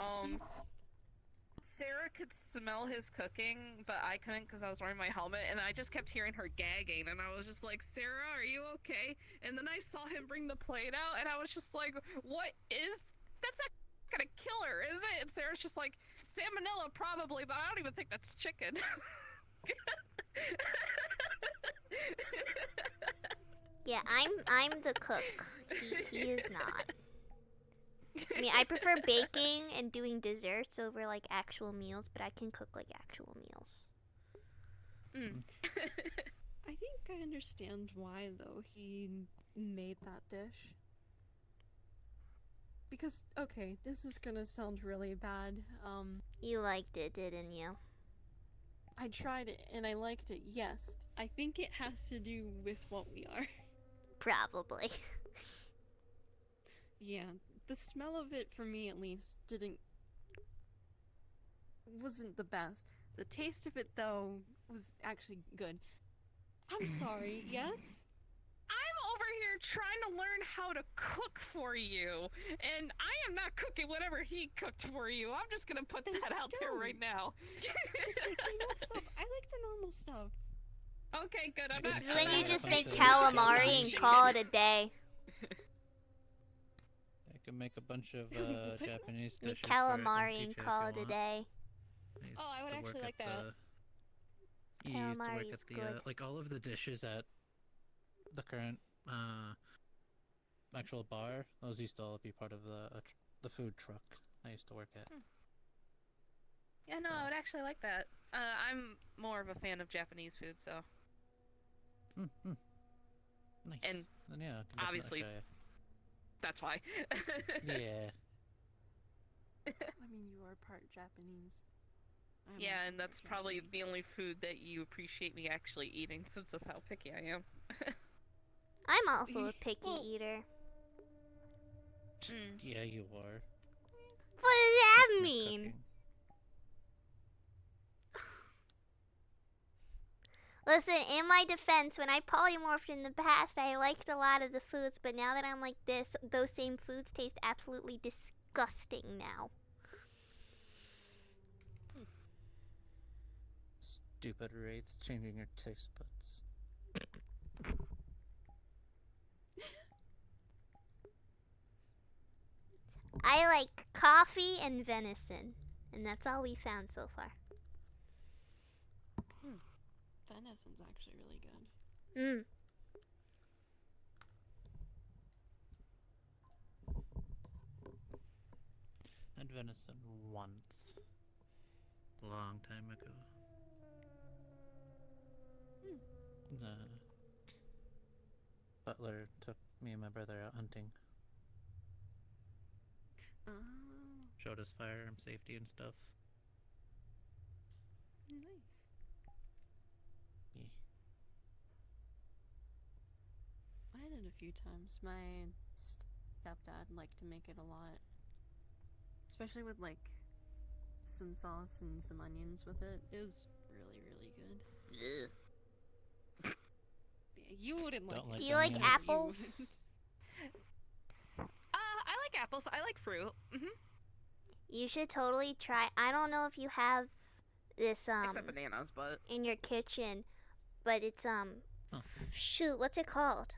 Sarah could smell his cooking, but I couldn't because I was wearing my helmet, and I just kept hearing her gagging, and I was just like, Sarah, are you okay? And then I saw him bring the plate out, and I was just like, what is... That's not gonna kill her, is it? And Sarah's just like, salmonella probably, but I don't even think that's chicken. Yeah, I'm the cook. He is not. I mean, I prefer baking and doing desserts over like actual meals, but I can cook like actual meals. I think I understand why, though, he made that dish. Because, okay, this is gonna sound really bad. You liked it, didn't you? I tried it and I liked it, yes. I think it has to do with what we are. Probably. Yeah, the smell of it, for me at least, wasn't the best. The taste of it, though, was actually good. I'm sorry, yes? I'm over here trying to learn how to cook for you, and I am not cooking whatever he cooked for you. I'm just gonna put that out there right now. Just make normal stuff. I like the normal stuff. Okay, good. I'm This is not- when you I'm just not make cooking calamari and chicken. call it a day. I can make a bunch of Japanese dishes. Make for it calamari and teach you if call you it a want. day. used Oh, I would to actually work like at that. You used to work Calamari's at the good. like all of the dishes at the current actual bar. Those used to all be part of the food truck I used to work at. Yeah, no, I would actually like that. I'm more of a fan of Japanese food, so. Nice. And then yeah, I can definitely obviously, try it. That's why. Yeah. I mean, you are part Japanese. I'm Yeah, also and that's part probably Japanese. the only food that you appreciate me actually eating since of how picky I am. I'm also a picky eater. Yeah, you are. What does that You're mean? cooking. Listen, in my defense, when I polymorphed in the past, I liked a lot of the foods, but now that I'm like this, those same foods taste absolutely disgusting now. Stupid Wraith changing your taste buds. I like coffee and venison, and that's all we found so far. Venison's actually really good. Had venison once. Long time ago. The butler took me and my brother out hunting. Oh. Showed us firearm safety and stuff. Nice. Yeah. I had it a few times. My stepdad liked to make it a lot. Especially with like some sauce and some onions with it. It was really, really good. Yeah, you wouldn't like it. Do you like You apples? I like apples. I like fruit. You should totally try. I don't know if you have this Except bananas, but in your kitchen, but it's shoot, what's it called?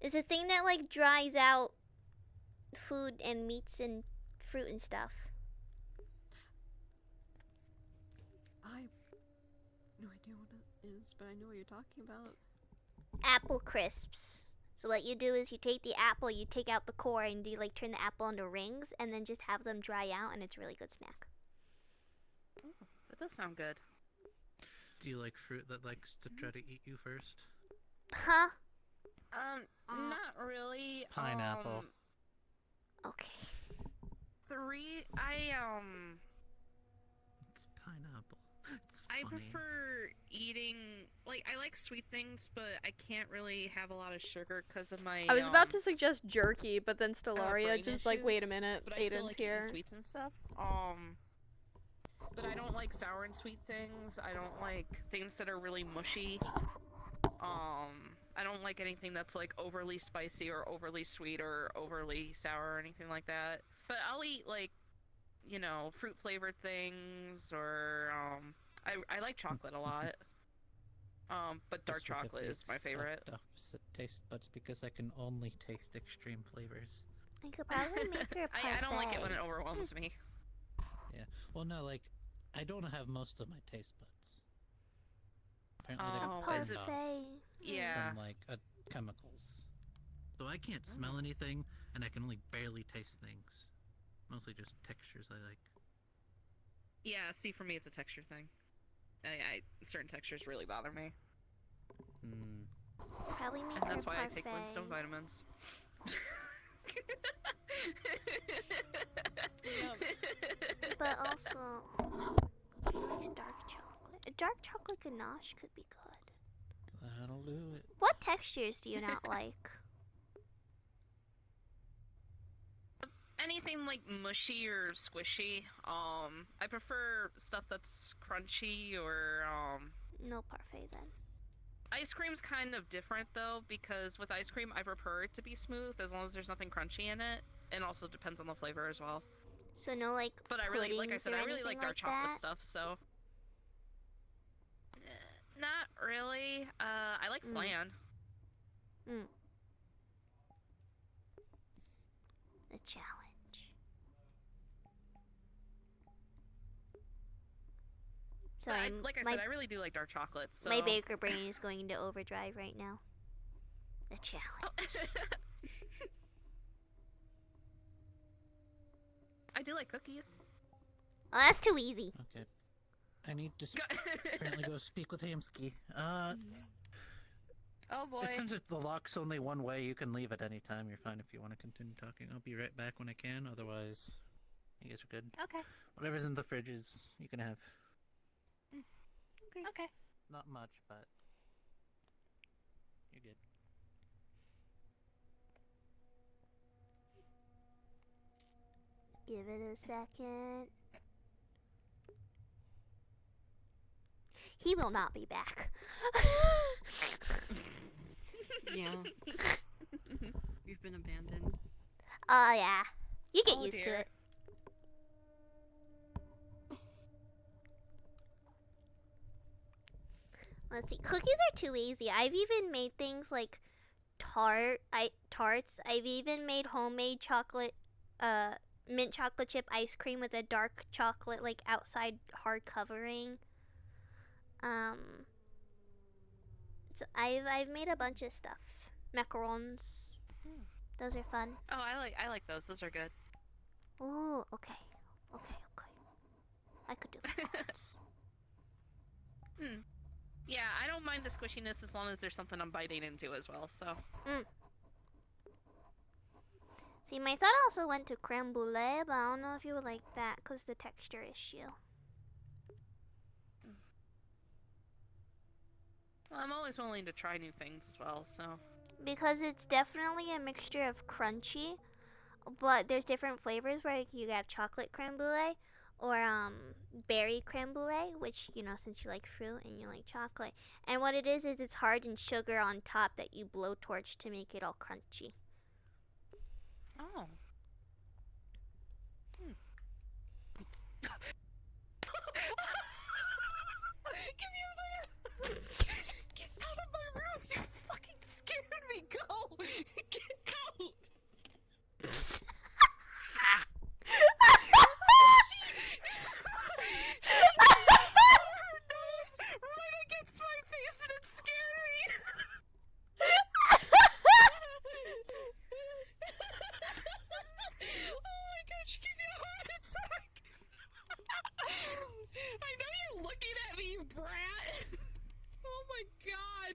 It's a thing that like dries out food and meats and fruit and stuff. I have no idea what it is, but I know what you're talking about. Apple crisps. So what you do is you take the apple, you take out the core, and you like turn the apple into rings, and then just have them dry out, and it's a really good snack. Oh, that does sound good. Do you like fruit that likes to try to eat you first? Huh? Not really. Pineapple. Okay. It's pineapple. It's I funny. prefer eating, like, I like sweet things, but I can't really have a lot of sugar because of my, I was about to suggest jerky, but then Stellaria brain just like, wait a issues, minute, but I still Aiden's like eating here. sweets and stuff. But I don't like sour and sweet things. I don't like things that are really mushy. I don't like anything that's like overly spicy or overly sweet or overly sour or anything like that. But I'll eat like, you know, fruit flavored things or I like chocolate a lot. But dark Especially if chocolate the is my favorite. exact opposite taste buds because I can only taste extreme flavors. I could probably make her a parfait. I don't like it when it overwhelms me. Yeah. Well, no, like, I don't have most of my taste buds. Apparently, they got is burned it- off Yeah. from like chemicals. So I can't smell anything, and I can only barely taste things. Mostly just textures I like. Yeah, see, for me, it's a texture thing. Certain textures really bother me. Probably make And her that's why I parfait. take Flintstone vitamins. But also, she likes dark chocolate. A dark chocolate ganache could be good. That'll do it. What textures do you not like? Anything like mushy or squishy. I prefer stuff that's crunchy or No parfait then. Ice cream's kind of different though, because with ice cream I prefer it to be smooth as long as there's nothing crunchy in it, and also depends on the flavor as well. So no like But I really, like I puddings said, or I really anything like dark like chocolate that? stuff. So, not really. I like flan. A challenge. So But like I said, I really do like dark chocolate. So my baker brain is going into overdrive right now. A challenge. I do like cookies. Oh, that's too easy. Okay. I need to apparently go speak with Hamsky. Oh boy. Since the lock's only one way, you can leave at any time. You're fine if you want to continue talking. I'll be right back when I can. Otherwise, you guys are good. Okay. Whatever's in the fridges, you can have. Okay. Okay. Not much, but you're good. Give it a second. He will not be back. Yeah. We've been abandoned. Oh yeah. You get Oh, used to dear. it. Let's see. Cookies are too easy. I've even made things like tarts. I've even made homemade chocolate mint chocolate chip ice cream with a dark chocolate like outside hard covering. So I've made a bunch of stuff. Macarons. Those are fun. Oh, I like those. Those are good. Ooh, okay. Okay. I could do macarons. Yeah, I don't mind the squishiness as long as there's something I'm biting into as well, so. See, my thought also went to creme brulee, but I don't know if you would like that because the texture issue. Well, I'm always willing to try new things as well, so. Because it's definitely a mixture of crunchy, but there's different flavors where you have chocolate creme brulee or berry creme brulee, which, you know, since you like fruit and you like chocolate. And what it is it's hardened sugar on top that you blowtorch to make it all crunchy. Oh. Give me a second! Get out of my room! You fucking scared me! Go! Get out! Her nose right against my face and it scared me! Oh my god, she gave me a heart attack! I know you're looking at me, you brat! Oh my god!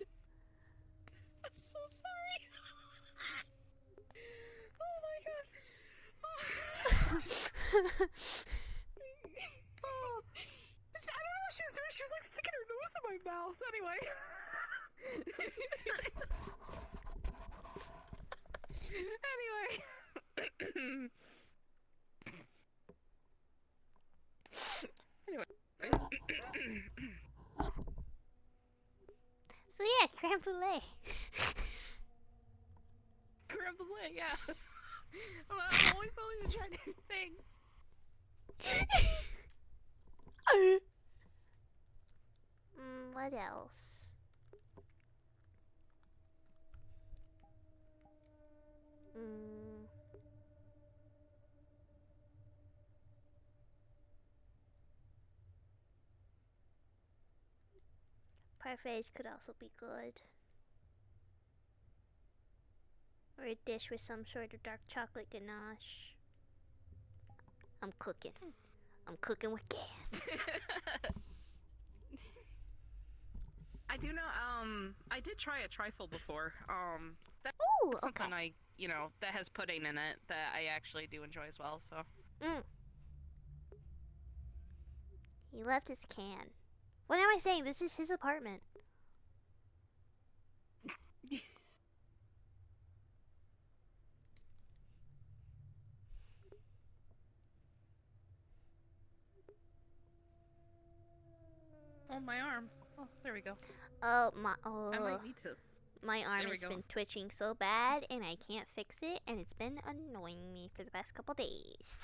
I'm so sorry! Oh my god! Oh. I don't know what she was doing, she was like sticking her nose in my mouth, anyway. So yeah, creme brulee. Creme brulee, yeah. I'm always willing to try new things. What else? Parfaits could also be good. Or a dish with some sort of dark chocolate ganache. I'm cooking. I'm cooking with gas. I do know, I did try a trifle before. That's something I, you know, that has pudding in it that I actually do enjoy as well, so. He left his can. What am I saying? This is his apartment. Oh, my arm. Oh, there we go. Oh, I might need to. My arm There we has go. been twitching so bad and I can't fix it and it's been annoying me for the past couple days.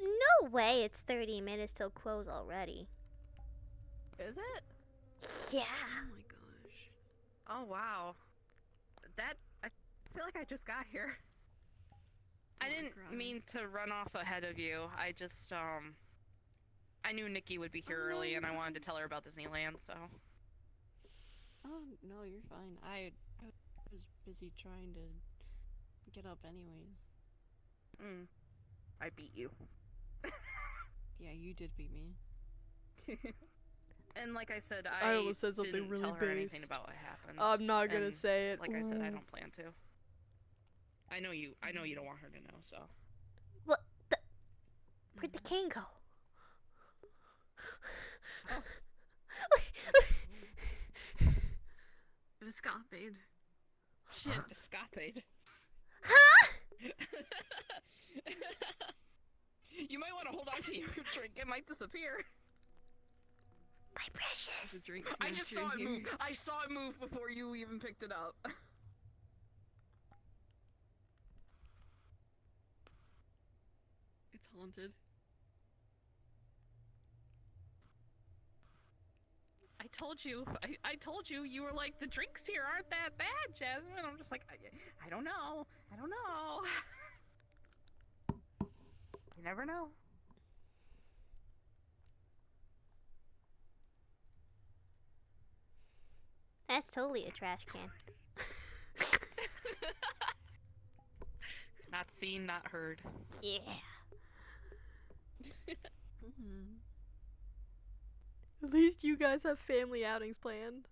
No way it's 30 minutes till close already. Is it? Yeah. Oh my gosh. Oh wow. I feel like I just got here. I didn't mean to run off ahead of you. I just, I knew Nikki would be here early and I wanted to tell her about Disneyland, so. Oh, no, you're fine. was busy trying to get up anyways. I beat you. Yeah, you did beat me. And like I said, I almost said something didn't really tell her anything based. about what happened. I'm not gonna and say it. Like I said, I Ooh. don't plan to. I know you don't want her to know, so. What the? Where'd the cane go? An escapade. Shit, escapade. Huh? You might want to hold on to your drink. It might disappear. My precious. The drink I just saw snatcher it move. here. I saw it move before you even picked it up. It's haunted. I told you, you were like, the drinks here aren't that bad, Jasmine. I'm just like, I don't know. I don't know. You never know. That's totally a trash can. Not seen, not heard. Yeah. At least you guys have family outings planned.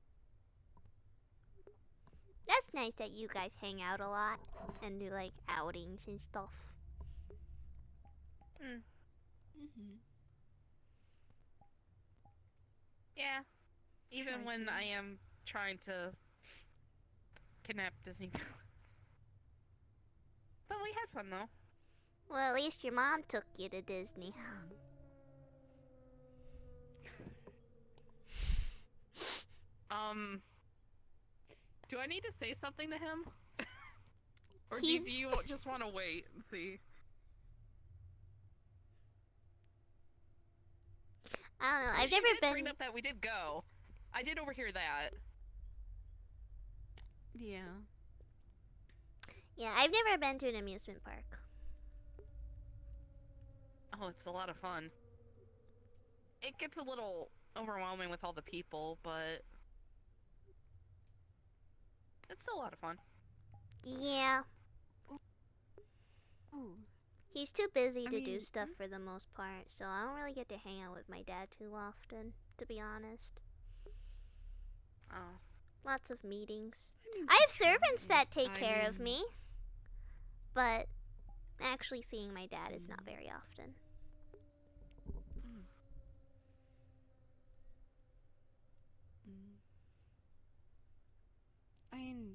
That's nice that you guys hang out a lot and do like outings and stuff. Yeah. Even Try when to. I am trying to kidnap Disney villains. But we had fun though. Well, at least your mom took you to Disney. Do I need to say something to him? Or do He's- you just want to wait and see? I don't know. I've She never did been. bring up that we did go. I did overhear that. Yeah. Yeah, I've never been to an amusement park. Oh, it's a lot of fun. It gets a little overwhelming with all the people, but it's still a lot of fun. Yeah. Ooh. He's too busy I to do mean- stuff for the most part, so I don't really get to hang out with my dad too often, to be honest. Oh. Lots of meetings. mean, I have servants that take I care of mean- me, but actually seeing my dad is not very often. I mean,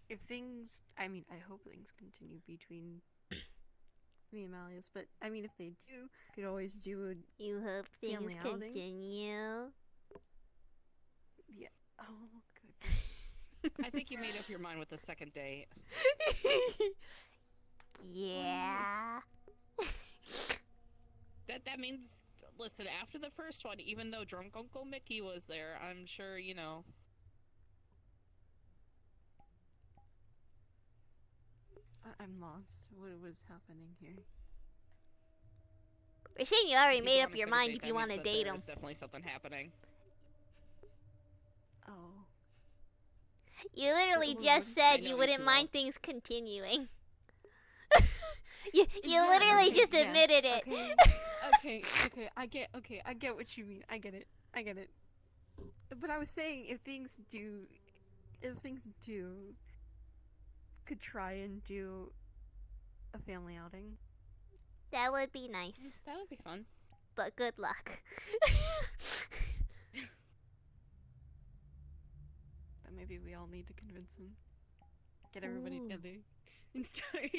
if things, I mean, I hope things continue between me and Malleus, but I mean, if they do, could always do a You hope things family outing. continue. Yeah. Oh, good. I think you made up your mind with the second date. Yeah. That means, listen, after the first one, even though drunk Uncle Mickey was there, I'm sure, you know. I'm lost. What was happening here? We're saying you already If made go up on a your second mind date, if that you want means to that date him. There's definitely something happening. Oh. You literally What- just I said know you you wouldn't too mind things continuing. you Yeah, literally okay, just yes, admitted it. Okay, I get what you mean. I get it. But I was saying if things do could try and do a family outing. That would be nice, That would be fun. but good luck. But maybe we all need to convince him. Get everybody Ooh. together and start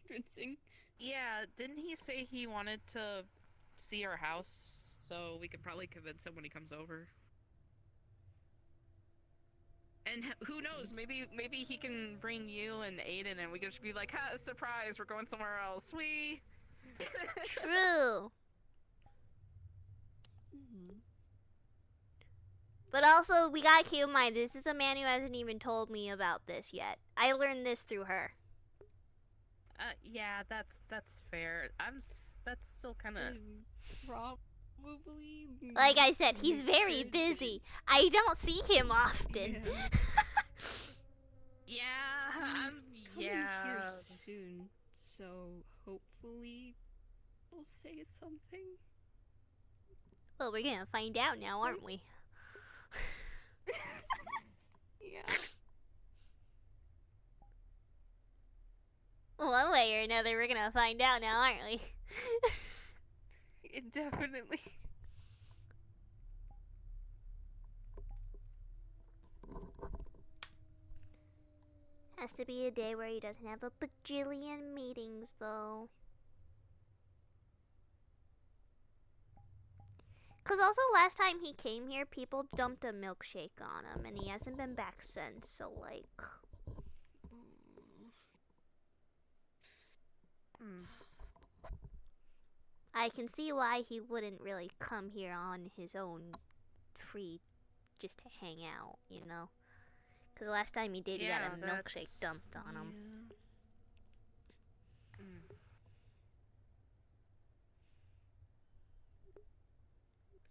convincing. Yeah, didn't he say he wanted to see our house? So we could probably convince him when he comes over. And who knows, maybe he can bring you and Aiden and we can just be like, ha, surprise, we're going somewhere else. We True. Mm-hmm. But also, we gotta keep in mind, this is a man who hasn't even told me about this yet. I learned this through her. yeah, that's fair. That's still kind of Probably. Like I said, he's make very sure- busy. I don't see him often. Yeah. Yeah, He's coming here soon, so hopefully he'll say something. Well, we're gonna find out now, aren't we? Yeah. One way or another, we're gonna find out now, aren't we? Definitely. Has to be a day where he doesn't have a bajillion meetings, though. Cause also last time he came here, people dumped a milkshake on him, and he hasn't been back since, so like... I can see why he wouldn't really come here on his own free just to hang out, you know? Because the last time he did, he got a milkshake dumped on him.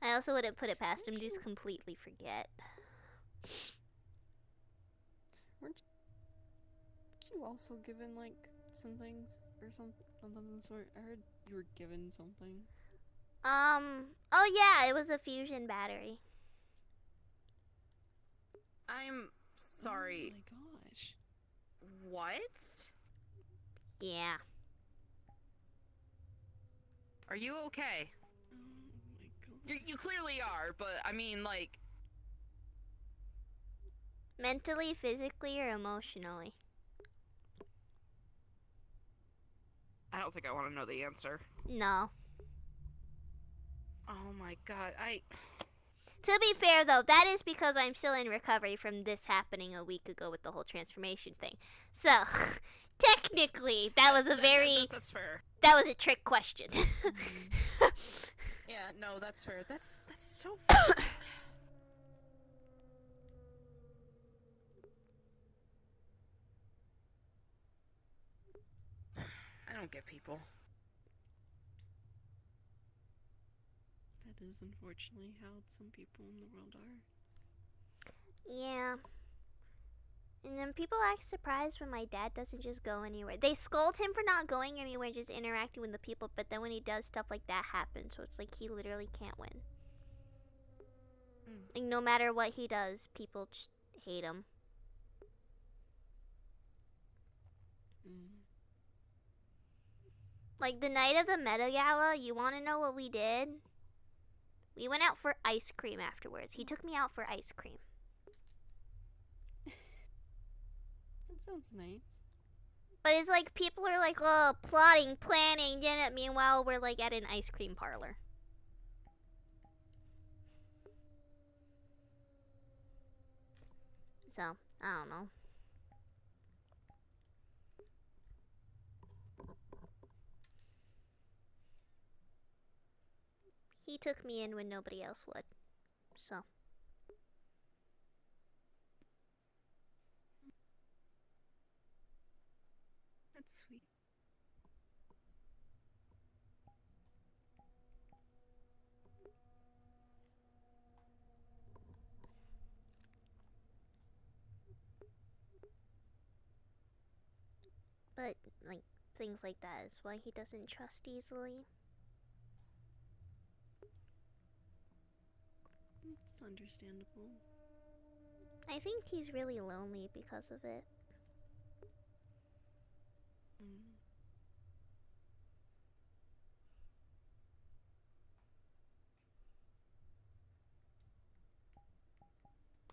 I also wouldn't put it past him to just completely forget. Weren't you also given, like, some things? Or something of the sort? I heard you were given something. Oh yeah, it was a fusion battery. I'm sorry. Oh my gosh. What? Yeah. Are you okay? Oh my god. You clearly are, but I mean, like... Mentally, physically, or emotionally? I don't think I want to know the answer. No. Oh my god, To be fair, though, that is because I'm still in recovery from this happening a week ago with the whole transformation thing. So, technically, that was a very... That's fair. That was a trick question. Yeah, no, that's fair. That's so... I don't get people. That is unfortunately how some people in the world are. Yeah. And then people act surprised when my dad doesn't just go anywhere. They scold him for not going anywhere, just interacting with the people, but then when he does stuff like that happens, so it's like he literally can't win. Like, no matter what he does, people just hate him. Like, the night of the Meta Gala, you want to know what we did? We went out for ice cream afterwards. He took me out for ice cream. That sounds nice. But it's like, people are like, oh, plotting, planning, meanwhile, we're like at an ice cream parlor. So, I don't know. He took me in when nobody else would. So. That's sweet. But, like, things like that is why he doesn't trust easily. It's understandable. I think he's really lonely because of it.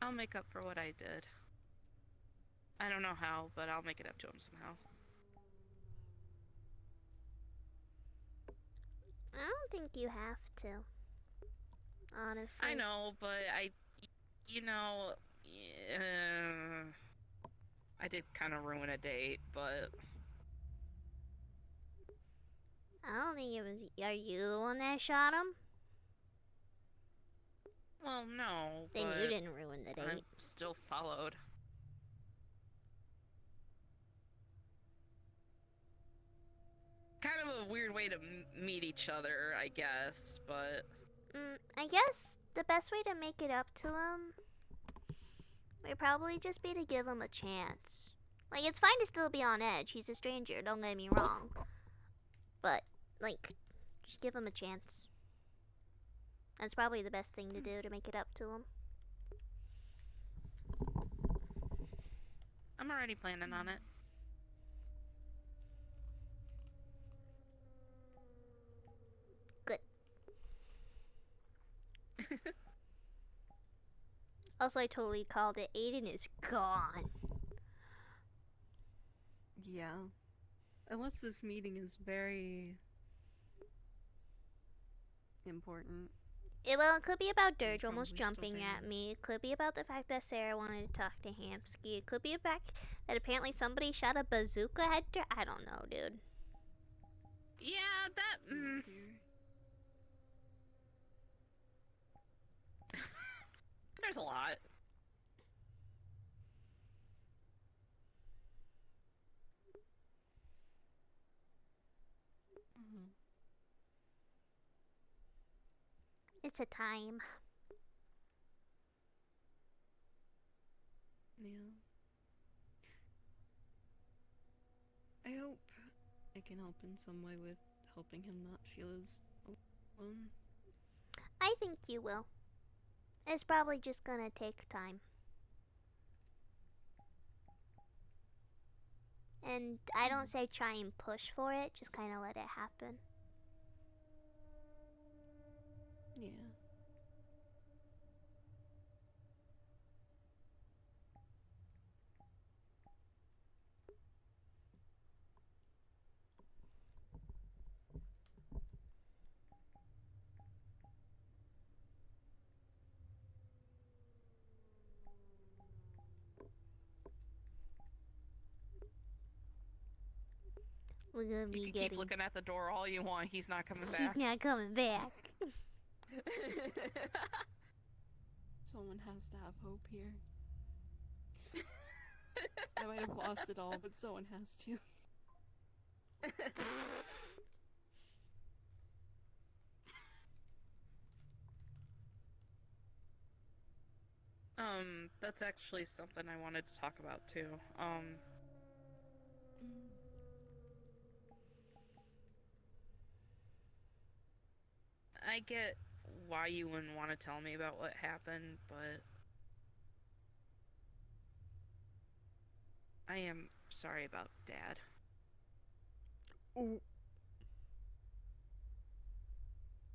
I'll make up for what I did. I don't know how, but I'll make it up to him somehow. I don't think you have to. Honestly. I know, but you know, I did kind of ruin a date, but... I don't think it was... Are you the one that shot him? Well, no, Then but you didn't ruin the date. I'm still followed. Kind of a weird way to meet each other, I guess, but... I guess the best way to make it up to him would probably just be to give him a chance. Like, it's fine to still be on edge. He's a stranger, don't get me wrong. But, like, just give him a chance. That's probably the best thing to do to make it up to him. I'm already planning on it. Good. Also, I totally called it. Aiden is gone. Yeah. Unless this meeting is very important. Well, it could be about Dirge almost probably still jumping there. at me. It could be about the fact that Sarah wanted to talk to Hamsky. It could be about that apparently somebody shot a bazooka at her. I don't know, dude. Yeah, that. There's a lot. It's a time. Yeah. I hope I can help in some way with helping him not feel as alone. I think you will. It's probably just gonna take time. And I don't say try and push for it, just kind of let it happen. Yeah. We're gonna You be can getting. keep looking at the door all you want. He's not coming back. He's not coming back. Someone has to have hope here. I might have lost it all, but someone has to. That's actually something I wanted to talk about too. I get why you wouldn't want to tell me about what happened, but I am sorry about Dad. Ooh.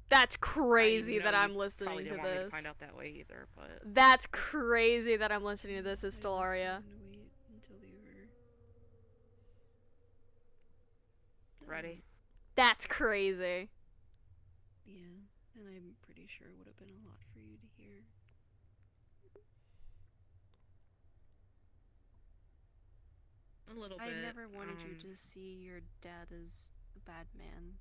That's crazy that I'm listening probably to didn't want me to this. find out that way either, but That's crazy that I'm listening to this, Stellaria. Until they were ready. That's crazy. Yeah, and I'm pretty sure it would have been a lot for you to hear. A little I bit. never wanted you to see your dad as a bad man.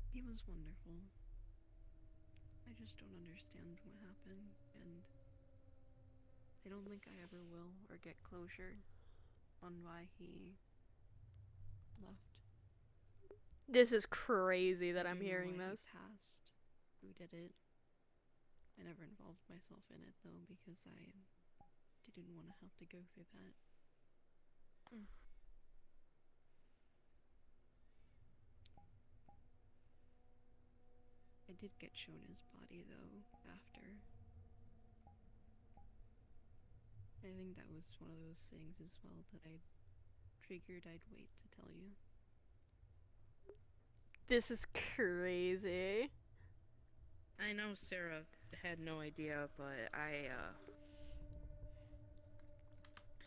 He was wonderful. I just don't understand what happened, and I don't think I ever will or get closure on why he left. This is crazy that I'm I know hearing why this. He passed. Who did it? I never involved myself in it though because I didn't want to have to go through that. I did get shown his body though after. I think that was one of those things as well that I figured I'd wait to tell you. This is crazy. I know Sarah had no idea, but I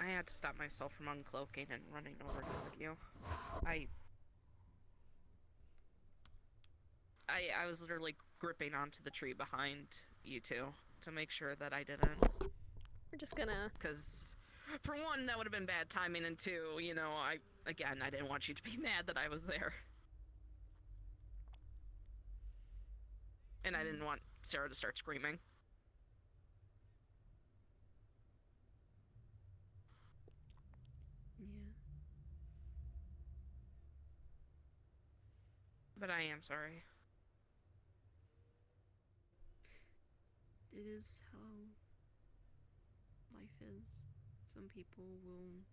had to stop myself from uncloaking and running over to you. I was literally gripping onto the tree behind you two to make sure that I didn't. We're just gonna... Because, for one, that would have been bad timing, and two, you know, I didn't want you to be mad that I was there. And I didn't want Sarah to start screaming. Yeah. But I am sorry. it is how life is. Some people will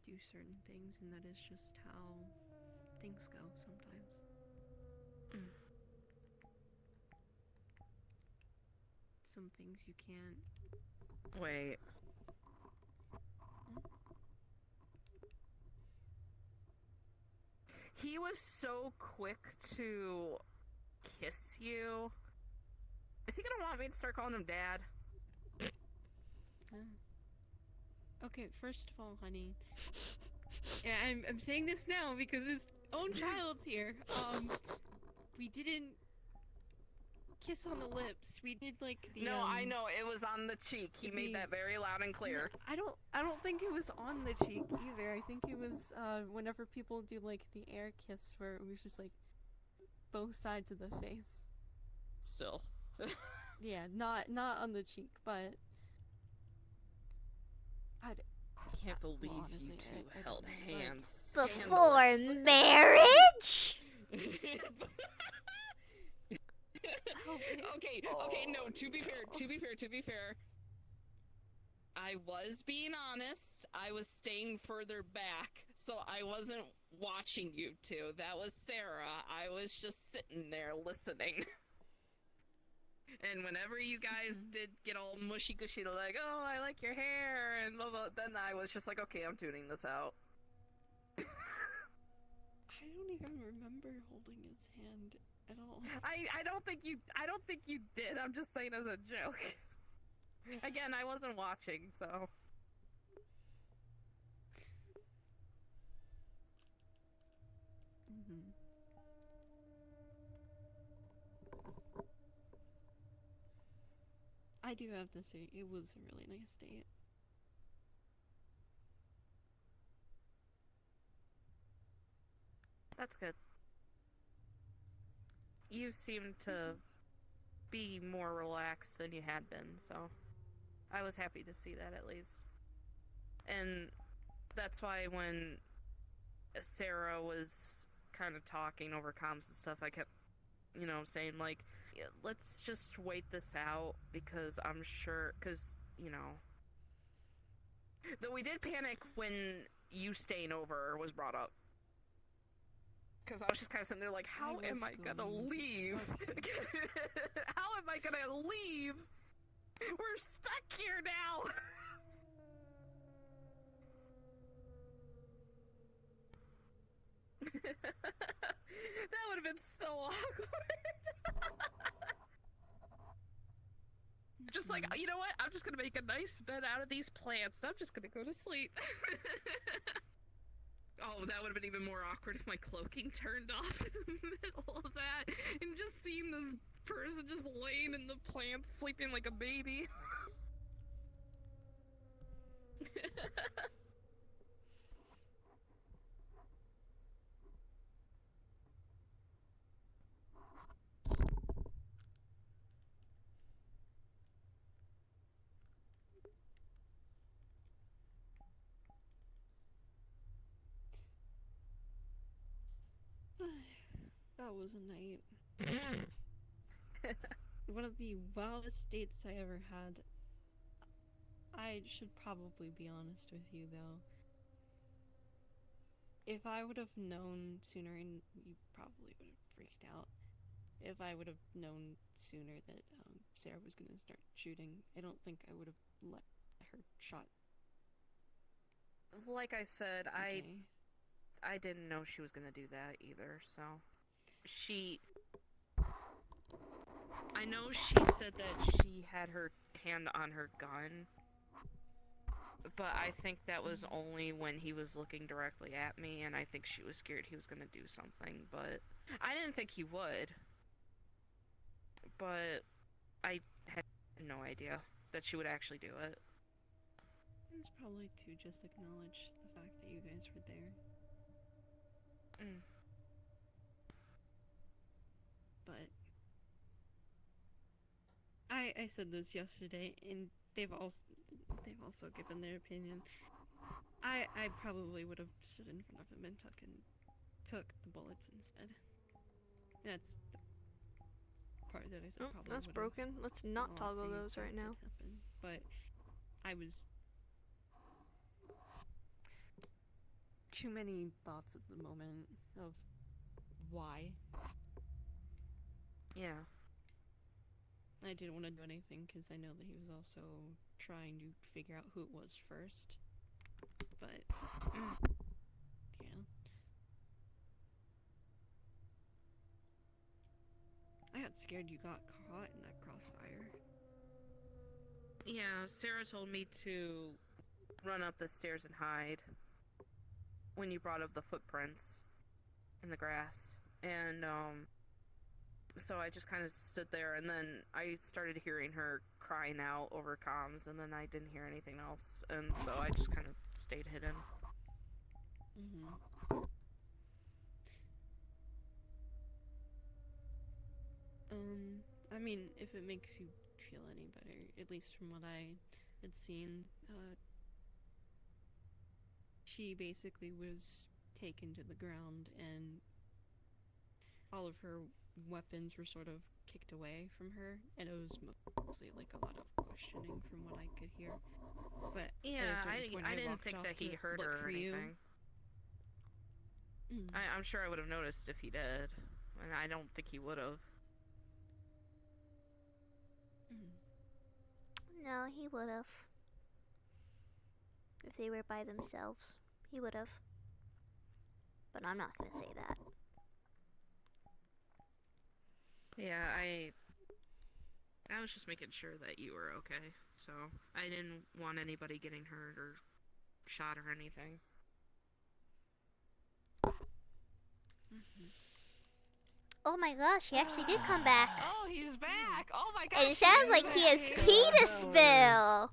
do certain things, and that is just how things go sometimes. Some things you can't. Wait. He was so quick to kiss you. Is he gonna want me to start calling him Dad? Okay, first of all, honey, and I'm saying this now because his own child's here. We didn't kiss on the lips. We did like the. No, I know it was on the cheek. He made that very loud and clear. I don't think it was on the cheek either. I think it was whenever people do like the air kiss where it was just like both sides of the face. Still. Yeah, not on the cheek, but I can't believe you honestly, two I held don't know, hands. Before Scandalous. marriage? Okay, no, to be fair, I was being honest. I was staying further back, so I wasn't watching you two. That was Sarah. I was just sitting there listening. And whenever you guys did get all mushy-gushy, like, oh, I like your hair, and blah, blah, then I was just like, okay, I'm tuning this out. I don't even remember holding his hand at all. I don't think you did. I'm just saying as a joke. Again, I wasn't watching, so. I do have to say, it was a really nice date. That's good. You seem to be more relaxed than you had been, so I was happy to see that at least. And that's why when Sarah was kind of talking over comms and stuff, I kept, saying like, yeah, let's just wait this out because I'm sure, because, though we did panic when you staying over was brought up. Because I was just kind of sitting there like, how am I gonna leave? How am I gonna leave? We're stuck here now! That would have been so awkward. Just like, you know what? I'm just gonna make a nice bed out of these plants and I'm just gonna go to sleep. Oh, that would have been even more awkward if my cloaking turned off in the middle of that and just seeing this person just laying in the plants sleeping like a baby. That was a night. One of the wildest dates I ever had. I should probably be honest with you, though. If I would have known sooner, and you probably would have freaked out, if I would have known sooner that Sarah was going to start shooting, I don't think I would have let her shot. Like I said, Okay. I didn't know she was gonna do that either, so. I know she said that she had her hand on her gun, but I think that was only when he was looking directly at me, and I think she was scared he was gonna do something, but I didn't think he would. But I had no idea that she would actually do it. It's probably to just acknowledge the fact that you guys were there. But I said this yesterday, and they've also given their opinion. I probably would have stood in front of him and took the bullets instead. That's part that I said Oh, probably that's would've broken. Let's been not a lot toggle bigger those if that right now. did happen. But I was too many thoughts at the moment of why. Yeah. I didn't want to do anything because I know that he was also trying to figure out who it was first. But yeah. I got scared you got caught in that crossfire. Yeah, Sarah told me to run up the stairs and hide when you brought up the footprints in the grass. And, so I just kind of stood there, and then I started hearing her crying out over comms, and then I didn't hear anything else, and so I just kind of stayed hidden. I mean, if it makes you feel any better, at least from what I had seen, she basically was taken to the ground, and all of her weapons were sort of kicked away from her, and it was mostly like a lot of questioning from what I could hear. But Yeah, at a certain point, I didn't walked think off that he to hurt look her or for you. anything. I'm sure I would have noticed if he did, and I don't think he would have. No, he would have. If they were by themselves, he would have. But I'm not gonna say that. Yeah, I was just making sure that you were okay, so I didn't want anybody getting hurt or shot or anything. Oh my gosh, he actually did come back. Oh, he's back! Oh my gosh! And it sounds like he has tea to spill.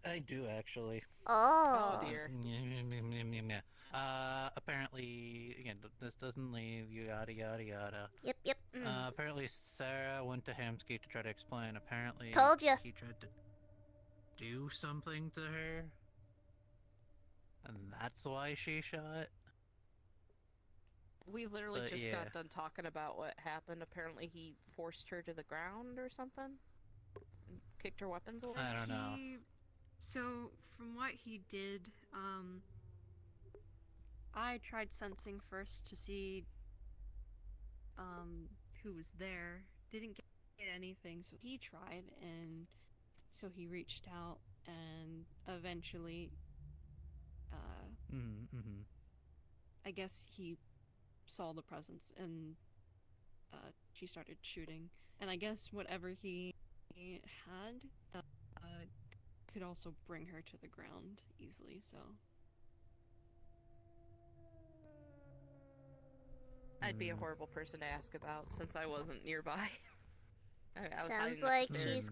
I do actually. Oh. Dear. Apparently, again, this doesn't leave, yada yada yada. Yep, yep. Apparently Sarah went to Hamsky to try to explain. Apparently, Told ya. he tried to do something to her. And that's why she shot. We literally But just yeah. got done talking about what happened. Apparently he forced her to the ground or something? And kicked her weapons away? I don't know. So, from what he did, I tried sensing first to see, who was there. Didn't get anything, so he tried, and so he reached out, and eventually, I guess he saw the presence, and, she started shooting. And I guess whatever he had, could also bring her to the ground easily, so. I'd be a horrible person to ask about since I wasn't nearby. I was Sounds hiding like upstairs. she's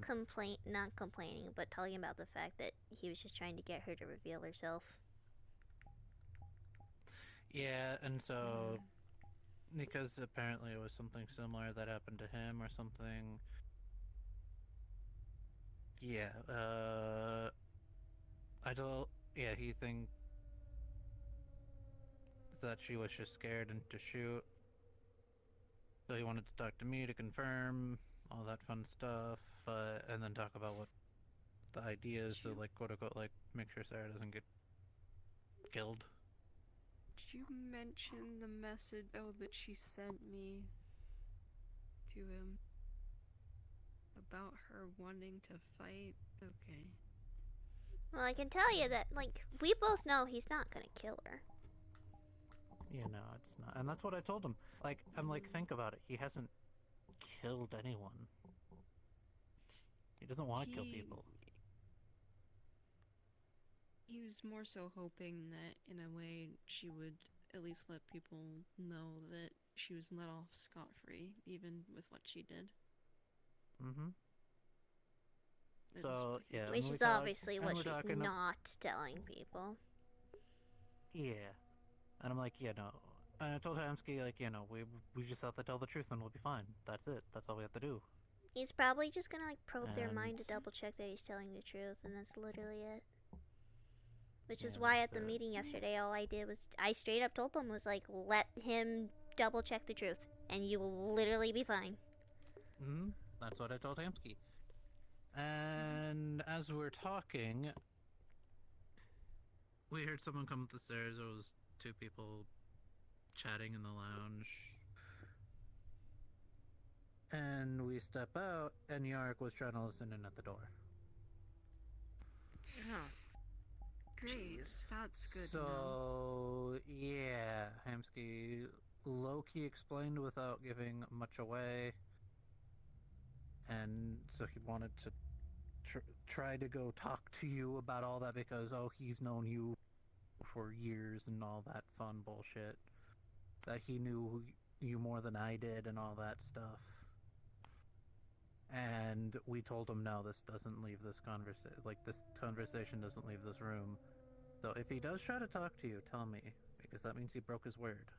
not complaining, but talking about the fact that he was just trying to get her to reveal herself. Yeah, and so because apparently it was something similar that happened to him or something. Yeah, I don't. Yeah, he thinks that she was just scared and to shoot. So he wanted to talk to me to confirm all that fun stuff, and then talk about what the idea is to, like, quote unquote, like, make sure Sarah doesn't get killed. Did you mention the message, that she sent me to him? About her wanting to fight? Okay. Well, I can tell you that, like, we both know he's not gonna kill her. Yeah, no, it's not. And that's what I told him. Like, I'm like, think about it. He hasn't killed anyone. He doesn't want to kill people. He was more so hoping that, in a way, she would at least let people know that she was let off scot-free, even with what she did. So, yeah. Which is obviously what she's not telling people. Yeah. And I'm like, yeah, no. And I told Hamsky, like, you know, we just have to tell the truth and we'll be fine. That's it. That's all we have to do. He's probably just gonna, like, probe their And- mind to double check that he's telling the truth, and that's literally it. Which is why at the meeting yesterday, all I did was, I straight up told them, was like, let him double check the truth, and you will literally be fine. That's what I told Hamsky. And as we're talking, we heard someone come up the stairs. There was two people chatting in the lounge. And we step out, and Yark was trying to listen in at the door. Oh. Great. That's good to know. So, yeah, Hamsky low-key explained without giving much away. And so he wanted to try to go talk to you about all that because, oh, he's known you for years and all that fun bullshit. That he knew you more than I did and all that stuff. And we told him, no, this doesn't leave this conversation, like, this conversation doesn't leave this room. So if he does try to talk to you, tell me, because that means he broke his word.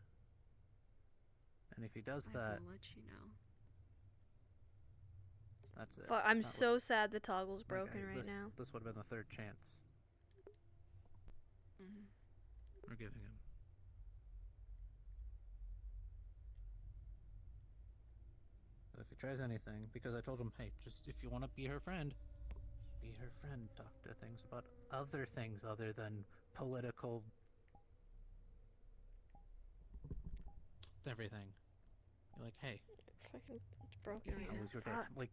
And if he does that... I will let you know. That's it. Fuck, I'm That so sad the toggle's would- broken okay, right now. This would have been the third chance we're giving him. But if he tries anything, because I told him, hey, just if you want to be her friend, talk to things about other things other than political everything. You're like, hey, Fucking it's broken right how now. was your day? Fuck. Like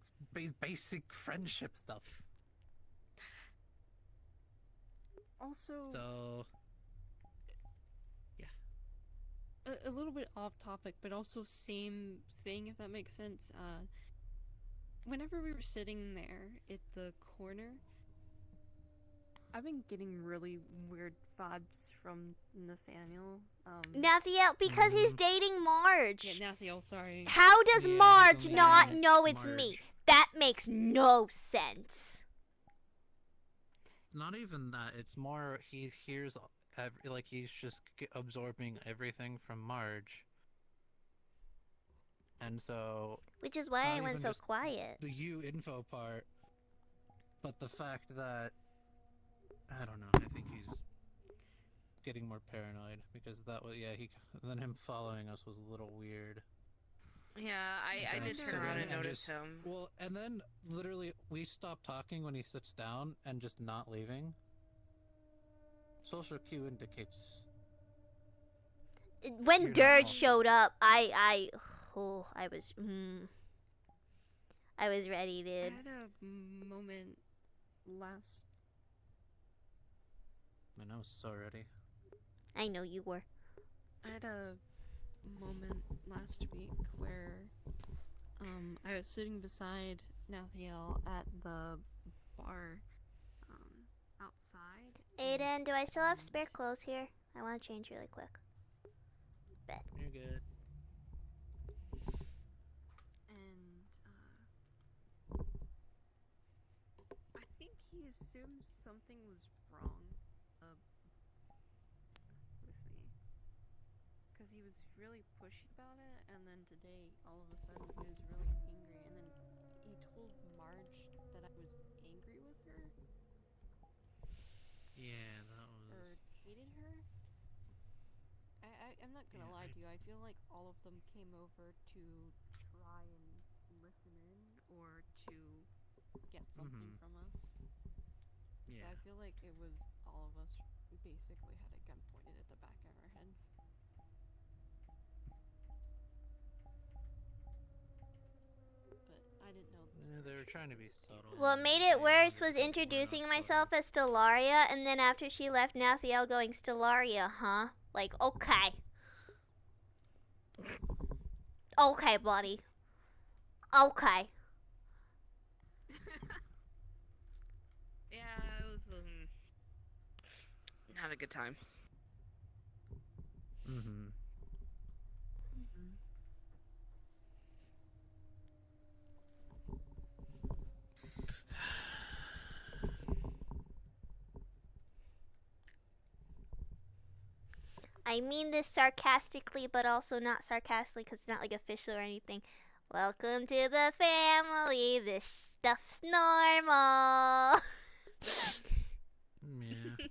basic friendship stuff. Also, So a little bit off topic, but also same thing, if that makes sense. Whenever we were sitting there at the corner, I've been getting really weird vibes from Nathaniel. Nathiel, because he's dating Marge. Yeah, Nathiel, sorry. How does Yeah, Marge he's only not dating know it's Marge. me? That makes no sense. not even that. It's more he hears like he's just absorbing everything from Marge. And so Which is why not I went even so just quiet. The you info part, but the fact that I don't know. I think he's getting more paranoid because that was then him following us was a little weird. Yeah, I did turn around and notice him. Well, and then literally we stop talking when he sits down and just not leaving. Social cue indicates When You're not Dirge wrong. showed up, I was ready, I dude. had a moment last. I know, so ready. I know you were. I had a moment last week where I was sitting beside Nathiel at the bar outside. Aiden, do I still have spare clothes here? I want to change really quick. Bet. You're good. And I think he assumed something was wrong with me. Because he was really pushy about it, and then today, all of a sudden, he was really angry, and then he told Marge that I was angry with her, Yeah, that was. or hated her. I'm not gonna lie to you, I feel like all of them came over to try and listen in, or to get something from us. So Yeah. I feel like it was all of us basically had a gun pointed at the back of our heads. But I didn't know. They were trying to be subtle. What made it worse was introducing myself as Stellaria, and then after she left, Nathiel going, Stellaria, huh? Like, okay. Okay, buddy. Okay. Yeah, it was not a good time. Mm-hmm. I mean this sarcastically, but also not sarcastically because it's not like official or anything. Welcome to the family. This stuff's normal. Yeah.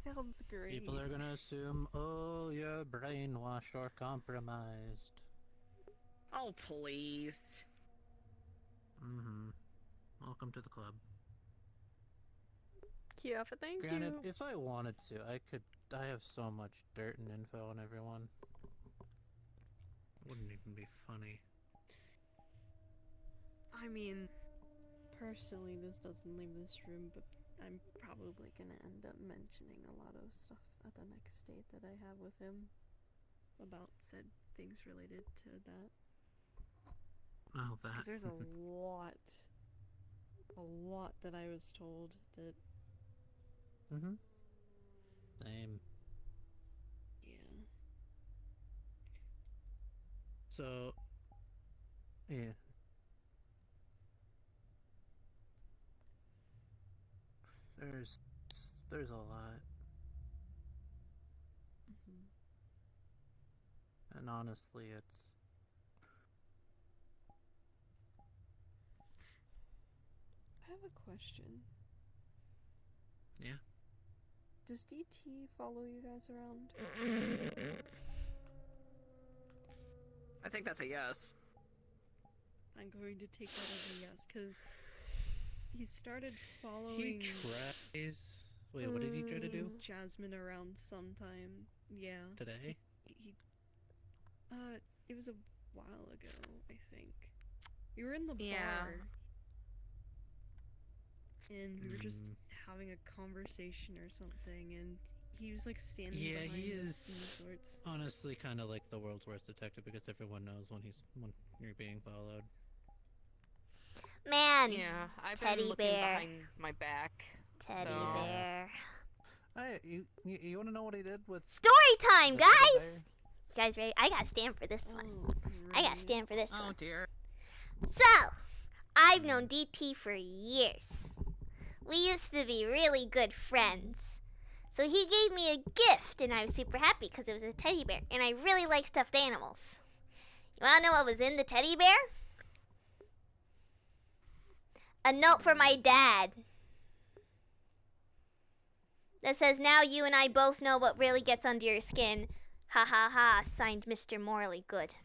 Sounds great. People are gonna assume, oh, you're brainwashed or compromised. Oh, please. Mm-hmm. Welcome to the club. Kiafa, thank Granted, you. if I wanted to, I have so much dirt and info on everyone. Wouldn't even be funny. I mean, personally, this doesn't leave this room, but I'm probably gonna end up mentioning a lot of stuff at the next date that I have with him about said things related to that. Oh, that. Because there's a lot that I was told that. Mm-hmm. Same. Yeah. So, yeah. There's a lot. Mm-hmm. And honestly, it's... I have a question. Yeah? Does DT follow you guys around? I think that's a yes. I'm going to take that as a yes, because he started following... He tries... Wait, what did he try to do? Jasmine around sometime. Yeah. Today? It was a while ago, I think. We were in the Yeah. bar. And we were just having a conversation or something, and he was like standing behind he us is and sorts. honestly kind of like the world's worst detective because everyone knows when you're being followed. Man, Yeah, I've been teddy looking bear. behind my back. Teddy so... bear. Hey, you want to know what he did with Story time, the teddy guys! bear? You guys ready? I gotta stand for this one. I gotta stand for this one. Oh dear. So, I've known DT for years. We used to be really good friends. So he gave me a gift, and I was super happy because it was a teddy bear, and I really like stuffed animals. You wanna know what was in the teddy bear? A note for my dad that says, "Now you and I both know what really gets under your skin. Ha ha ha, signed Mr. Morley Good."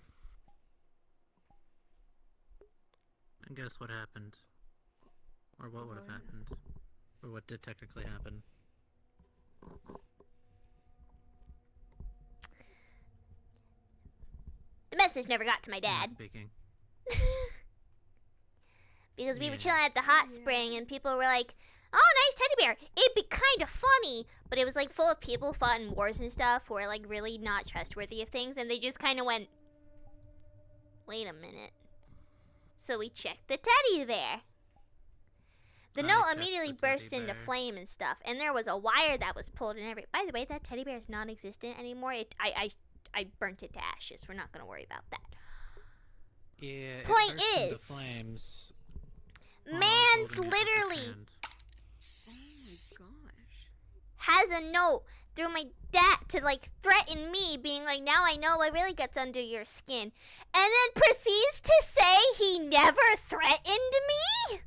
And guess what happened? Or what would have happened? Or what did technically happen? The message never got to my Not dad. speaking. Because we were Yeah. chilling at the hot spring and people were like, "Oh, nice teddy bear. It'd be kind of funny." But it was like full of people fought in wars and stuff who are like really not trustworthy of things. And they just kind of went, "Wait a minute." So we checked the teddy bear. The I note checked immediately the teddy burst into bear. flame and stuff. And there was a wire that was pulled and everything. By the way, that teddy bear is non-existent anymore. I burnt it to ashes. We're not going to worry about that. Yeah, Point it burst into is, flames. man's holding it with his literally hand. Oh my gosh. has a note through my dad to like threaten me, being like, "Now I know what really gets under your skin," and then proceeds to say he never threatened me.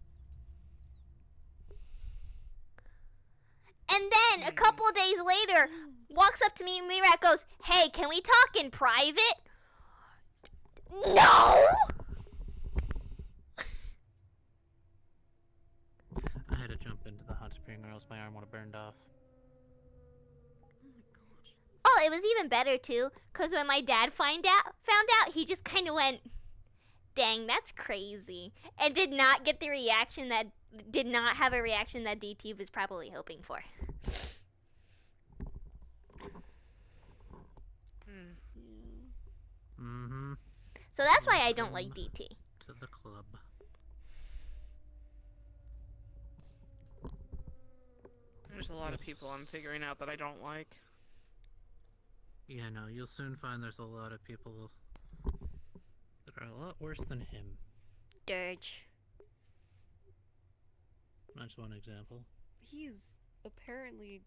And then a couple of days later, walks up to me and Mirak goes, "Hey, can we talk in private?" No. I had to jump into the hot spring or else my arm would have burned off. Oh, it was even better too, cause when my dad found out, he just kind of went, "Dang, that's crazy," and did not have a reaction that DT was probably hoping for. Mm-hmm. So that's why I don't like DT. To the club. There's a lot of people I'm figuring out that I don't like. Yeah, no, you'll soon find there's a lot of people that are a lot worse than him. Dirge. That's one example. He's apparently,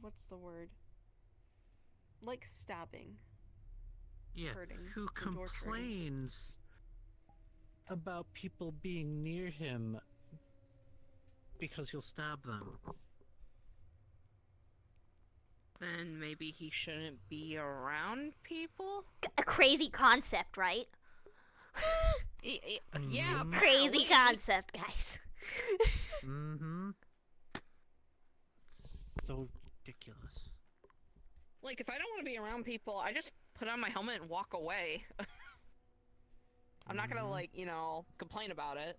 what's the word? Like stabbing. Yeah, Hurting, who and torturing. complains about people being near him because he'll stab them. then maybe he shouldn't be around people? A crazy concept, right? Yeah, Crazy concept, guys. Mm-hmm. So ridiculous. Like, if I don't want to be around people, I just put on my helmet and walk away. I'm not gonna, like, you know, complain about it.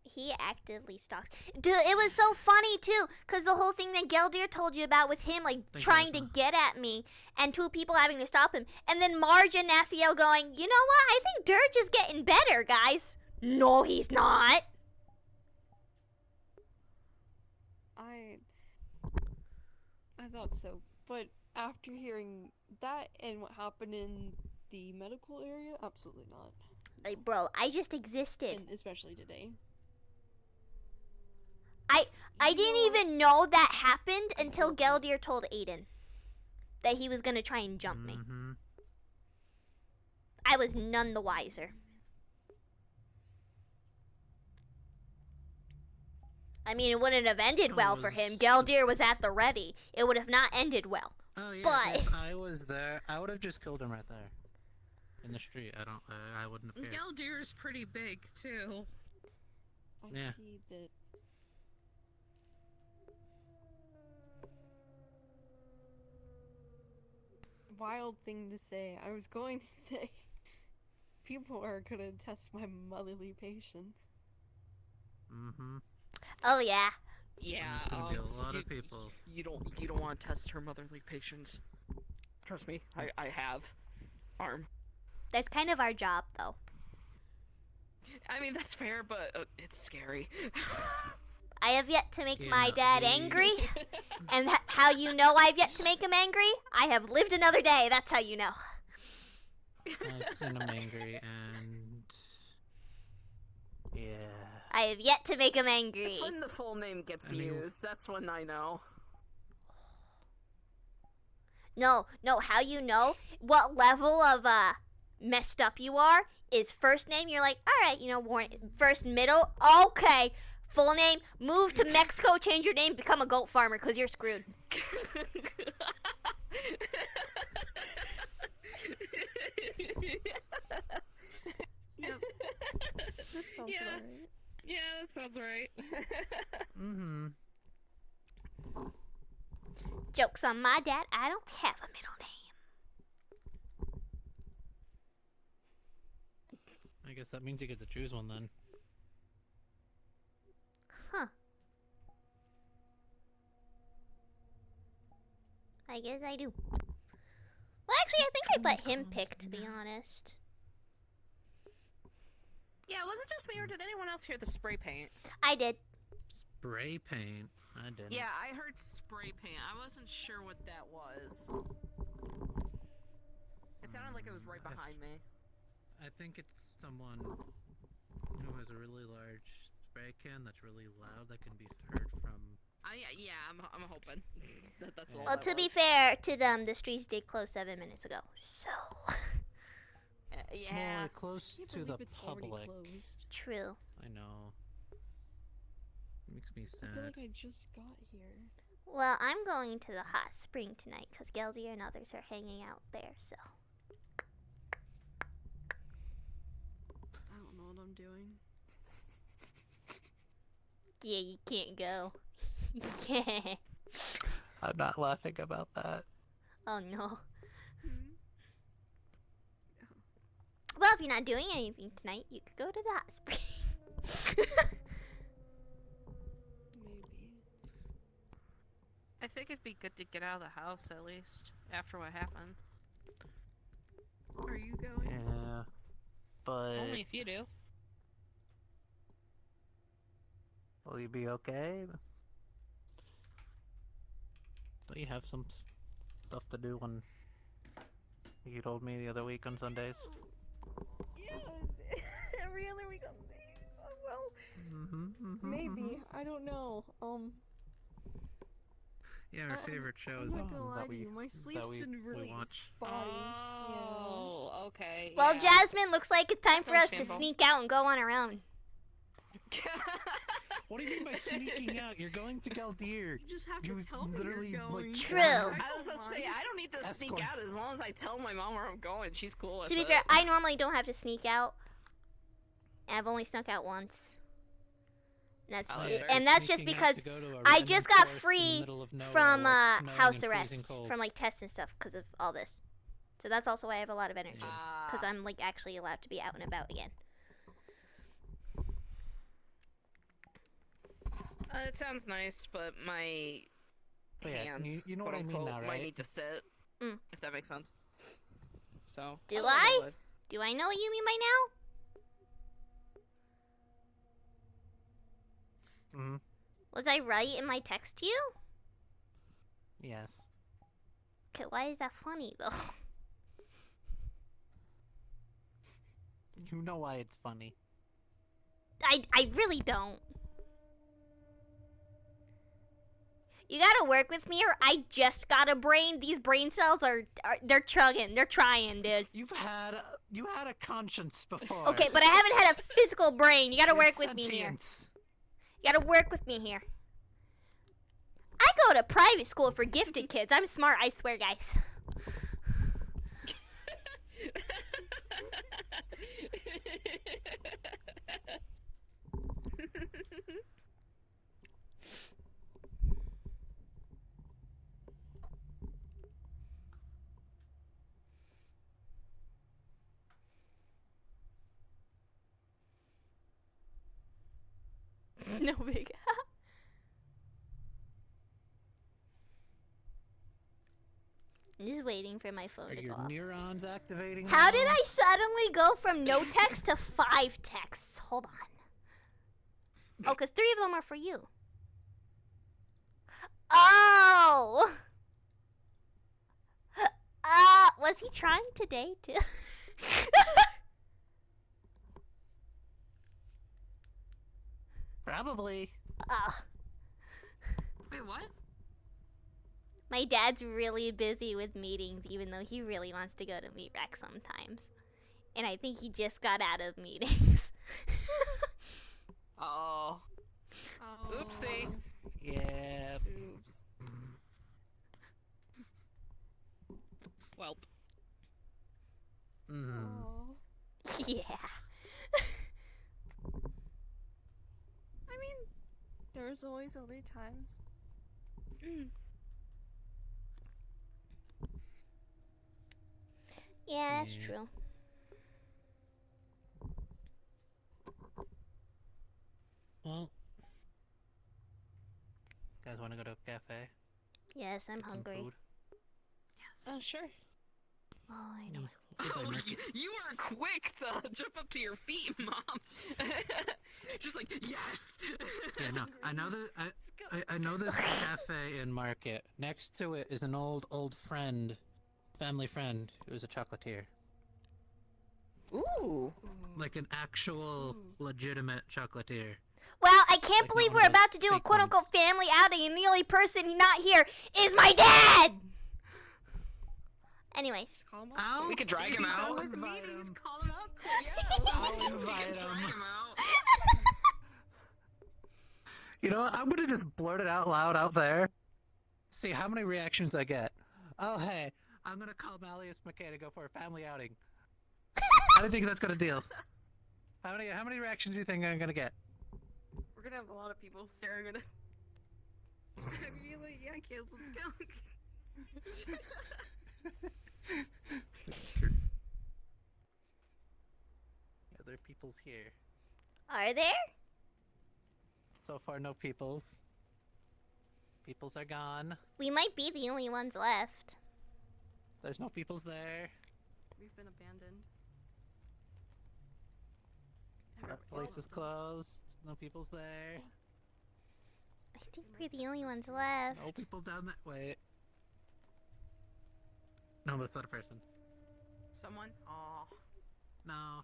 He actively stalks. Dude, it was so funny too, cause the whole thing that Geldir told you about with him, like trying to get at me, and two people having to stop him, and then Marge and Naphiel going, you know what? I think Dirge is getting better, guys. No, he's not. I thought so, but after hearing that and what happened in the medical area, absolutely not. Like, bro, I just existed. And especially today. I didn't even know that happened until Geldir told Aiden that he was gonna try and jump me. I was none the wiser. I mean, it wouldn't have ended well for him. Geldir was at the ready. It would have not ended well. Oh yeah, but if I was there, I would have just killed him right there. In the street. I wouldn't have cared. Geldir's pretty big, too. Yeah. See that. Wild thing to say. I was going to say people are gonna test my motherly patience. Mm-hmm. Oh yeah. Yeah. There's gonna be a lot of people. You don't want to test her motherly patience. Trust me, I have. Arm. That's kind of our job, though. I mean, that's fair, but it's scary. I have yet to make my dad angry, and how you know I've yet to make him angry? I have lived another day, that's how you know. I've seen him angry, and... yeah... I have yet to make him angry. It's when the full name gets used, that's when I know. No, how you know what level of, messed up you are is first name, you're like, alright, you know, first, middle, okay. Full name, move to Mexico, change your name, become a goat farmer, because you're screwed. Yep. That sounds right. Yeah, that sounds right. Mm-hmm. Joke's on my dad, I don't have a middle name. I guess that means you get to choose one then. Huh. I guess I do. Well, actually, I think I'd let him pick, to be honest. Yeah, was it just me or did anyone else hear the spray paint? I did. Spray paint? I didn't. Yeah, I heard spray paint. I wasn't sure what that was. It sounded like it was right behind me. I think it's someone who has a really large spray can that's really loud that can be heard from... Yeah, I'm hoping. That's all. Well, to be fair to them, the streets did close 7 minutes ago, so... yeah. Well, close to the public. True. I know. Makes me sad. I feel like I just got here. Well, I'm going to the hot spring tonight because Gelzy and others are hanging out there, so... I don't know what I'm doing. Yeah, you can't go. Yeah. I'm not laughing about that. Oh no. Well, if you're not doing anything tonight, you could go to the hot spring. Maybe. I think it'd be good to get out of the house at least after what happened. Are you going? Yeah, but... Only if you do. Will you be okay? Don't you have some stuff to do when you told me the other week on Sundays? Yeah, every other week on well, maybe. I don't know. Yeah, our favorite show is I'm not gonna lie that to we you. My sleep's been really watch. spotty. Oh, okay. Well, yeah. Jasmine, looks like it's time for us to understandable. sneak out and go on our own. What do you mean by sneaking out? You're going to Galdir. You just have to You tell me literally, you're going. like, True. I was gonna say I don't need to sneak Escort. out as long as I tell my mom where I'm going. She's cool with To be it. fair, I normally don't have to sneak out. And I've only snuck out once. And Oh, that's, sure. and that's just Sneaking out because to go to a I random just got forest in the free middle of nowhere from while it's snowing house and freezing arrest, cold. from like tests and stuff because of all this. So that's also why I have a lot of energy. Because I'm like actually allowed to be out and about again. It sounds nice, but my But yeah, hands, you know what I mean quote-unquote, now, might right? need to sit, Mm. if that makes sense. So. Do otherwise I? would. Do I know what you mean by now? Mm-hmm. Was I right in my text to you? Yes. Okay, why is that funny though? You know why it's funny. I really don't. You gotta work with me or I just got a brain. These brain cells are they're chugging. They're trying, dude. You had a conscience before. Okay, but I haven't had a physical brain. You gotta You're work with me here. sentient. You gotta work with me here. I go to private school for gifted kids. I'm smart, I swear, guys. No big. I'm just waiting for my phone Are to your go off. neurons activating? How now? did I suddenly go from no text to 5 texts? Hold on. Oh, because 3 of them are for you. Oh! Was he trying today too? Probably. Wait, what? My dad's really busy with meetings, even though he really wants to go to Meat Rack sometimes. And I think he just got out of meetings. Oh. Oopsie. Yeah. Oops. Welp. Yeah. I mean, there's always other times. Yeah, that's true. Well, guys want to go to a cafe? Yes, I'm Get some hungry. food? Yes. Oh, sure. Oh, I know. Oh, you are quick to jump up to your feet, Mom. Just like, yes. Yeah, no, I know that I know this cafe in Market. Next to it is an old friend, family friend, who's a chocolatier. Ooh. Like an actual legitimate chocolatier. Well, I can't Like, believe not we're one of about those to do a fake quote-unquote family outing, and the only person not here is my dad! Anyways. We could drag him out. Meetings, call him out. I'll invite him. You know what? I'm gonna just blurt it out loud out there. See how many reactions I get. Oh hey, I'm gonna call Malleus McKay to go for a family outing. How do you think that's gonna deal? How many reactions do you think I'm gonna get? We're gonna have a lot of people staring at it. I'd be like, yeah, kids, let's go. Yeah, there are peoples here. Are there? So far, no peoples. Peoples are gone. We might be the only ones left. There's no peoples there. We've been abandoned. That place is closed. No peoples there. I think we're the only ones left. No people down that way. No, that's not a person. Someone? Aw. No.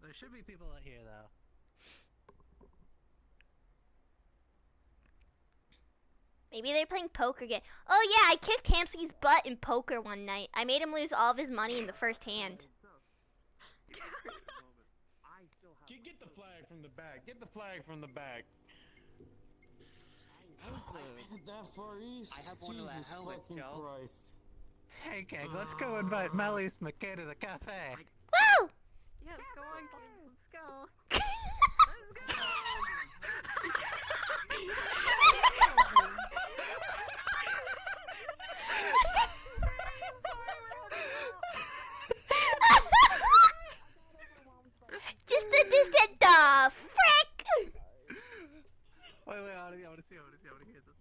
There should be people out here, though. Maybe they're playing poker again. Oh yeah, I kicked Kamsky's butt in poker one night. I made him lose all of his money in the first hand. Get the flag from the back. Get the flag from the back. That far east? I have one of the Jesus helmets, fucking Joe. Christ. Hey gang, let's go invite Melly's McKay to the cafe. Woo! Yes, go on, kids. Let's go. Just the distant frick! Wait, I wanna see, I wanna hear this.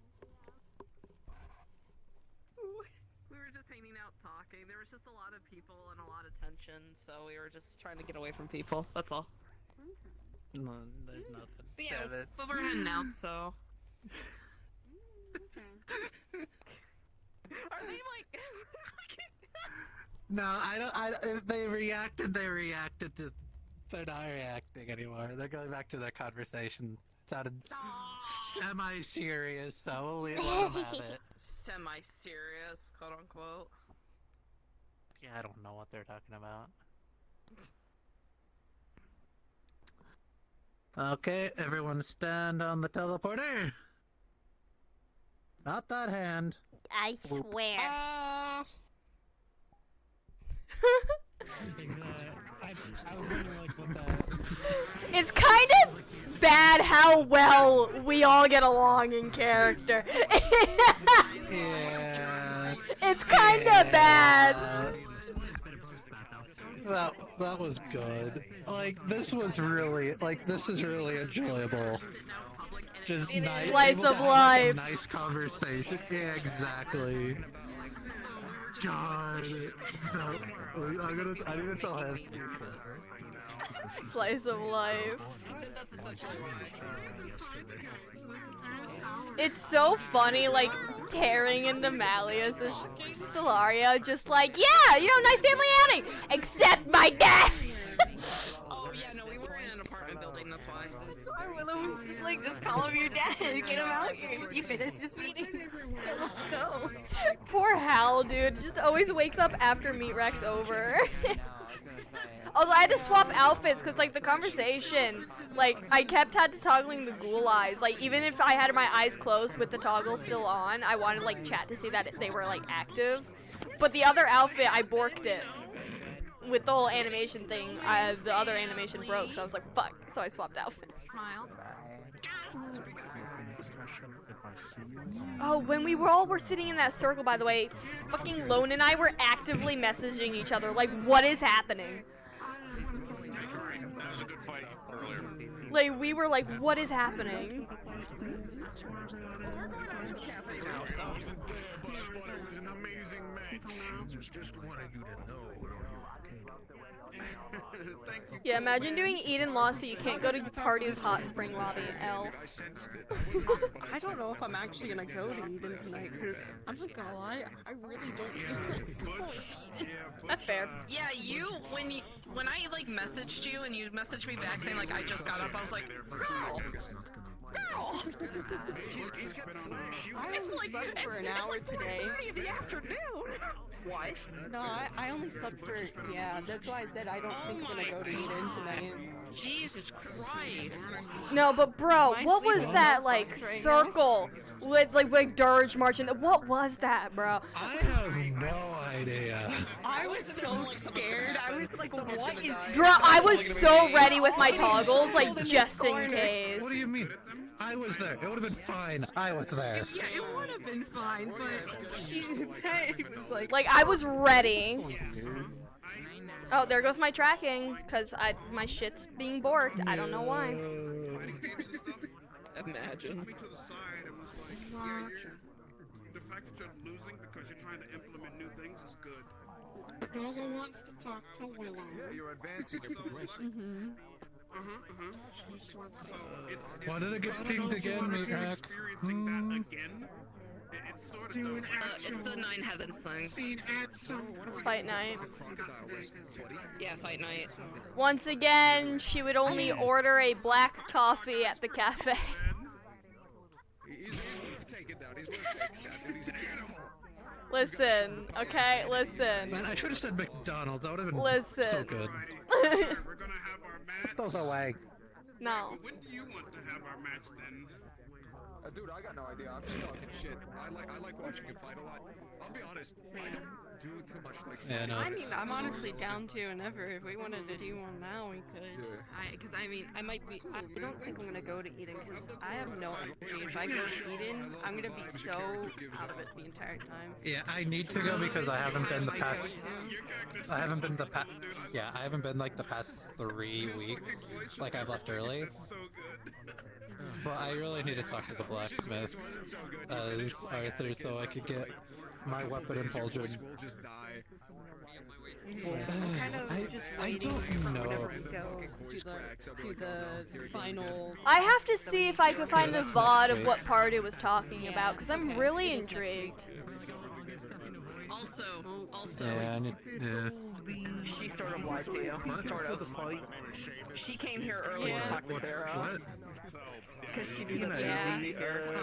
We were just hanging out talking. There was just a lot of people and a lot of tension, so we were just trying to get away from people. That's all. No, there's nothing. But yeah, Damn it. but we're heading out, so. Are they like? No, I don't. If they reacted to. They're not reacting anymore. They're going back to their conversation. Sounded semi-serious, so we'll let them have it. Semi-serious, quote unquote. Yeah, I don't know what they're talking about. Okay, everyone stand on the teleporter. Not that hand. I swear. It's kind of bad how well we all get along in character. Yeah. It's kind of bad. That was good. Like, this is really enjoyable. Just nice. Slice of life. Nice conversation. Yeah, exactly. God. I need to tell him. Slice of life. It's so funny, like, tearing into Malleus's Stellaria, just like, yeah, nice family outing, except my dad! Oh yeah, no, we were in an apartment building, that's why. Sorry, Willow was just like, just call him your dad, get him out here, you finished this meeting. Let's go. Poor Hal, dude, just always wakes up after Meat Rex over. Also, I had to swap outfits because, like, the conversation, like, I kept had to toggling the ghoul eyes. Like, even if I had my eyes closed with the toggle still on, I wanted, like, chat to see that they were, like, active. But the other outfit, I borked it. With the whole animation thing, the other animation broke, so I was like, fuck. So I swapped outfits. Smile. Oh, when we were sitting in that circle, by the way, fucking Lone and I were actively messaging each other, like, what is happening? That was a good fight earlier. Like, we were like, what is happening? It was an amazing match. Just wanted you to know. Thank you. Yeah, imagine doing Eden Lost so you can't go to Pardew's Hot Spring Lobby, L. I don't know if I'm actually gonna go to Eden tonight, because I'm not gonna lie, I really don't think That's fair. Yeah, when I like messaged you and you messaged me back saying like I just got up, I was like, girl. I only slept for an hour today. It's 3 in the afternoon. What? No, I only slept for, yeah, that's why I said I don't think I'm gonna go to Eden tonight. Jesus Christ. No, but bro, what was that, like, circle with, like dirge marching? What was that, bro? I have no idea. I was so scared. I was like, what is Bro, I was so ready with my toggles, like, just in case. What do you mean? I was there. It would have been fine. I was there. Yeah, it would have been fine, but like, I was ready. Oh, there goes my tracking, because my shit's being borked. I don't know why. Imagine. The fact that you're losing because you're trying to implement new things is good. No one wants to talk to Willow. Yeah, you're advancing your progression. So Why did it get pinged again, Meat Rack? Experiencing that again? It's sort of It's the 9 Heavens thing. Fight night. Yeah, fight night. Once again, she would only order a black coffee at the cafe. He's worth taking down. He's worth taking down. Dude, he's an animal. Listen, okay, listen. Man, I should have said McDonald's. That would have been Listen. so good. We're gonna have our match. Put those away. No. When do you want to have our match then? Dude, I got no idea. I'm just talking shit. I like watching you fight a lot. I'll be honest, I don't do too much like. Yeah, no. I mean, I'm honestly down to whenever. If we wanted to do one now, we could. Because I mean, I might be. I don't think I'm gonna go to Eden because I have no energy. If I go to Eden, I'm gonna be so out of it the entire time. Yeah, I need to go because I haven't been the past. I haven't been the past. Yeah, I haven't been like the past 3 weeks. Like I've left early. But I really need to talk to the blacksmith as Arthur so I could get my weapon impulsion. I don't know. To the final. I have to see if I can find the VOD of what part it was talking about, because I'm really intrigued. Also, Yeah, she sort of lied to you. Sort of. She came here early to talk to Sarah. Because she knew that Sarah would be here.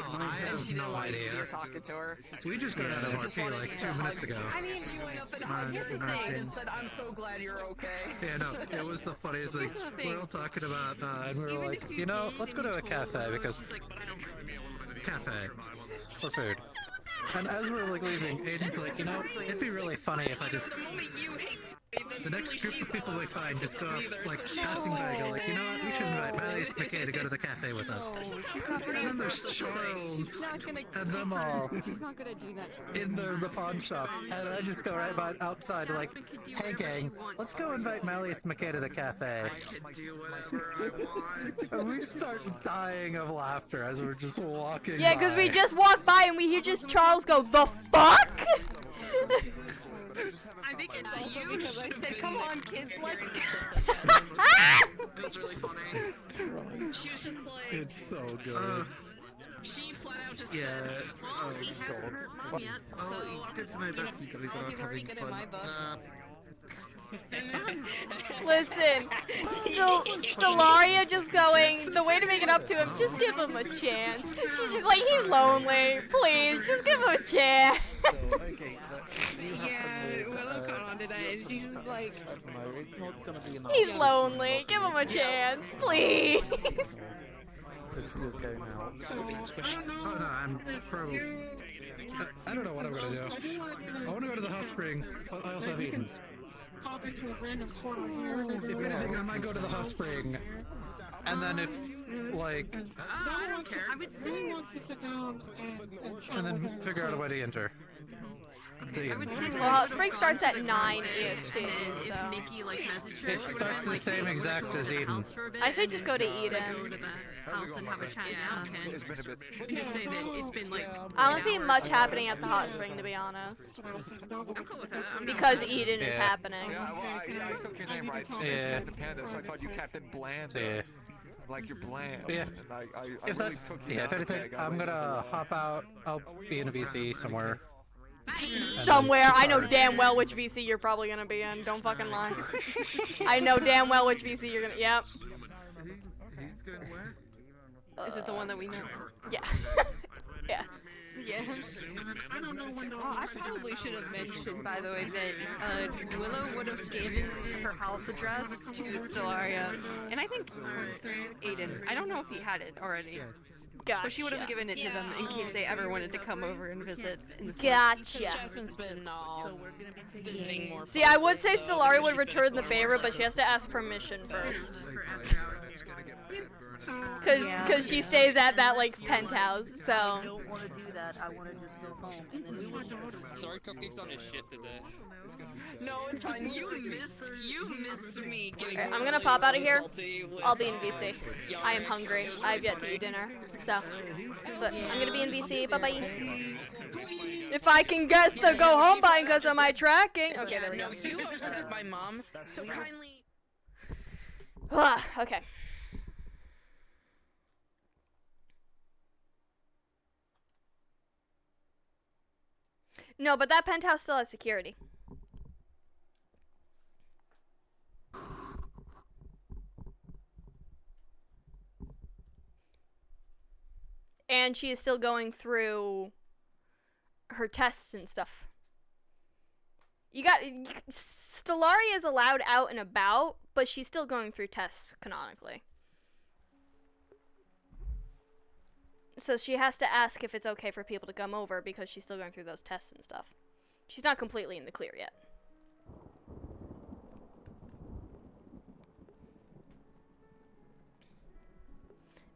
And she didn't want you talking to her. We just got out of RP like 2 minutes ago. I mean, you went up and hugged the thing and said, I'm so glad you're okay. Yeah, no, it was the funniest thing. We're all talking about, and we were like, you know, let's go to a cafe because cafe for food. And as we're like leaving, Aiden's like, you know, it'd be really funny if I just the next group of people we find just go up, like passing by, go like, you know what, we should invite Miley and McKay to go to the cafe with us. And then there's Charles and them all She's not gonna do that to in the pawn shop, and I just go right by outside like, hey gang, let's go invite Miley and McKay to the cafe. And we start dying of laughter as we're just walking. Yeah, because we just walked by and we hear just Charles go, the fuck? I think it's also because I said, come on kids, let's go. It was really funny. She was just like... It's so good. She flat out just said, well, he hasn't hurt mom yet, so... Oh, it's good to know that you guys are having fun. Listen, Stellaria just going, the way to make it up to him, just give him a chance. She's just like, he's lonely, please, just give him a chance. Yeah, Willow caught on to that, and she's like... No, it's not gonna be enough. He's lonely, give him a chance, please. It's okay now. Oh no, I'm probably... I don't know what I'm gonna do. I wanna go to the hot spring, but I also have Eden. Pop into a random portal here. If anything, I might go to the hot spring, and then if, like... I don't care. I would say... wants to sit down And then figure out a way to enter. I would say Well, hot spring starts at 9 EST, so... If Nikki, like, messaged her It starts the same exact as Eden. I say just go to Go Eden. to the house and have a chat now, Ken. It's been a bit. Just say that it's been, like... I don't see much happening at the hot spring, to be honest. I'm cool with that. Because Eden is happening. Yeah, well, I took your name right. So Yeah. it's Captain Panda, so I called you Captain Bland. Yeah. Like you're bland. Yeah. And I If really that's... took you Yeah, if down. anything, I'm gonna hop out. I'll be in a VC somewhere. Somewhere. I know damn well which VC you're probably gonna be in. Don't fucking lie. I know damn well which VC you're gonna... Yep. He's going where? Is it the one that we know? Yeah. Yeah. Yeah. I don't know when Oh, I probably should have mentioned, by the way, that Willow would have given her house address to Stellaria, and I think Aiden. I don't know if he had it already. Gotcha. But she would have given it to them in case they ever wanted to come over and visit. In the Gotcha. Jasmine's been visiting more. See, I would say Stellaria would return the favor, but she has to ask permission first. Cause she stays at that, like, penthouse, so... I don't want to do that. I want to just go home and then we will... Sorry, Cupcake's on his shit today. No, it's fine. You missed me getting I'm gonna pop out of here. salty with, I'll be in VC. I am hungry. I have yet to eat dinner, so... But I'm gonna be in VC. Bye-bye. If I can guess the go home button because of my tracking. Okay, there we go. You upset my mom so kindly. Okay. No, but that penthouse still has security. And she is still going through her tests and stuff. Stellaria is allowed out and about, but she's still going through tests canonically. So she has to ask if it's okay for people to come over because she's still going through those tests and stuff. She's not completely in the clear yet.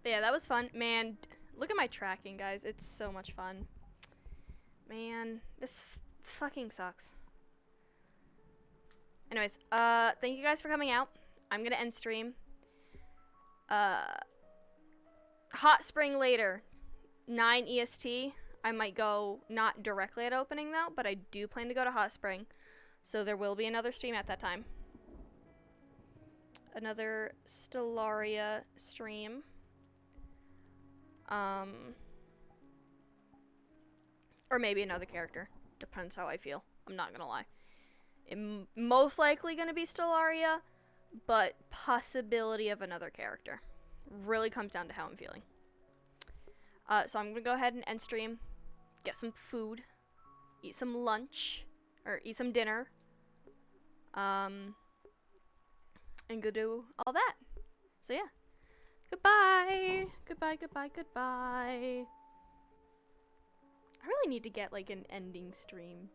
But yeah, that was fun. Man, look at my tracking, guys. It's so much fun. Man, this fucking sucks. Anyways, thank you guys for coming out. I'm gonna end stream. Hot Spring later, 9 EST. I might go not directly at opening though, but I do plan to go to Hot Spring. So there will be another stream at that time. Another Stellaria stream. Or maybe another character. Depends how I feel. I'm not gonna lie. Most likely gonna be Stellaria, but possibility of another character. Really comes down to how I'm feeling. So I'm gonna go ahead and end stream, get some food, eat some lunch, or eat some dinner, and go do all that. So yeah. Goodbye! Goodbye, goodbye, goodbye. I really need to get like an ending stream.